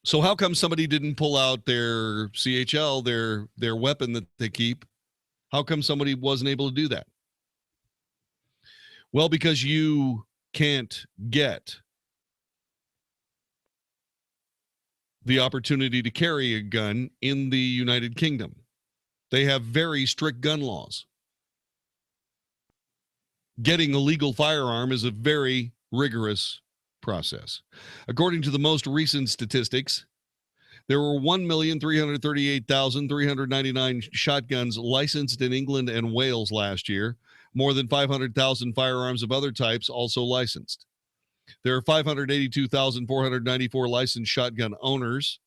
So how come somebody didn't pull out their CHL, their weapon that they keep? How come somebody wasn't able to do that? Well, because you can't get the opportunity to carry a gun in the United Kingdom. They have very strict gun laws. Getting a legal firearm is a very rigorous process. According to the most recent statistics, there were 1,338,399 shotguns licensed in England and Wales last year, more than 500,000 firearms of other types also licensed. There are 582,494 licensed shotgun owners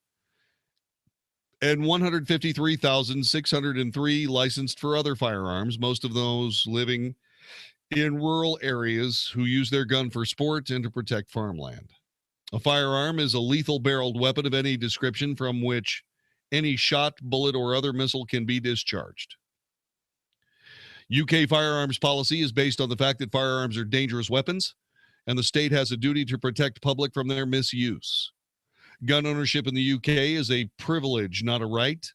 and 153,603 licensed for other firearms, most of those living in rural areas who use their gun for sport and to protect farmland. A firearm is a lethal barreled weapon of any description from which any shot, bullet, or other missile can be discharged. UK firearms policy is based on the fact that firearms are dangerous weapons, and the state has a duty to protect public from their misuse. Gun ownership in the UK is a privilege, not a right.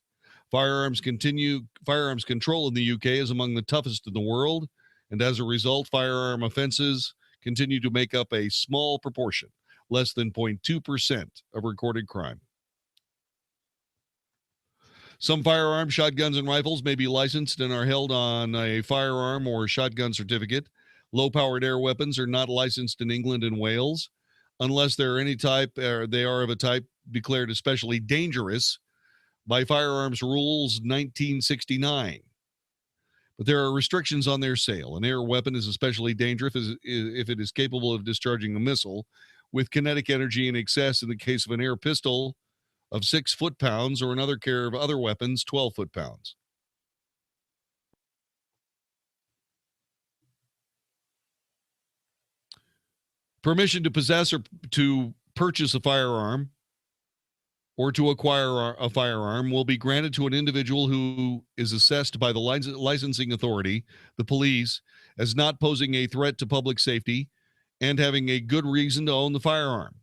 Firearms control in the UK is among the toughest in the world, and as a result, firearm offenses continue to make up a small proportion, less than 0.2% of recorded crime. Some firearms, shotguns, and rifles may be licensed and are held on a firearm or shotgun certificate. Low-powered air weapons are not licensed in England and Wales unless they're any type, or they are of a type declared especially dangerous by Firearms Rules 1969. But there are restrictions on their sale. An air weapon is especially dangerous if it is capable of discharging a missile with kinetic energy in excess in the case of an air pistol of 6 foot-pounds or another care of other weapons, 12 foot-pounds. Permission to possess or to purchase a firearm or to acquire a firearm will be granted to an individual who is assessed by the licensing authority, the police, as not posing a threat to public safety and having a good reason to own the firearm.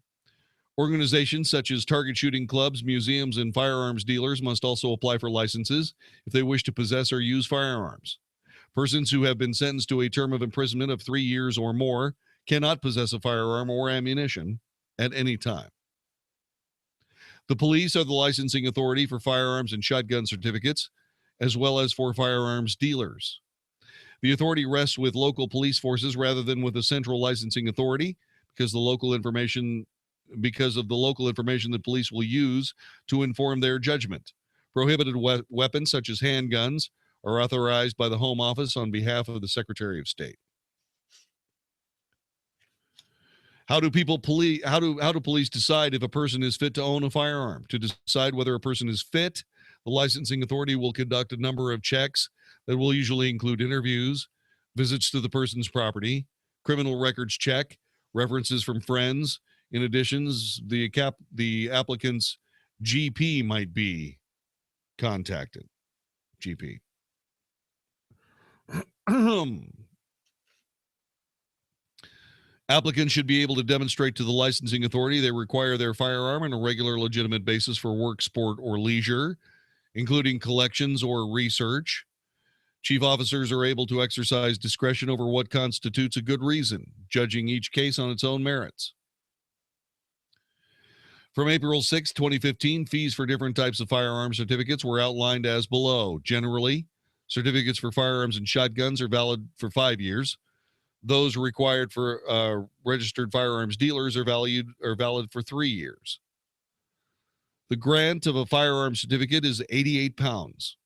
Organizations such as target shooting clubs, museums, and firearms dealers must also apply for licenses if they wish to possess or use firearms. Persons who have been sentenced to a term of imprisonment of 3 years or more cannot possess a firearm or ammunition at any time. The police are the licensing authority for firearms and shotgun certificates, as well as for firearms dealers. The authority rests with local police forces rather than with a central licensing authority because of the local information that police will use to inform their judgment. Prohibited weapons such as handguns are authorized by the Home Office on behalf of the Secretary of State. How do police decide if a person is fit to own a firearm? To decide whether a person is fit, the licensing authority will conduct a number of checks that will usually include interviews, visits to the person's property, criminal records check, references from friends. In addition, the applicant's GP might be contacted. GP. Applicants should be able to demonstrate to the licensing authority they require their firearm on a regular, legitimate basis for work, sport, or leisure, including collections or research. Chief officers are able to exercise discretion over what constitutes a good reason, judging each case on its own merits. From April 6, 2015, fees for different types of firearm certificates were outlined as below. Generally, certificates for firearms and shotguns are valid for 5 years. Those required for registered firearms dealers are valid for 3 years. The grant of a firearm certificate is 88 pounds.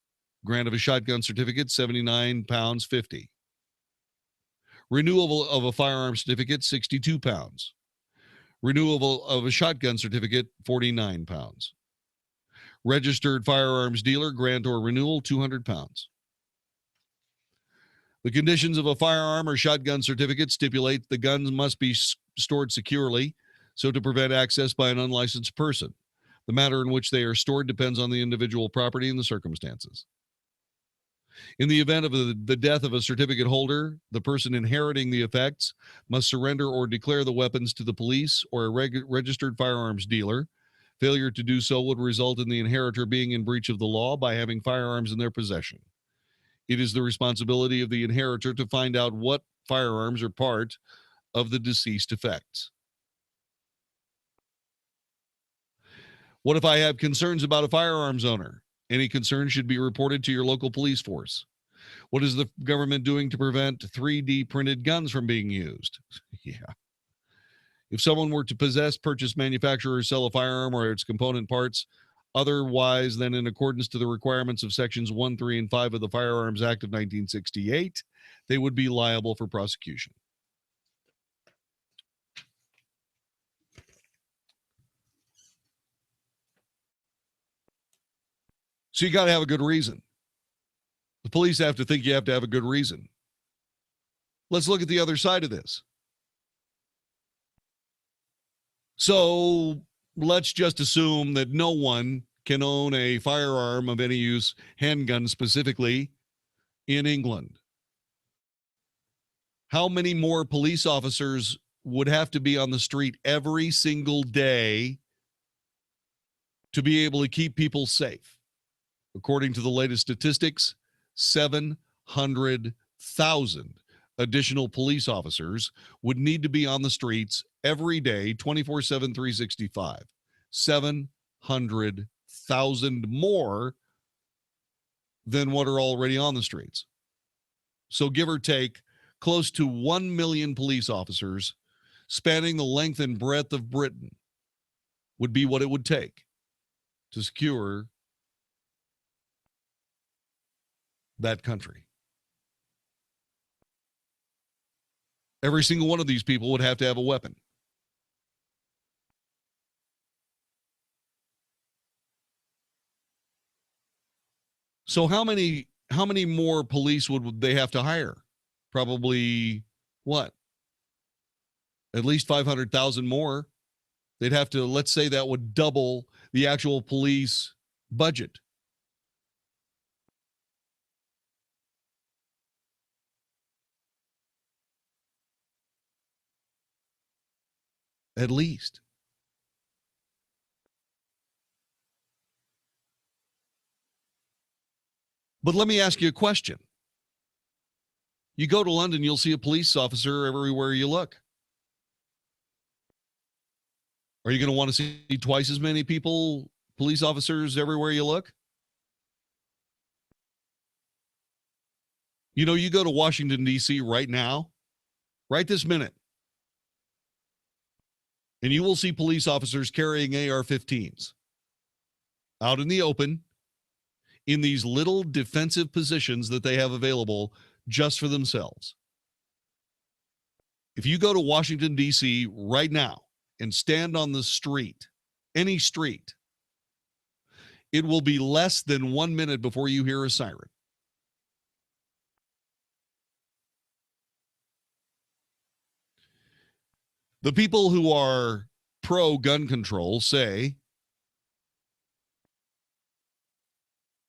Grant of a shotgun certificate, 79 pounds 50. Renewal of a firearm certificate, 62 pounds. Renewal of a shotgun certificate, 49 pounds. Registered firearms dealer, grant or renewal, 200 pounds. The conditions of a firearm or shotgun certificate stipulate the guns must be stored securely, so to prevent access by an unlicensed person. The manner in which they are stored depends on the individual property and the circumstances. In the event of the death of a certificate holder, the person inheriting the effects must surrender or declare the weapons to the police or a registered firearms dealer. Failure to do so would result in the inheritor being in breach of the law by having firearms in their possession. It is the responsibility of the inheritor to find out what firearms are part of the deceased effects. What if I have concerns about a firearms owner? Any concerns should be reported to your local police force. What is the government doing to prevent 3D printed guns from being used? Yeah. If someone were to possess, purchase, manufacture, or sell a firearm or its component parts otherwise than in accordance to the requirements of sections 1, 3, and 5 of the Firearms Act of 1968, they would be liable for prosecution. So you got to have a good reason. The police have to think you have to have a good reason. Let's look at the other side of this. So let's just assume that no one can own a firearm of any use, handgun specifically, in England. How many more police officers would have to be on the street every single day to be able to keep people safe? According to the latest statistics, 700,000 additional police officers would need to be on the streets every day, 24/7, 365. 700,000 more than what are already on the streets. So give or take, close to 1 million police officers spanning the length and breadth of Britain would be what it would take to secure that country. Every single one of these people would have to have a weapon. So how many more police would they have to hire? Probably what? At least 500,000 more. They'd have to, let's say that would double the actual police budget. At least. But let me ask you a question. You go to London, you'll see a police officer everywhere you look. Are you going to want to see twice as many police officers everywhere you look? You know, you go to Washington, D.C. right now, right this minute, and you will see police officers carrying AR-15s out in the open in these little defensive positions that they have available just for themselves. If you go to Washington, D.C. right now and stand on the street, any street, it will be less than 1 minute before you hear a siren. The people who are pro-gun control say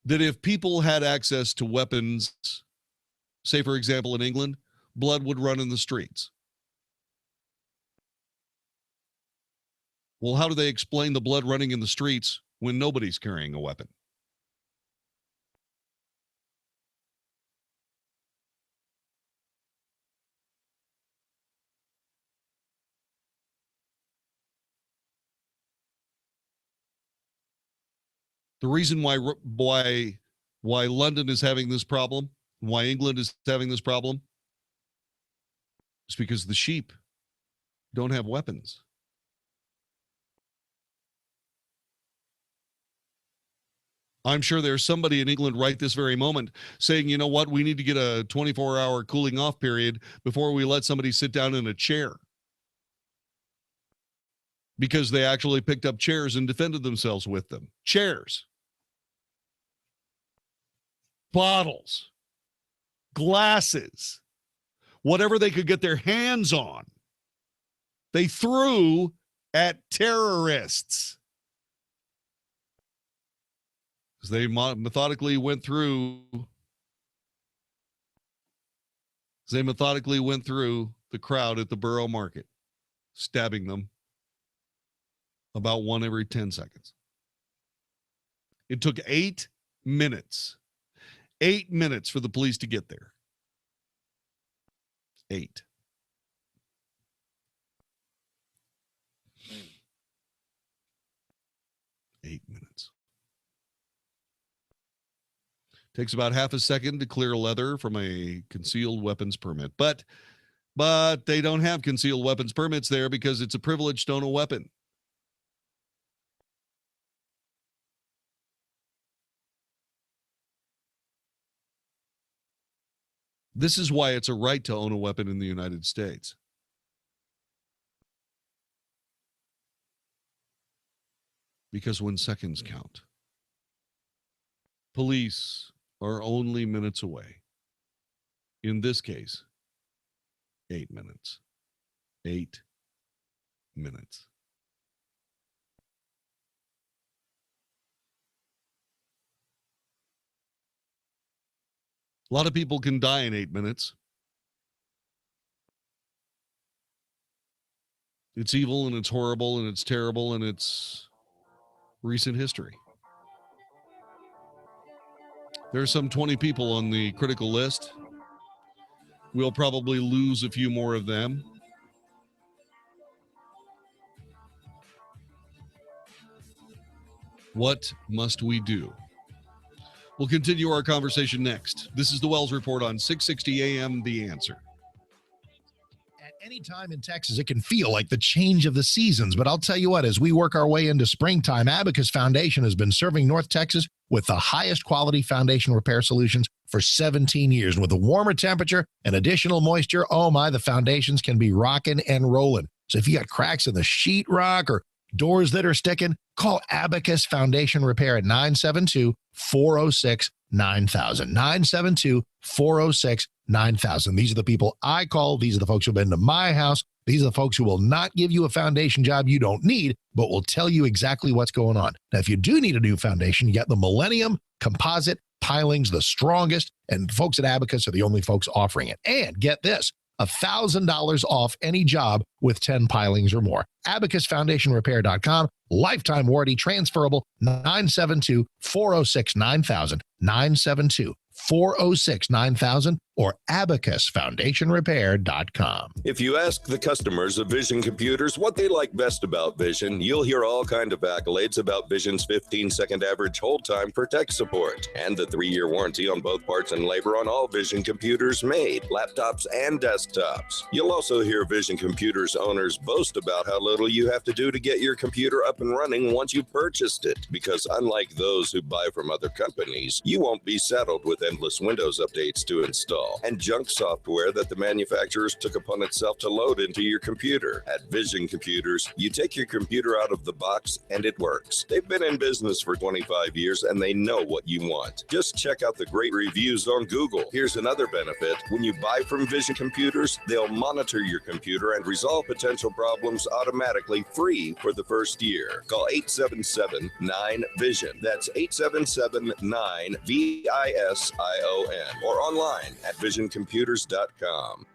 that if people had access to weapons, say, for example, in England, blood would run in the streets. Well, how do they explain the blood running in the streets when nobody's carrying a weapon? The reason why London is having this problem, why England is having this problem, is because the sheep don't have weapons. I'm sure there's somebody in England right this very moment saying, you know what, we need to get a 24-hour cooling off period before we let somebody sit down in a chair. Because they actually picked up chairs and defended themselves with them. Chairs. Bottles. Glasses. Whatever they could get their hands on. They threw at terrorists. As they methodically went through the crowd at the Borough Market, stabbing them about one every 10 seconds. It took 8 minutes. 8 minutes for the police to get there. 8. Minutes. Takes about half a second to clear leather from a concealed weapons permit. But they don't have concealed weapons permits there because it's a privilege to own a weapon. This is why it's a right to own a weapon in the United States. Because when seconds count, police are only minutes away. In this case, 8 minutes. 8 minutes. A lot of people can die in 8 minutes. It's evil and it's horrible and it's terrible and it's recent history. There's some 20 people on the critical list. We'll probably lose a few more of them. What must we do? We'll continue our conversation next. This is the Wells Report on 660 AM, The Answer. At any time in Texas, it can feel like the change of the seasons. But I'll tell you what, as we work our way into springtime, Abacus Foundation has been serving North Texas with the highest quality foundation repair solutions for 17 years. And with a warmer temperature and additional moisture, oh my, the foundations can be rocking and rolling. So if you got cracks in the sheetrock or doors that are sticking, call Abacus Foundation Repair at 972-406-9000. 972-406-9000. These are the people I call. These are the folks who have been to my house. These are the folks who will not give you a foundation job you don't need, but will tell you exactly what's going on. Now, if you do need a new foundation, you got the Millennium Composite Pilings, the strongest, and folks at Abacus are the only folks offering it. And get this, $1,000 off any job with 10 pilings or more. AbacusFoundationRepair.com. Lifetime warranty, transferable. 972-406-9000. 972-406-9000 or AbacusFoundationRepair.com. If you ask the customers of Vision Computers what they like best about Vision, you'll hear all kinds of accolades about Vision's 15-second average hold time for tech support and the 3-year warranty on both parts and labor on all Vision computers made, laptops and desktops. You'll also hear Vision Computers owners boast about how little you have to do to get your computer up and running once you purchased it, because unlike those who buy from other companies, you won't be saddled with endless Windows updates to install. install, and junk software that the manufacturers took upon itself to load into your computer. At Vision Computers, you take your computer out of the box and it works. They've been in business for 25 years and they know what you want. Just check out the great reviews on Google. Here's another benefit. When you buy from Vision Computers, they'll monitor your computer and resolve potential problems automatically, free for the first year. Call 877-9VISION. That's 877-9VISION or online at visioncomputers.com.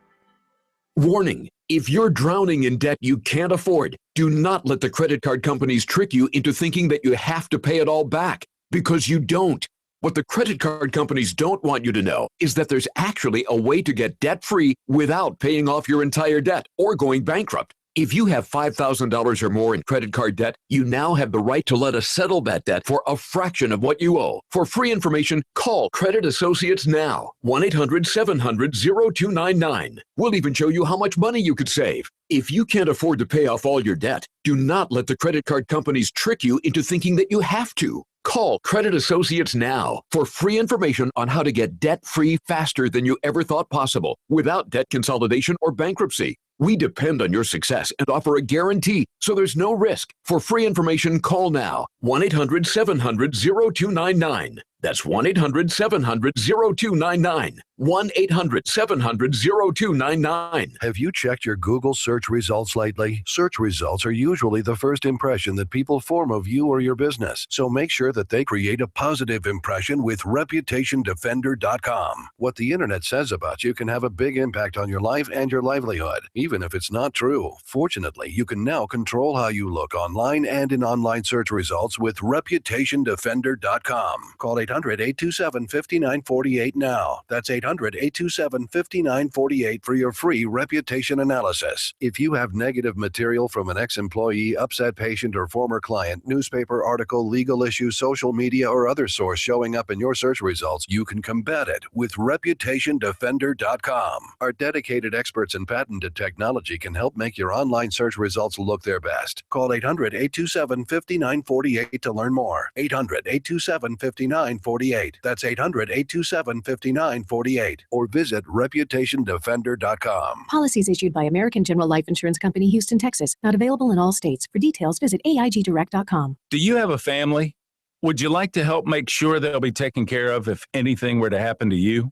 Warning: if you're drowning in debt you can't afford, do not let the credit card companies trick you into thinking that you have to pay it all back, because you don't. What the credit card companies don't want you to know is that there's actually a way to get debt-free without paying off your entire debt or going bankrupt. If you have $5,000 or more in credit card debt, you now have the right to let us settle that debt for a fraction of what you owe. For free information, call Credit Associates now. 1-800-700-0299. We'll even show you how much money you could save. If you can't afford to pay off all your debt, do not let the credit card companies trick you into thinking that you have to. Call Credit Associates now for free information on how to get debt-free faster than you ever thought possible, without debt consolidation or bankruptcy. We depend on your success and offer a guarantee, so there's no risk. For free information, call now. 1-800-700-0299. That's 1-800-700-0299. 1-800-700-0299. Have you checked your Google search results lately? Search results are usually the first impression that people form of you or your business. So make sure that they create a positive impression with ReputationDefender.com. What the internet says about you can have a big impact on your life and your livelihood, even if it's not true. Fortunately, you can now control how you look online and in online search results with ReputationDefender.com. Call 800-827-5948 now. That's 800-827-5948 for your free reputation analysis. If you have negative material from an ex-employee, upset patient, or former client, newspaper article, legal issue, social media, or other source showing up in your search results, you can combat it with ReputationDefender.com. Our dedicated experts in patented technology can help make your online search results look their best. Call 800-827-5948 to learn more. 800-827-5948. That's 800-827-5948. Or visit ReputationDefender.com. Policies issued by American General Life Insurance Company, Houston, Texas. Not available in all states. For details, visit AIGDirect.com. Do you have a family? Would you like to help make sure they'll be taken care of if anything were to happen to you?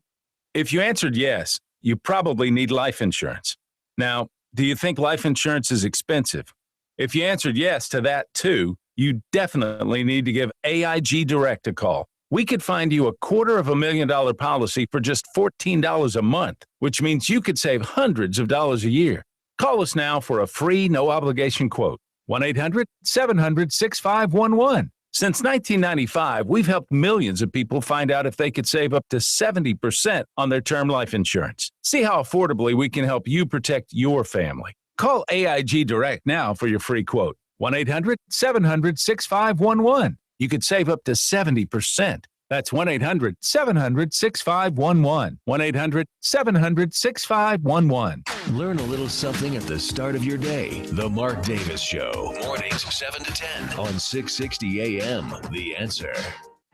If you answered yes, you probably need life insurance. Now, do you think life insurance is expensive? If you answered yes to that too, you definitely need to give AIG Direct a call. We could find you a $250,000 policy for just $14 a month, which means you could save hundreds of dollars a year. Call us now for a free, no-obligation quote. 1-800-700-6511. Since 1995, we've helped millions of people find out if they could save up to 70% on their term life insurance. See how affordably we can help you protect your family. Call AIG Direct now for your free quote. 1-800-700-6511. You could save up to 70%. That's 1-800-700-6511. 1-800-700-6511. Learn a little something at the start of your day. The Mark Davis Show. Mornings 7 to 10 on 660 AM. The Answer.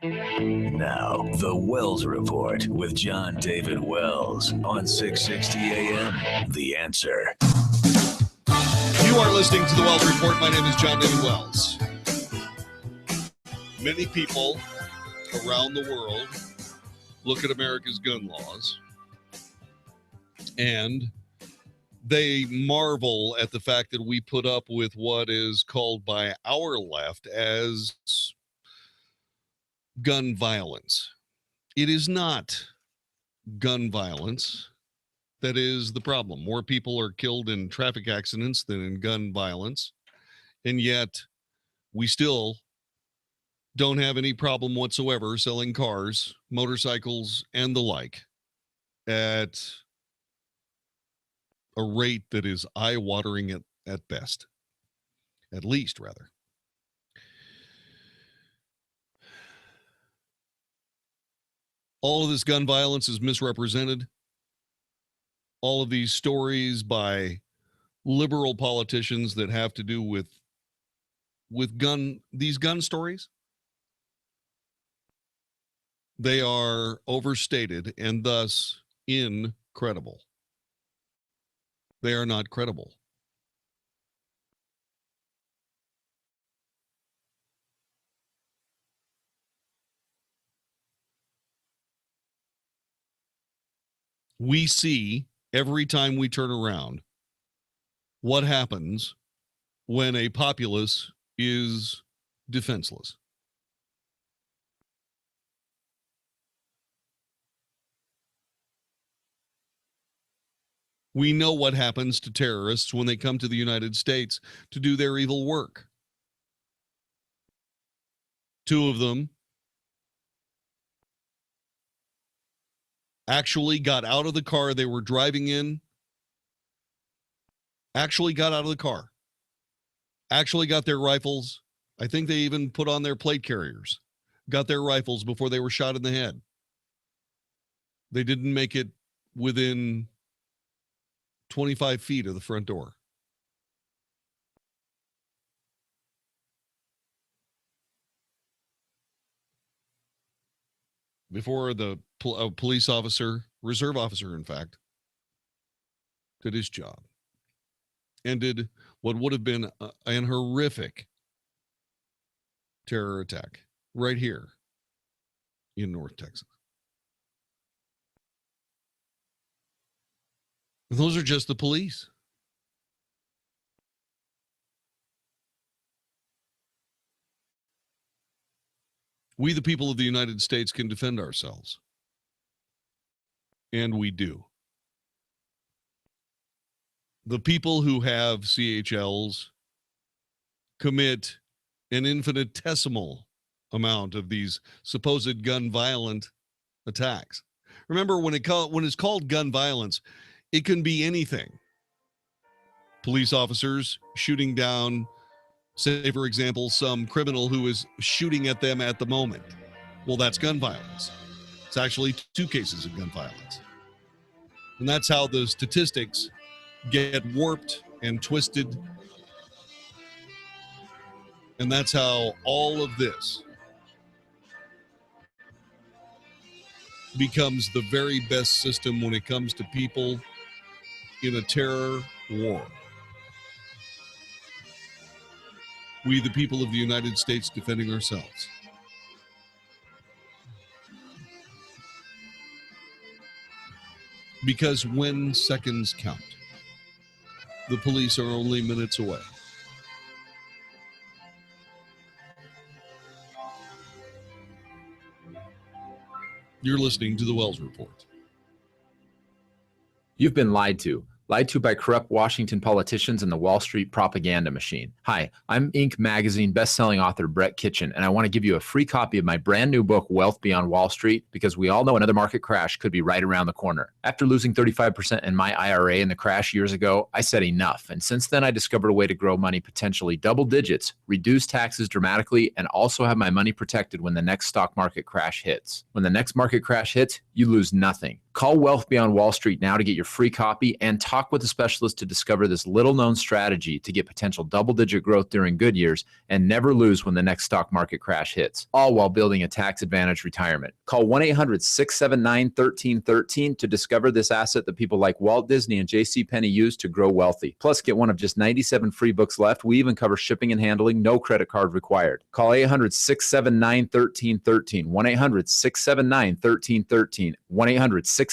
Now, the Wells Report with John David Wells on 660 AM. The Answer. You are listening to the Wells Report. My name is John David Wells. Many people around the world look at America's gun laws and they marvel at the fact that we put up with what is called by our left as gun violence. It is not gun violence that is the problem. More people are killed in traffic accidents than in gun violence, and yet we still don't have any problem whatsoever selling cars, motorcycles, and the like at a rate that is eye-watering at best. At least, rather. All of this gun violence is misrepresented. All of these stories by liberal politicians that have to do with these gun stories, they are overstated and thus incredible. They are not credible. We see every time we turn around what happens when a populace is defenseless. We know what happens to terrorists when they come to the United States to do their evil work. 2 of them actually got out of the car they were driving in, actually got out of the car, actually got their rifles. I think they even put on their plate carriers, got their rifles before they were shot in the head. They didn't make it within 25 feet of the front door. Before the police officer, reserve officer, in fact, did his job and did what would have been an horrific terror attack right here in North Texas. And those are just the police. We, the people of the United States, can defend ourselves. And we do. The people who have CHLs commit an infinitesimal amount of these supposed gun violent attacks. Remember, when it's called gun violence, it can be anything. Police officers shooting down, say, for example, some criminal who is shooting at them at the moment. Well, that's gun violence. It's actually 2 cases of gun violence. And that's how the statistics get warped and twisted. And that's how all of this becomes the very best system when it comes to people in a terror war. We, the people of the United States, defending ourselves. Because when seconds count, the police are only minutes away. You're listening to the Wells Report. You've been lied to by corrupt Washington politicians and the Wall Street propaganda machine. Hi, I'm Inc. magazine bestselling author Brett Kitchen, and I want to give you a free copy of my brand new book, Wealth Beyond Wall Street, because we all know another market crash could be right around the corner. After losing 35% in my IRA in the crash years ago, I said enough. And since then, I discovered a way to grow money potentially double digits, reduce taxes dramatically, and also have my money protected when the next stock market crash hits. When the next market crash hits, you lose nothing. Call Wealth Beyond Wall Street now to get your free copy and talk with a specialist to discover this little-known strategy to get potential double-digit growth during good years and never lose when the next stock market crash hits, all while building a tax-advantaged retirement. Call 1-800-679-1313 to discover this asset that people like Walt Disney and JCPenney use to grow wealthy. Plus, get one of just 97 free books left. We even cover shipping and handling, no credit card required. Call 800-679-1313, 1-800-679-1313, 1-800-679-1313.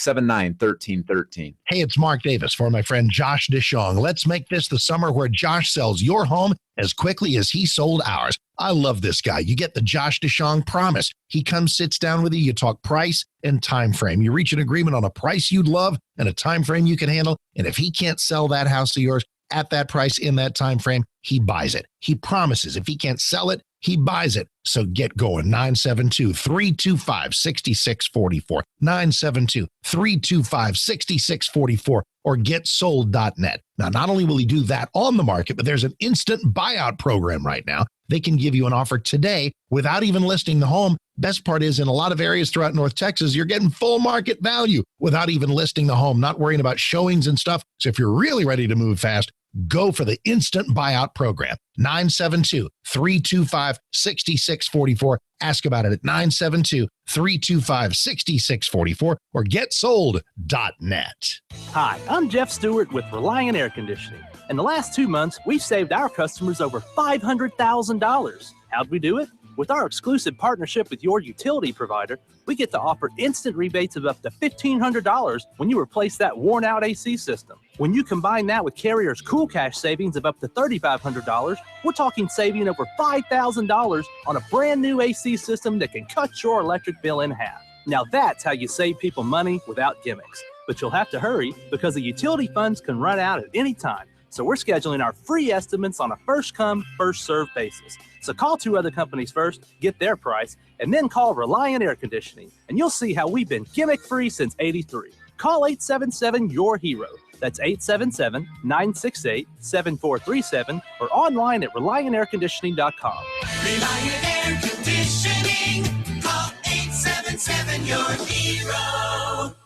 Hey, it's Mark Davis for my friend Josh DeShong. Let's make this the summer where Josh sells your home as quickly as he sold ours. I love this guy. You get the Josh DeShong promise. He comes, sits down with you, you talk price and time frame. You reach an agreement on a price you'd love and a time frame you can handle. And if he can't sell that house of yours at that price in that time frame, he buys it. He promises if he can't sell it, he buys it. So get going. 972-325-6644. 972-325-6644 or getsold.net. Now, not only will he do that on the market, but there's an instant buyout program right now. They can give you an offer today without even listing the home. Best part is in a lot of areas throughout North Texas, you're getting full market value without even listing the home, not worrying about showings and stuff. So if you're really ready to move fast, Go for the instant buyout program. 972-325-6644. Ask about it at 972-325-6644 or getsold.net. Hi, I'm Jeff Stewart with Reliant Air Conditioning. In the last 2 months, we've saved our customers over $500,000. How'd we do it? With our exclusive partnership with your utility provider, we get to offer instant rebates of up to $1,500 when you replace that worn-out AC system. When you combine that with Carrier's Cool Cash savings of up to $3,500, we're talking saving over $5,000 on a brand new AC system that can cut your electric bill in half. Now that's how you save people money without gimmicks. But you'll have to hurry because the utility funds can run out at any time. So we're scheduling our free estimates on a first-come, first-served basis. So call 2 other companies first, get their price, and then call Reliant Air Conditioning, and you'll see how we've been gimmick-free since '83. Call 877-YOUR-HERO. That's 877-968-7437 or online at ReliantAirConditioning.com. Reliant Air Conditioning. Call 877-YOUR-HERO.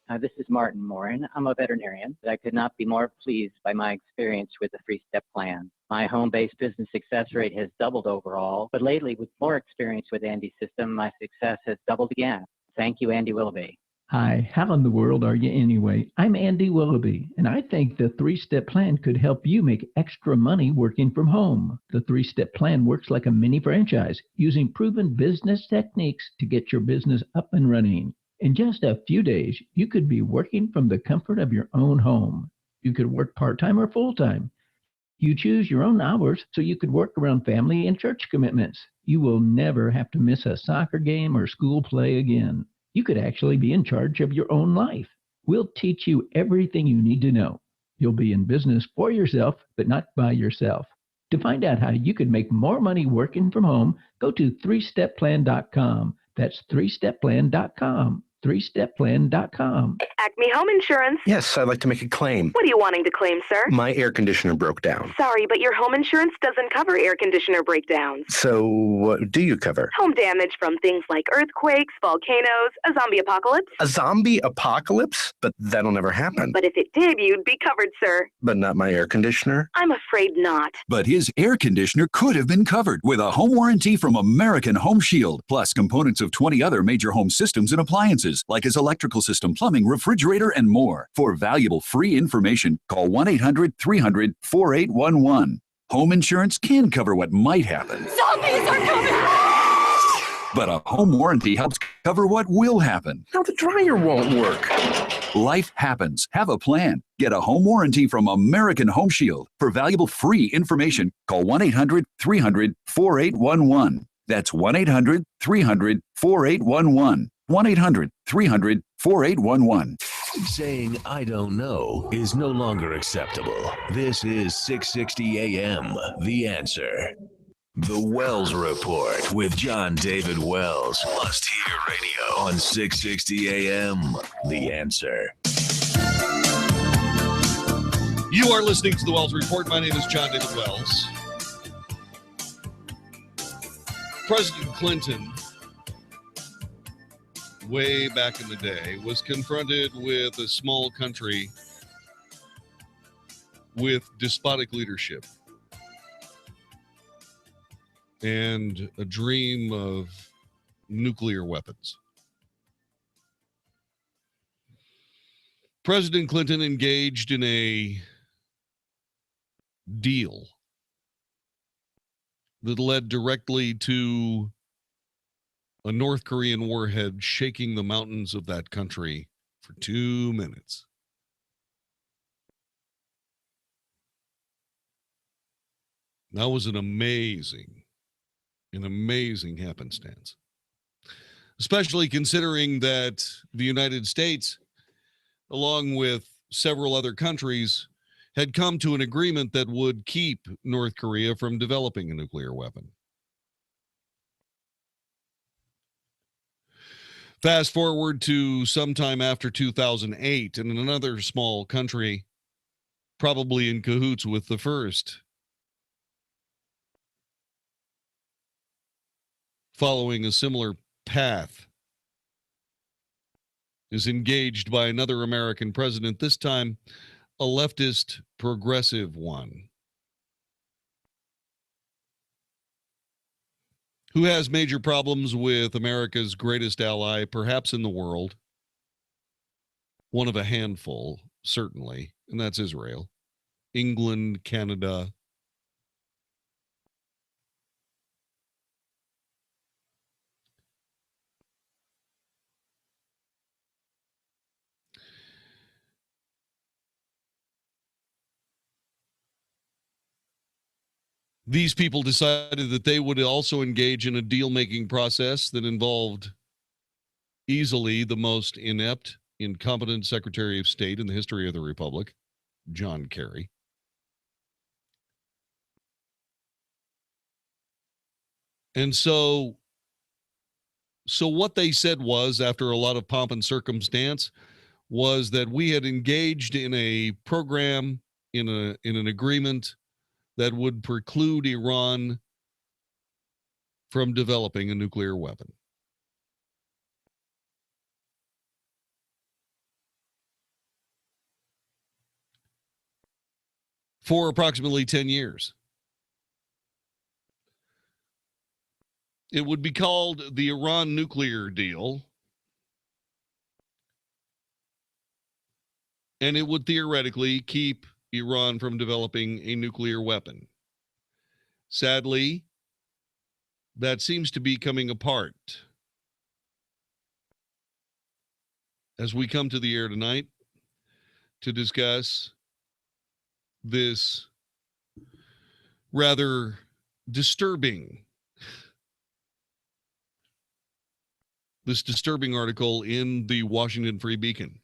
Hi, this is Martin Morin. I'm a veterinarian. I could not be more pleased by my experience with the 3-step plan. My home-based business success rate has doubled overall, but lately, with more experience with Andy's system, my success has doubled again. Thank you, Andy Willoughby. Hi, how in the world are you anyway? I'm Andy Willoughby, and I think the 3-step plan could help you make extra money working from home. The 3-step plan works like a mini franchise, using proven business techniques to get your business up and running. In just a few days, you could be working from the comfort of your own home. You could work part-time or full-time. You choose your own hours so you could work around family and church commitments. You will never have to miss a soccer game or school play again. You could actually be in charge of your own life. We'll teach you everything you need to know. You'll be in business for yourself, but not by yourself. To find out how you can make more money working from home, go to 3stepplan.com. That's 3stepplan.com. 3stepplan.com. Acme Home Insurance. Yes, I'd like to make a claim. What are you wanting to claim, sir? My air conditioner broke down. Sorry, but your home insurance doesn't cover air conditioner breakdowns. So what do you cover? Home damage from things like earthquakes, volcanoes, a zombie apocalypse. A zombie apocalypse? But that'll never happen. But if it did, you'd be covered, sir. But not my air conditioner? I'm afraid not. But his air conditioner could have been covered with a home warranty from American Home Shield, plus components of 20 other major home systems and appliances, like his electrical system, plumbing, refrigerator, and more. For valuable free information, call 1-800-300-4811. Home insurance can cover what might happen. Zombies are coming! But a home warranty helps cover what will happen. Now the dryer won't work. Life happens. Have a plan. Get a home warranty from American Home Shield. For valuable free information, call 1-800-300-4811. That's 1-800-300-4811. 1-800-300-4811. Saying I don't know is no longer acceptable. This is 660 AM, The Answer. The Wells Report with John David Wells. Must hear radio on 660 AM, The Answer. You are listening to The Wells Report. My name is John David Wells. President Clinton, way back in the day, was confronted with a small country with despotic leadership and a dream of nuclear weapons. President Clinton engaged in a deal that led directly to a North Korean warhead shaking the mountains of that country for 2 minutes. That was an amazing happenstance, especially considering that the United States, along with several other countries, had come to an agreement that would keep North Korea from developing a nuclear weapon. Fast forward to sometime after 2008, and another small country, probably in cahoots with the first, following a similar path, is engaged by another American president, this time a leftist progressive one who has major problems with America's greatest ally, perhaps in the world, one of a handful, certainly, and that's Israel, England, Canada. These people decided that they would also engage in a deal-making process that involved easily the most inept, incompetent Secretary of State in the history of the Republic, John Kerry. And so what they said was, after a lot of pomp and circumstance, was that we had engaged in a program, in an agreement that would preclude Iran from developing a nuclear weapon. For approximately 10 years. It would be called the Iran nuclear deal, and it would theoretically keep Iran from developing a nuclear weapon. Sadly, that seems to be coming apart. As we come to the air tonight to discuss this rather disturbing article in the Washington Free Beacon.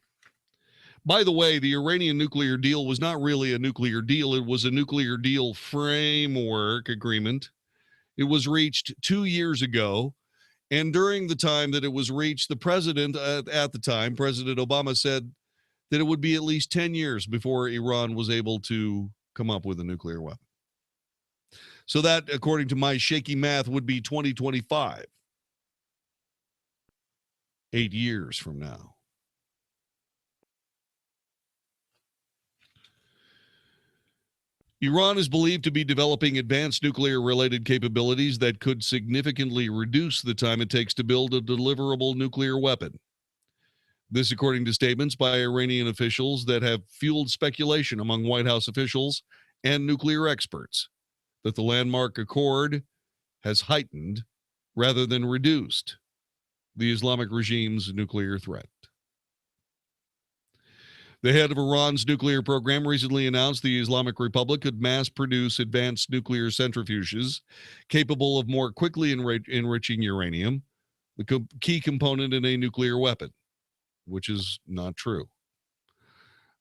By the way, the Iranian nuclear deal was not really a nuclear deal. It was a nuclear deal framework agreement. It was reached 2 years ago. And during the time that it was reached, the president at the time, President Obama, said that it would be at least 10 years before Iran was able to come up with a nuclear weapon. So that, according to my shaky math, would be 2025. 8 years from now. Iran is believed to be developing advanced nuclear-related capabilities that could significantly reduce the time it takes to build a deliverable nuclear weapon. This, according to statements by Iranian officials that have fueled speculation among White House officials and nuclear experts that the landmark accord has heightened rather than reduced the Islamic regime's nuclear threat. The head of Iran's nuclear program recently announced the Islamic Republic could mass produce advanced nuclear centrifuges capable of more quickly enriching uranium, the key component in a nuclear weapon, which is not true.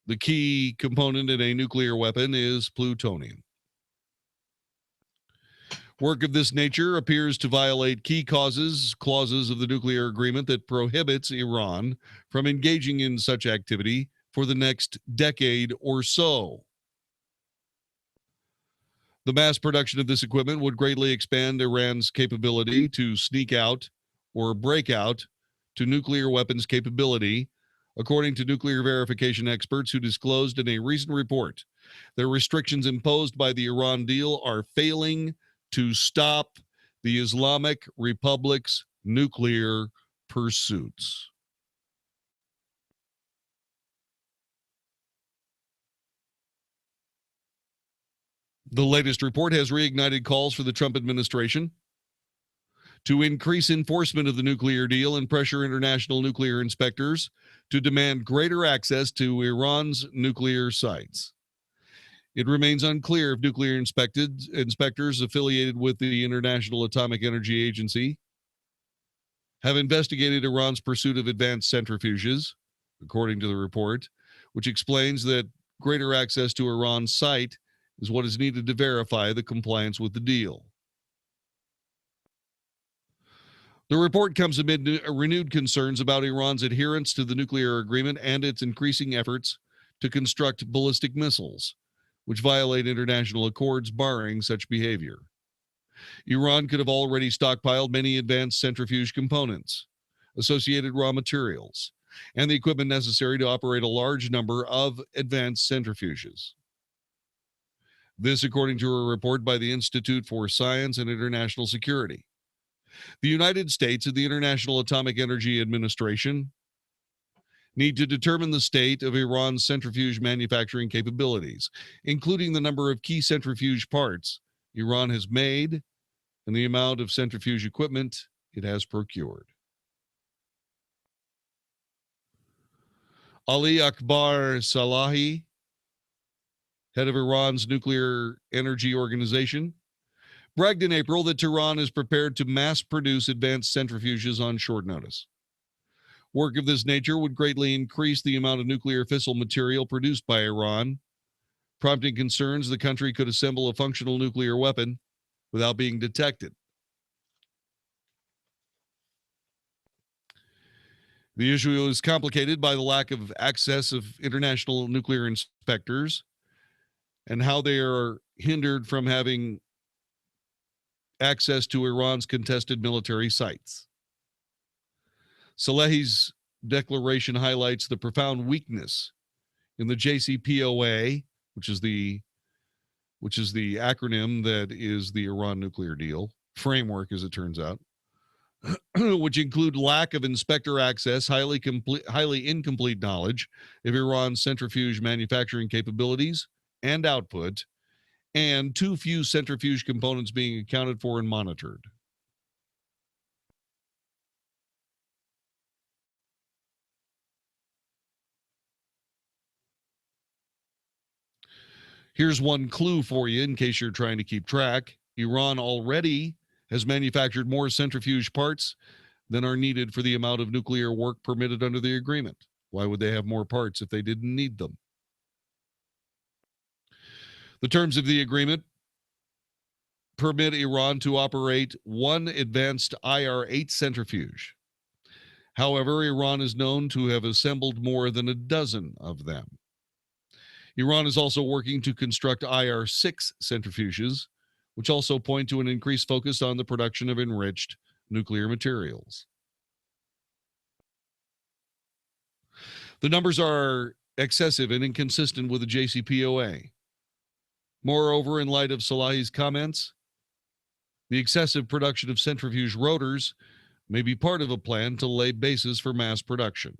The key component in a nuclear weapon is plutonium. Work of this nature appears to violate key clauses of the nuclear agreement that prohibits Iran from engaging in such activity for the next decade or so. The mass production of this equipment would greatly expand Iran's capability to sneak out or break out to nuclear weapons capability, according to nuclear verification experts who disclosed in a recent report that restrictions imposed by the Iran deal are failing to stop the Islamic Republic's nuclear pursuits. The latest report has reignited calls for the Trump administration to increase enforcement of the nuclear deal and pressure international nuclear inspectors to demand greater access to Iran's nuclear sites. It remains unclear if nuclear inspectors affiliated with the International Atomic Energy Agency have investigated Iran's pursuit of advanced centrifuges, according to the report, which explains that greater access to Iran's site is what is needed to verify the compliance with the deal. The report comes amid renewed concerns about Iran's adherence to the nuclear agreement and its increasing efforts to construct ballistic missiles, which violate international accords barring such behavior. Iran could have already stockpiled many advanced centrifuge components, associated raw materials, and the equipment necessary to operate a large number of advanced centrifuges. This, according to a report by the Institute for Science and International Security. The United States and the International Atomic Energy Administration need to determine the state of Iran's centrifuge manufacturing capabilities, including the number of key centrifuge parts Iran has made and the amount of centrifuge equipment it has procured. Ali Akbar Salahi, head of Iran's nuclear energy organization, bragged in April that Tehran is prepared to mass produce advanced centrifuges on short notice. Work of this nature would greatly increase the amount of nuclear fissile material produced by Iran, prompting concerns the country could assemble a functional nuclear weapon without being detected. The issue is complicated by the lack of access of international nuclear inspectors and how they are hindered from having access to Iran's contested military sites. Salehi's declaration highlights the profound weakness in the JCPOA, which is the acronym that is the Iran nuclear deal framework, as it turns out, which include lack of inspector access, highly incomplete knowledge of Iran's centrifuge manufacturing capabilities and output, and too few centrifuge components being accounted for and monitored. Here's one clue for you in case you're trying to keep track. Iran already has manufactured more centrifuge parts than are needed for the amount of nuclear work permitted under the agreement. Why would they have more parts if they didn't need them? The terms of the agreement permit Iran to operate one advanced IR-8 centrifuge. However, Iran is known to have assembled more than a dozen of them. Iran is also working to construct IR-6 centrifuges, which also point to an increased focus on the production of enriched nuclear materials. The numbers are excessive and inconsistent with the JCPOA. Moreover, in light of Salahi's comments, the excessive production of centrifuge rotors may be part of a plan to lay bases for mass production.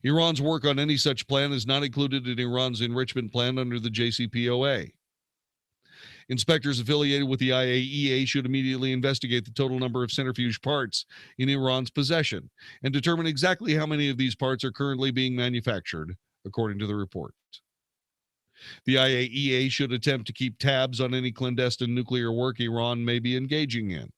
Iran's work on any such plan is not included in Iran's enrichment plan under the JCPOA. Inspectors affiliated with the IAEA should immediately investigate the total number of centrifuge parts in Iran's possession and determine exactly how many of these parts are currently being manufactured, according to the report. The IAEA should attempt to keep tabs on any clandestine nuclear work Iran may be engaging in.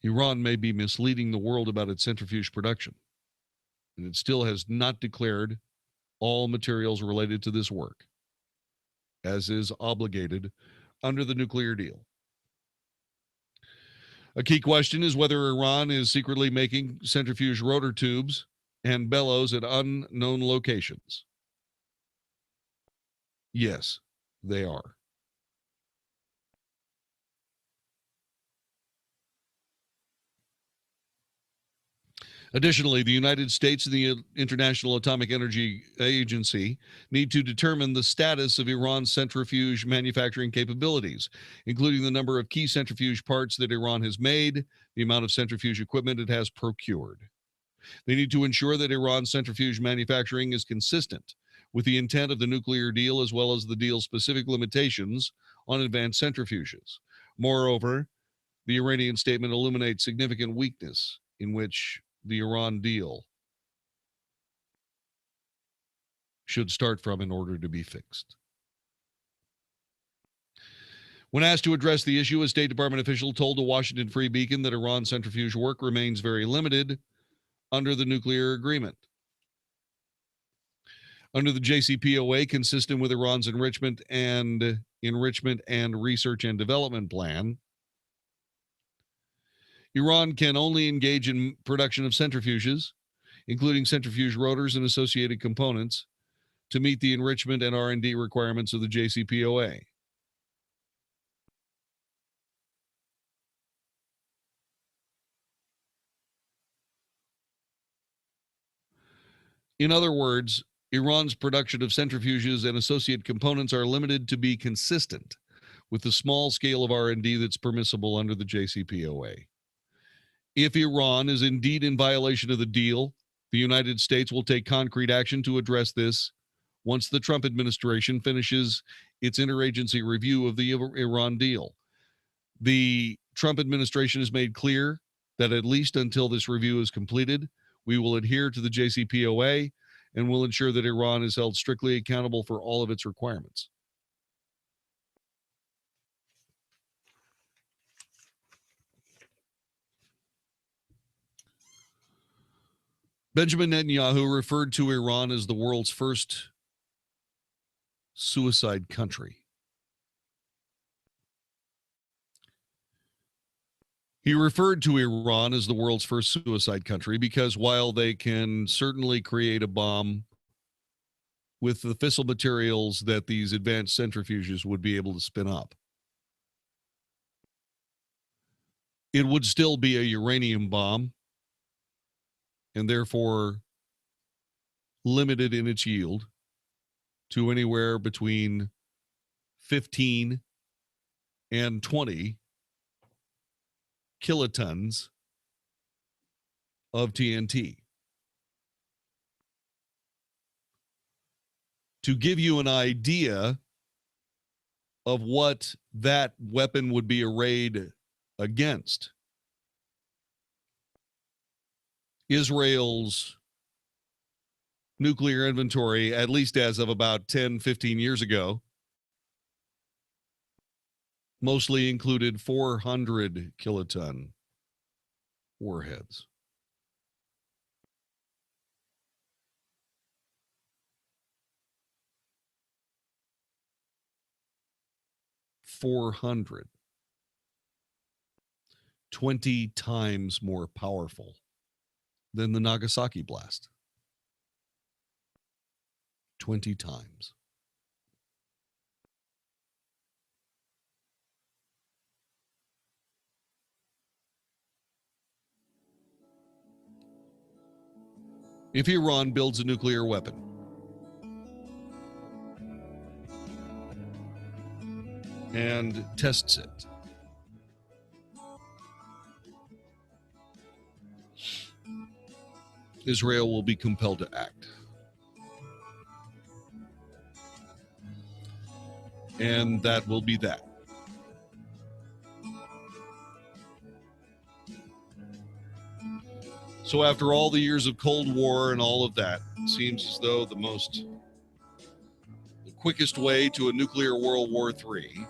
Iran may be misleading the world about its centrifuge production, and it still has not declared all materials related to this work, as is obligated under the nuclear deal. A key question is whether Iran is secretly making centrifuge rotor tubes and bellows at unknown locations. Yes, they are. Additionally, the United States and the International Atomic Energy Agency need to determine the status of Iran's centrifuge manufacturing capabilities, including the number of key centrifuge parts that Iran has made, the amount of centrifuge equipment it has procured. They need to ensure that Iran's centrifuge manufacturing is consistent with the intent of the nuclear deal as well as the deal's specific limitations on advanced centrifuges. Moreover, the Iranian statement illuminates significant weakness in which the Iran deal should start from in order to be fixed. When asked to address the issue, a State Department official told the Washington Free Beacon that Iran's centrifuge work remains very limited under the nuclear agreement. Under the JCPOA, consistent with Iran's enrichment and research and development plan, Iran can only engage in production of centrifuges, including centrifuge rotors and associated components, to meet the enrichment and R&D requirements of the JCPOA. In other words, Iran's production of centrifuges and associate components are limited to be consistent with the small scale of R&D that's permissible under the JCPOA. If Iran is indeed in violation of the deal, the United States will take concrete action to address this once the Trump administration finishes its interagency review of the Iran deal. The Trump administration has made clear that at least until this review is completed, we will adhere to the JCPOA and will ensure that Iran is held strictly accountable for all of its requirements. Benjamin Netanyahu referred to Iran as the world's first suicide country. He referred to Iran as the world's first suicide country because while they can certainly create a bomb with the fissile materials that these advanced centrifuges would be able to spin up, it would still be a uranium bomb and therefore limited in its yield to anywhere between 15 and 20 kilotons of TNT. To give you an idea of what that weapon would be arrayed against, Israel's nuclear inventory, at least as of about 10, 15 years ago, mostly included 400 kiloton warheads. $400. 20 times more powerful than the Nagasaki blast. 20 times. If Iran builds a nuclear weapon, and tests it, Israel will be compelled to act. And that will be that. So after all the years of Cold War and all of that, it seems as though the quickest way to a nuclear World War III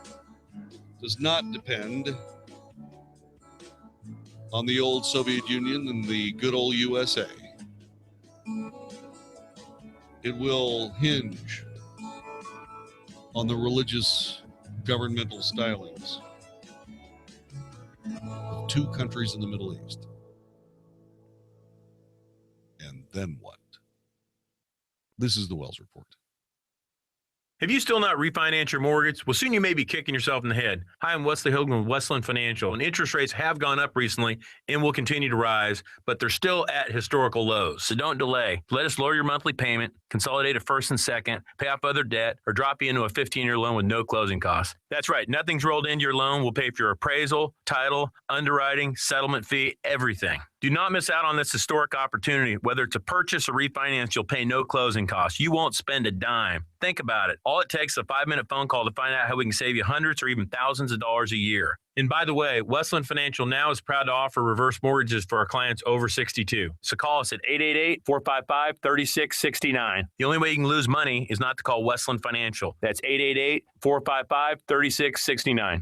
does not depend on the old Soviet Union and the good old USA. It will hinge on the religious governmental stylings of two countries in the Middle East. And then what? This is the Wells Report. Have you still not refinanced your mortgage? Well, soon you may be kicking yourself in the head. Hi, I'm Wesley Hogan with Westland Financial, and interest rates have gone up recently and will continue to rise, but they're still at historical lows. So don't delay. Let us lower your monthly payment, consolidate a first and second, pay off other debt, or drop you into a 15-year loan with no closing costs. That's right. Nothing's rolled into your loan. We'll pay for your appraisal, title, underwriting, settlement fee, everything. Do not miss out on this historic opportunity. Whether it's a purchase or refinance, you'll pay no closing costs. You won't spend a dime. Think about it. All it takes is a 5-minute phone call to find out how we can save you hundreds or even thousands of dollars a year. And by the way, Westland Financial now is proud to offer reverse mortgages for our clients over 62. So call us at 888-455-3669. The only way you can lose money is not to call Westland Financial. That's 888-455-3669.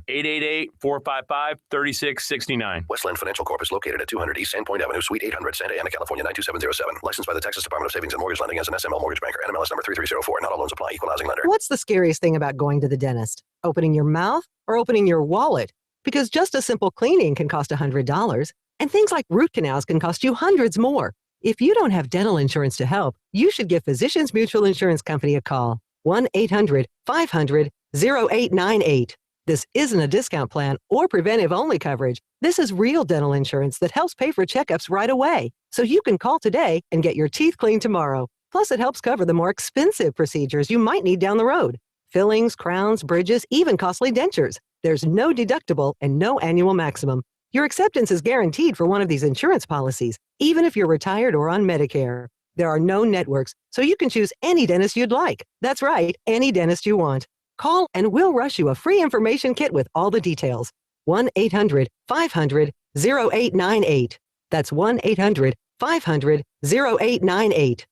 888-455-3669. Westland Financial Corp is located at 200 East Sandpoint Avenue, Suite 800, Santa Ana, California, 92707. Licensed by the Texas Department of Savings and Mortgage Lending as an SML mortgage banker. NMLS number 3304. Not all loans apply. Equal housing lender. What's the scariest thing about going to the dentist? Opening your mouth or opening your wallet? Because just a simple cleaning can cost $100, and things like root canals can cost you hundreds more. If you don't have dental insurance to help, you should give Physicians Mutual Insurance Company a call. 1-800-500-0898. This isn't a discount plan or preventive-only coverage. This is real dental insurance that helps pay for checkups right away, so you can call today and get your teeth cleaned tomorrow. Plus, it helps cover the more expensive procedures you might need down the road. Fillings, crowns, bridges, even costly dentures. There's no deductible and no annual maximum. Your acceptance is guaranteed for one of these insurance policies, even if you're retired or on Medicare. There are no networks, so you can choose any dentist you'd like. That's right, any dentist you want. Call and we'll rush you a free information kit with all the details. 1-800-500-0898. That's 1-800-500-0898.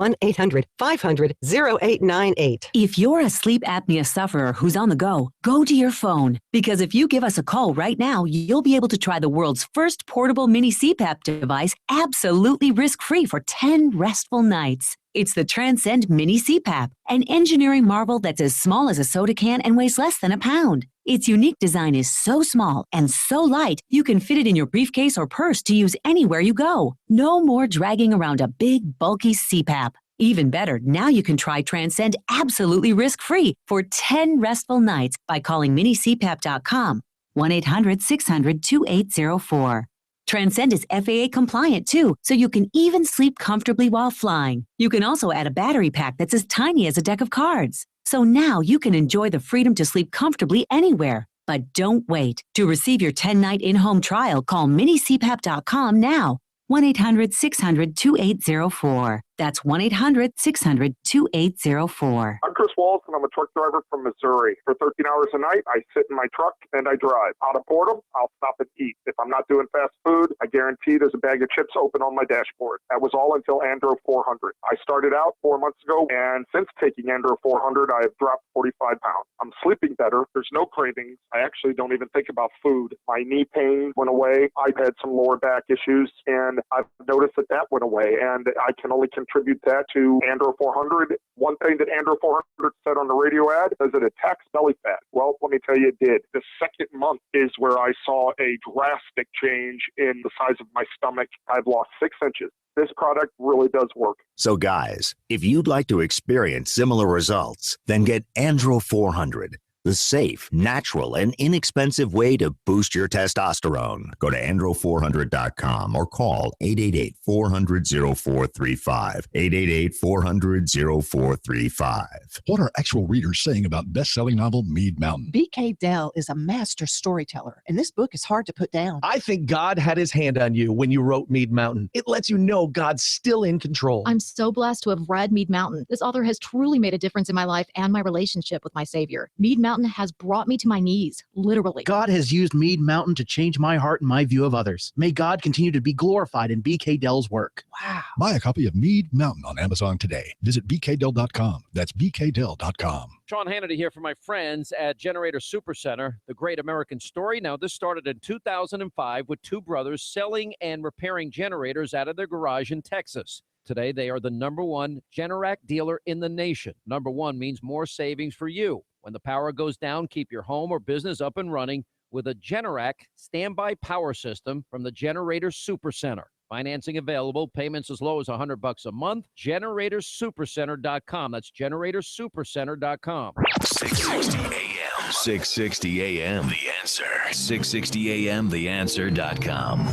1-800-500-0898. If you're a sleep apnea sufferer who's on the go, go to your phone. Because if you give us a call right now, you'll be able to try the world's first portable mini CPAP device absolutely risk-free for 10 restful nights. It's the Transcend Mini CPAP, an engineering marvel that's as small as a soda can and weighs less than a pound. Its unique design is so small and so light, you can fit it in your briefcase or purse to use anywhere you go. No more dragging around a big, bulky CPAP. Even better, now you can try Transcend absolutely risk-free for 10 restful nights by calling minicpap.com, 1-800-600-2804. Transcend is FAA compliant too, so you can even sleep comfortably while flying. You can also add a battery pack that's as tiny as a deck of cards. So now you can enjoy the freedom to sleep comfortably anywhere. But don't wait. To receive your 10-night in-home trial, call minicpap.com now. 1-800-600-2804. That's 1-800-600-2804. I'm Chris Walls, and I'm a truck driver from Missouri. For 13 hours a night, I sit in my truck and I drive. Out of boredom, I'll stop and eat. If I'm not doing fast food, I guarantee there's a bag of chips open on my dashboard. That was all until Andro 400. I started out 4 months ago, and since taking Andro 400, I have dropped 45 pounds. I'm sleeping better. There's no cravings. I actually don't even think about food. My knee pain went away. I've had some lower back issues, and I've noticed that went away, and I can only contribute that to Andro 400. One thing that Andro 400 said on the radio ad is it attacks belly fat. Well, let me tell you, it did. The second month is where I saw a drastic change in the size of my stomach. I've lost 6 inches. This product really does work. So guys, if you'd like to experience similar results, then get Andro 400. The safe, natural, and inexpensive way to boost your testosterone. Go to andro400.com or call 888-400-0435. 888-400-0435. What are actual readers saying about best-selling novel Mead Mountain? B.K. Dell is a master storyteller, and this book is hard to put down. I think God had his hand on you when you wrote Mead Mountain. It lets you know God's still in control. I'm so blessed to have read Mead Mountain. This author has truly made a difference in my life and my relationship with my Savior. Mead Mountain has brought me to my knees, literally. God has used Mead Mountain to change my heart and my view of others. May God continue to be glorified in B.K. Dell's work. Wow. Buy a copy of Mead Mountain on Amazon today. Visit bkdell.com. That's bkdell.com. Sean Hannity here for my friends at Generator Supercenter, the great American story. Now, this started in 2005 with two brothers selling and repairing generators out of their garage in Texas. Today, they are the #1 Generac dealer in the nation. #1 means more savings for you. When the power goes down, keep your home or business up and running with a Generac standby power system from the Generator Supercenter. Financing available, payments as low as $100 a month. GeneratorSupercenter.com. That's GeneratorSupercenter.com. 660 AM. 660 AM. The Answer. 660 AM. TheAnswer.com.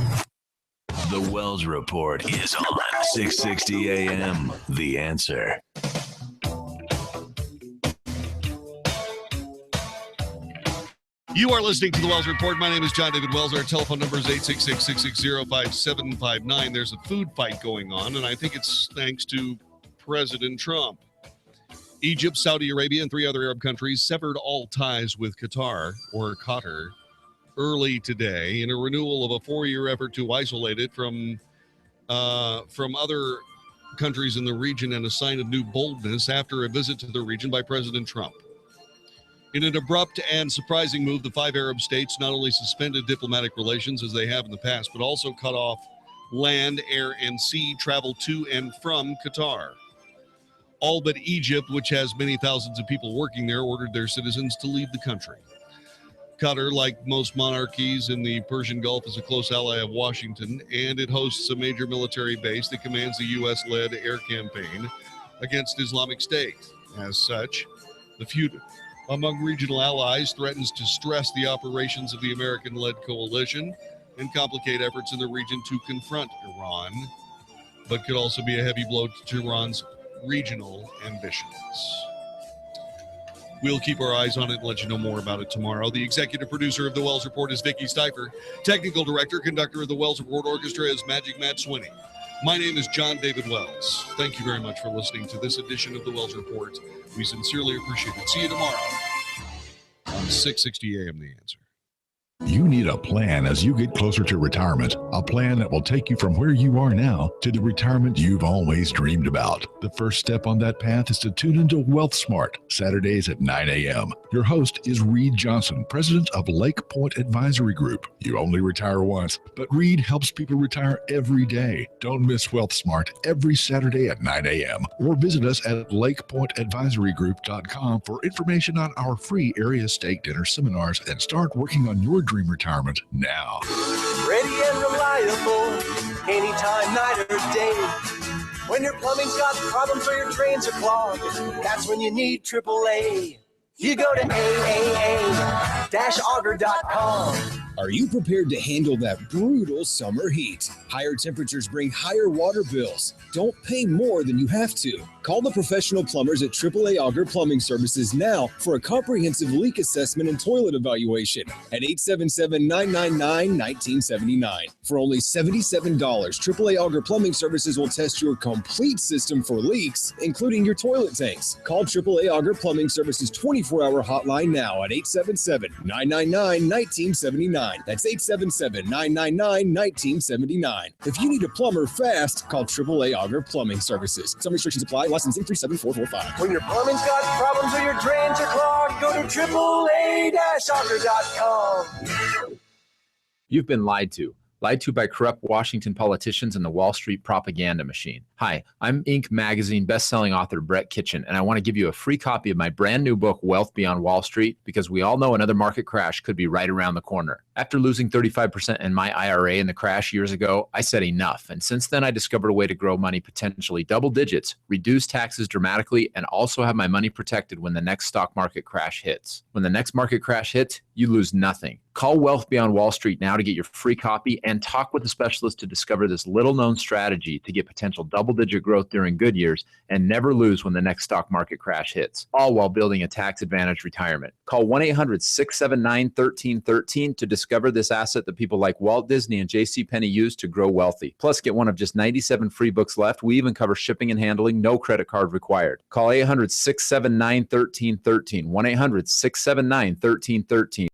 The Wells Report is on 660 AM. The Answer. You are listening to the Wells Report. My name is John David Wells. Our telephone number is 866-660-5759. There's a food fight going on, and I think it's thanks to President Trump. Egypt, Saudi Arabia, and 3 other Arab countries severed all ties with Qatar, or Qatar, early today in a renewal of a 4-year effort to isolate it from other countries in the region and a sign of new boldness after a visit to the region by President Trump. In an abrupt and surprising move, the 5 Arab states not only suspended diplomatic relations as they have in the past, but also cut off land, air, and sea travel to and from Qatar. All but Egypt, which has many thousands of people working there, ordered their citizens to leave the country. Qatar, like most monarchies in the Persian Gulf, is a close ally of Washington, and it hosts a major military base that commands the U.S.-led air campaign against Islamic State. As such, the feud among regional allies threatens to stress the operations of the American-led coalition and complicate efforts in the region to confront Iran, but could also be a heavy blow to Iran's regional ambitions. We'll keep our eyes on it and let you know more about it tomorrow. The executive producer of The Wells Report is Vicki Steifer. Technical director, conductor of the Wells Report Orchestra is Magic Matt Swinney. My name is John David Wells. Thank you very much for listening to this edition of The Wells Report. We sincerely appreciate it. See you tomorrow on 660 AM The Answer. You need a plan as you get closer to retirement, a plan that will take you from where you are now to the retirement you've always dreamed about. The first step on that path is to tune into Wealth Smart, Saturdays at 9 a.m. Your host is Reed Johnson, president of Lake Point Advisory Group. You only retire once, but Reed helps people retire every day. Don't miss Wealth Smart every Saturday at 9 a.m. or visit us at lakepointadvisorygroup.com for information on our free area stake dinner seminars and start working on your dream retirement now. Ready and reliable, anytime, night or day. When your plumbing's got problems or your drains are clogged, that's when you need AAA. You go to AAA-auger.com. Are you prepared to handle that brutal summer heat? Higher temperatures bring higher water bills. Don't pay more than you have to. Call the professional plumbers at AAA Auger Plumbing Services now for a comprehensive leak assessment and toilet evaluation at 877-999-1979. For only $77, AAA Auger Plumbing Services will test your complete system for leaks, including your toilet tanks. Call AAA Auger Plumbing Services 24-hour hotline now at 877-999-1979. That's 877-999-1979. If you need a plumber fast, call AAA Auger Plumbing Services. Some restrictions apply. Licensing 37445. When your plumbing's got problems or your drains are clogged, go to AAA-auger.com. You've been lied to. Lied to by corrupt Washington politicians and the Wall Street propaganda machine. Hi, I'm Inc. magazine best-selling author Brett Kitchen, and I want to give you a free copy of my brand new book, Wealth Beyond Wall Street, because we all know another market crash could be right around the corner. After losing 35% in my IRA in the crash years ago, I said enough. And since then, I discovered a way to grow money potentially double digits, reduce taxes dramatically, and also have my money protected when the next stock market crash hits. When the next market crash hits, you lose nothing. Call Wealth Beyond Wall Street now to get your free copy and talk with a specialist to discover this little-known strategy to get potential double-digit growth during good years and never lose when the next stock market crash hits, all while building a tax-advantaged retirement. Call 1-800-679-1313 to discover this asset that people like Walt Disney and JCPenney use to grow wealthy. Plus, get one of just 97 free books left. We even cover shipping and handling, no credit card required. Call 800-679-1313, 1-800-679-1313.